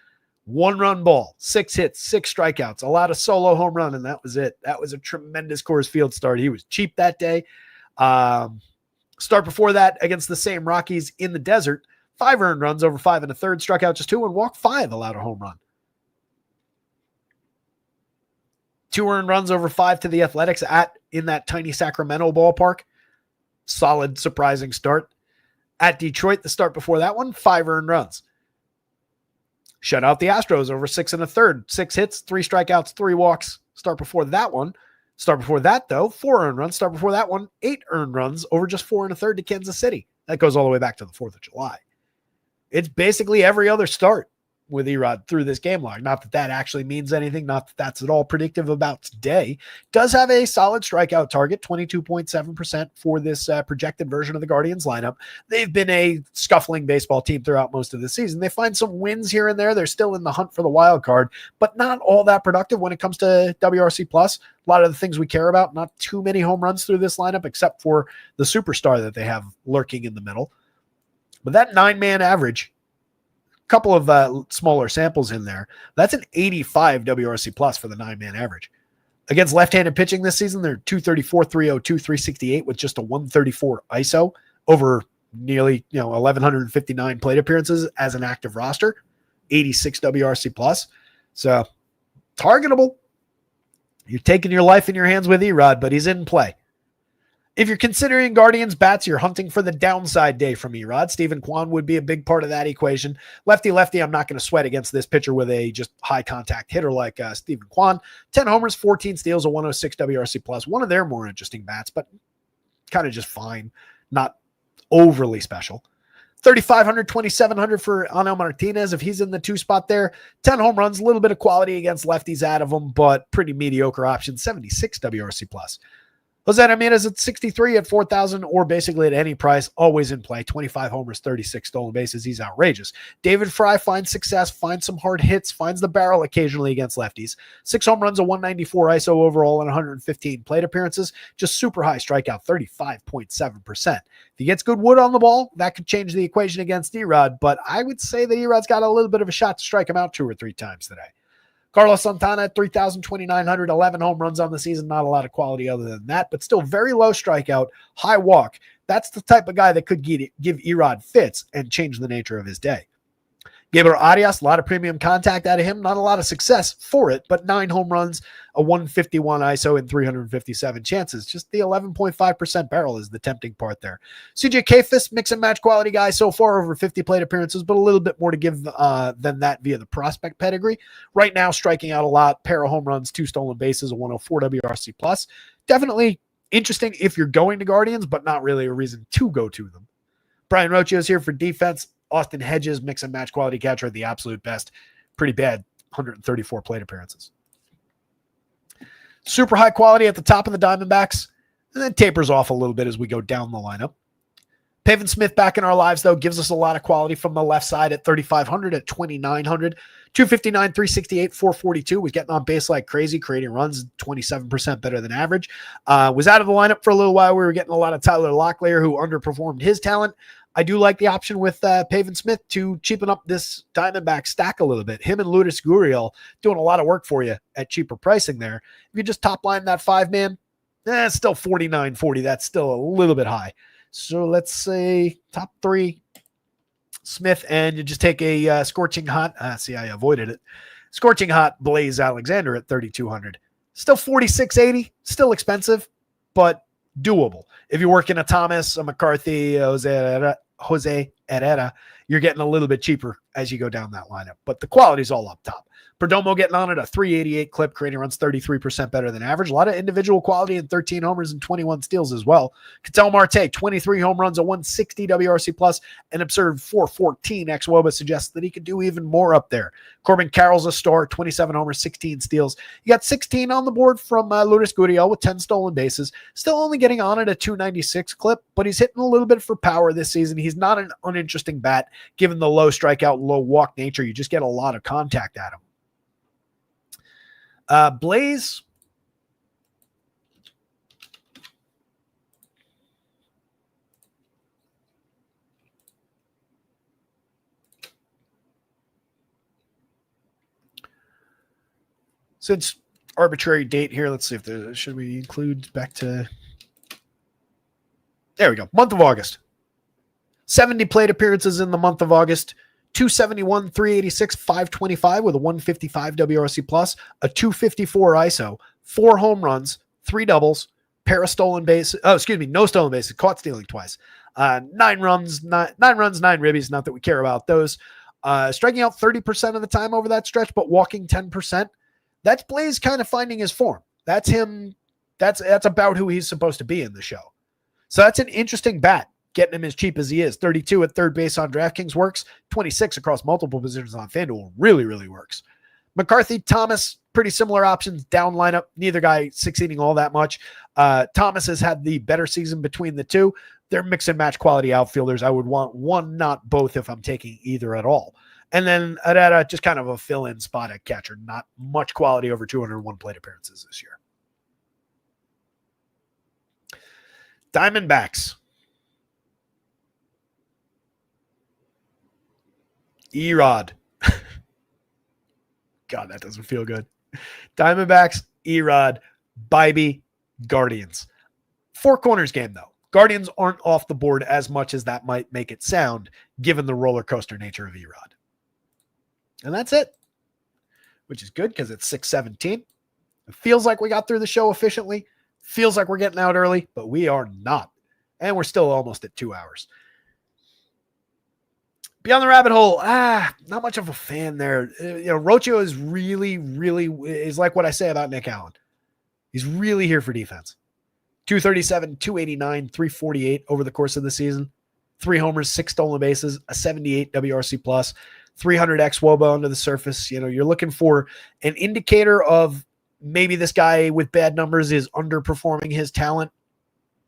1-run ball, 6 hits, 6 strikeouts, allowed a solo home run, and that was it. That was a tremendous Coors Field start. He was cheap that day. Start before that against the same Rockies in the desert, 5 earned runs over 5 1/3, struck out just 2 and walked 5, allowed a home run. 2 earned runs over 5 to the Athletics in that tiny Sacramento ballpark. Solid, surprising start. At Detroit, the start before that one, 5 earned runs. Shut out the Astros over 6 1/3, 6 hits, 3 strikeouts, 3 walks. Start before that one. Start before that, though, 4 earned runs. Start before that one, 8 earned runs over just 4 1/3 to Kansas City. That goes all the way back to the 4th of July. It's basically every other start with Erod through this game log. Not that that actually means anything, not that that's at all predictive about today. Does have a solid strikeout target, 22.7% for this projected version of the Guardians lineup. They've been a scuffling baseball team throughout most of the season. They find some wins here and there. They're still in the hunt for the wild card, but not all that productive when it comes to WRC+. A lot of the things we care about, not too many home runs through this lineup, except for the superstar that they have lurking in the middle. But that 9-man average, couple of smaller samples in there. That's an 85 WRC plus for the 9-man average. Against left-handed pitching this season, they're 234, 302, 368 with just a 134 ISO over nearly 1,159 plate appearances as an active roster, 86 WRC plus. So targetable. You're taking your life in your hands with Erod, but he's in play. If you're considering Guardians bats, you're hunting for the downside day from Erod. Stephen Kwan would be a big part of that equation. Lefty, I'm not going to sweat against this pitcher with a just high contact hitter like Stephen Kwan. 10 homers, 14 steals, a 106 WRC plus. One of their more interesting bats, but kind of just fine. Not overly special. 3,500, 2,700 for Anel Martinez if he's in the 2 spot there. 10 home runs, a little bit of quality against lefties out of them, but pretty mediocre option. 76 WRC plus. Jose Ramirez at 63 at 4,000 or basically at any price, always in play. 25 homers, 36 stolen bases. He's outrageous. David Fry finds success, finds some hard hits, finds the barrel occasionally against lefties. 6 home runs, a 194 ISO overall, and 115 plate appearances. Just super high strikeout, 35.7%. If he gets good wood on the ball, that could change the equation against Erod, but I would say that Erod's got a little bit of a shot to strike him out 2 or 3 times today. Carlos Santana at 3,000, 2,900, 11 home runs on the season. Not a lot of quality other than that, but still very low strikeout, high walk. That's the type of guy that could give Erod fits and change the nature of his day. Gabriel Arias, a lot of premium contact out of him. Not a lot of success for it, but 9 home runs, a 151 ISO, and 357 chances. Just the 11.5% barrel is the tempting part there. CJ Kayfus, mix and match quality guy so far, over 50 plate appearances, but a little bit more to give than that via the prospect pedigree. Right now, striking out a lot, pair of home runs, 2 stolen bases, a 104 WRC plus. Definitely interesting if you're going to Guardians, but not really a reason to go to them. Brian Rocchio is here for defense. Austin Hedges, mix and match quality catcher at the absolute best. Pretty bad, 134 plate appearances. Super high quality at the top of the Diamondbacks, and then tapers off a little bit as we go down the lineup. Pavin Smith back in our lives, though, gives us a lot of quality from the left side at 3,500, at 2,900, 259, 368, 442. Was getting on base like crazy, creating runs, 27% better than average. Was out of the lineup for a little while. We were getting a lot of Tyler Locklear, who underperformed his talent. I do like the option with Pavin Smith to cheapen up this Diamondback stack a little bit. Him and Lourdes Gurriel doing a lot of work for you at cheaper pricing there. If you just top line that 5-man, it's still 49.40. That's still a little bit high. So let's say top 3, Smith, and you just take a scorching hot. See, I avoided it. Scorching hot Blaze Alexander at 3,200. Still 46.80. Still expensive, but doable. If you're working a Thomas, a McCarthy, Jose Herrera, you're getting a little bit cheaper as you go down that lineup. But the quality's all up top. Perdomo getting on at a 388 clip, creating runs 33% better than average. A lot of individual quality and 13 homers and 21 steals as well. Ketel Marte, 23 home runs, a 160 WRC plus, an absurd 414 xWOBA suggests that he could do even more up there. Corbin Carroll's a star, 27 homers, 16 steals. You got 16 on the board from Lourdes Gurriel with 10 stolen bases. Still only getting on at a 296 clip, but he's hitting a little bit for power this season. He's not an uninteresting bat, given the low strikeout, low walk nature. You just get a lot of contact at him. Blaze. Since arbitrary date here, let's see if there should we include back to. There we go. Month of August. 70 plate appearances in the month of August. 271, 386, 525 with a 155 WRC plus, a 254 ISO, 4 home runs, 3 doubles, pair of stolen bases. Oh, excuse me, no stolen bases. Caught stealing twice. 9 runs, 9 ribbies. Not that we care about those. Striking out 30% of the time over that stretch, but walking 10%. That's Blaze kind of finding his form. That's him. That's about who he's supposed to be in the show. So that's an interesting bat, getting him as cheap as he is. 32 at third base on DraftKings works. 26 across multiple positions on FanDuel really, really works. McCarthy, Thomas, pretty similar options. Down lineup. Neither guy succeeding all that much. Thomas has had the better season between the two. They're mix and match quality outfielders. I would want one, not both, if I'm taking either at all. And then Areta, just kind of a fill-in spot at catcher. Not much quality over 201 plate appearances this year. Diamondbacks. Erod. God, that doesn't feel good. Diamondbacks, Erod, Bibee, Guardians. 4 corners game, though. Guardians aren't off the board as much as that might make it sound, given the roller coaster nature of Erod. And that's it, which is good because it's 6:17. It feels like we got through the show efficiently. Feels like we're getting out early, but we are not. And we're still almost at 2 hours. Beyond the rabbit hole, not much of a fan there. Rocho is really is like what I say about Nick Allen. He's really here for defense. 237, 289, 348 over the course of the season. 3 homers, 6 stolen bases, a 78 WRC plus, 300 xWOBA under the surface. You're looking for an indicator of maybe this guy with bad numbers is underperforming his talent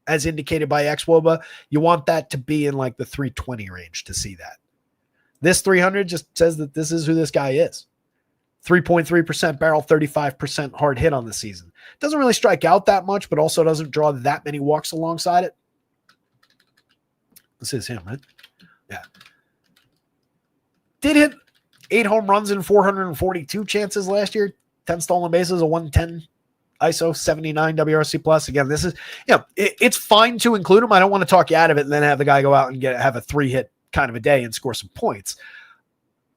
as indicated by xWOBA. You want that to be in like the 320 range to see that. This 300 just says that this is who this guy is. 3.3% barrel, 35% hard hit on the season. Doesn't really strike out that much, but also doesn't draw that many walks alongside it. This is him, right? Yeah. Did hit 8 home runs in 442 chances last year. 10 stolen bases, a 110 ISO, 79 WRC plus. Again, this is, it's fine to include him. I don't want to talk you out of it and then have the guy go out and have a 3-hit kind of a day and score some points.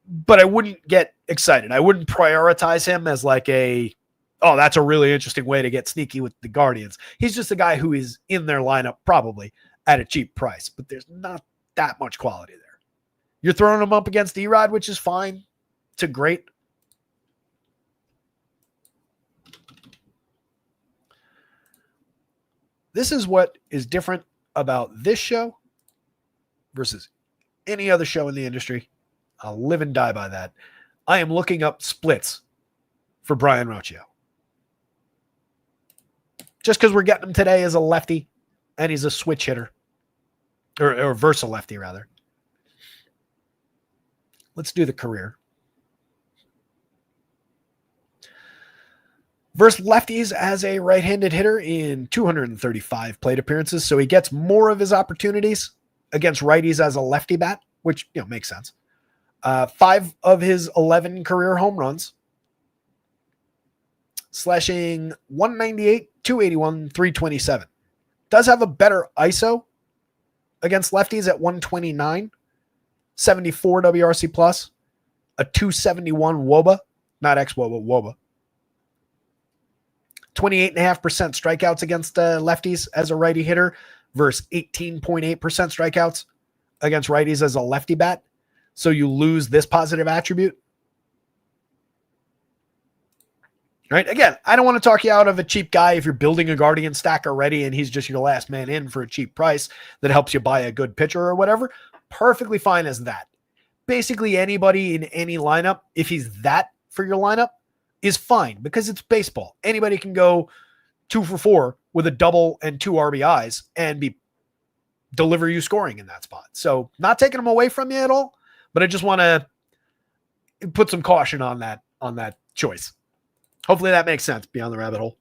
But I wouldn't get excited. I wouldn't prioritize him as like that's a really interesting way to get sneaky with the Guardians. He's just a guy who is in their lineup probably at a cheap price, but there's not that much quality there. You're throwing him up against Erod, which is fine to great. This is what is different about this show versus any other show in the industry. I'll live and die by that. I am looking up splits for Brian Rocchio. Just because we're getting him today as a lefty and he's a switch hitter. Or versa lefty, rather. Let's do the career. Versus lefties as a right-handed hitter in 235 plate appearances. So he gets more of his opportunities against righties as a lefty bat, which makes sense. 5 of his 11 career home runs, slashing 198, 281, 327. Does have a better ISO against lefties at 129, 74 WRC plus, a 271 WOBA, not xWOBA, WOBA. 28.5% strikeouts against lefties as a righty hitter versus 18.8% strikeouts against righties as a lefty bat. So you lose this positive attribute. Right? Again, I don't want to talk you out of a cheap guy if you're building a Guardian stack already and he's just your last man in for a cheap price that helps you buy a good pitcher or whatever. Perfectly fine as that. Basically anybody in any lineup, if he's that for your lineup, is fine because it's baseball. Anybody can go 2 for 4 with a double and 2 RBIs and deliver you scoring in that spot. So not taking them away from you at all, but I just want to put some caution on that choice. Hopefully that makes sense beyond the rabbit hole.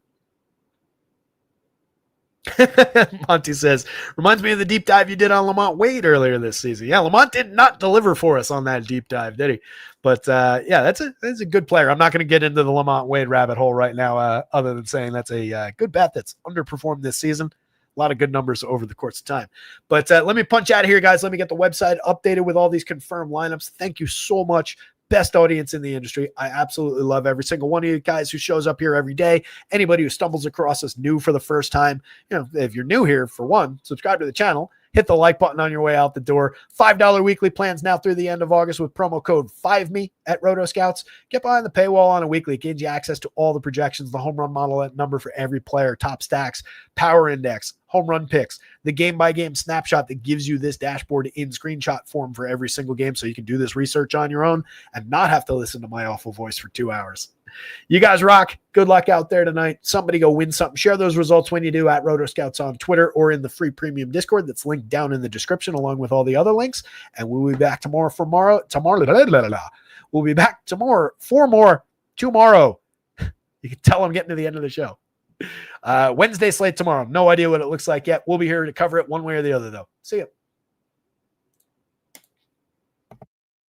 Monty says, reminds me of the deep dive you did on Lamont Wade earlier this season. Yeah, Lamont did not deliver for us on that deep dive, did he? But yeah, that's a good player. I'm not going to get into the Lamont Wade rabbit hole right now, other than saying that's a good bet that's underperformed this season. A lot of good numbers over the course of time. But let me punch out of here, guys. Let me get the website updated with all these confirmed lineups. Thank you so much. Best audience in the industry. I absolutely love every single one of you guys who shows up here every day. Anybody who stumbles across us new for the first time, if you're new here, for one, subscribe to the channel. Hit the like button on your way out the door. $5 weekly plans now through the end of August with promo code 5ME at RotoScouts. Get behind the paywall on a weekly. It gives you access to all the projections, the home run model number for every player, top stacks, power index, home run picks, the game-by-game snapshot that gives you this dashboard in screenshot form for every single game so you can do this research on your own and not have to listen to my awful voice for 2 hours. You guys rock. Good luck out there tonight. Somebody go win something. Share those results when you do at RotoScouts on Twitter or in the free premium Discord that's linked down in the description along with all the other links. And we'll be back tomorrow. We'll be back tomorrow for more tomorrow. You can tell I'm getting to the end of the show. Wednesday slate tomorrow. No idea what it looks like yet. We'll be here to cover it one way or the other, though. See ya.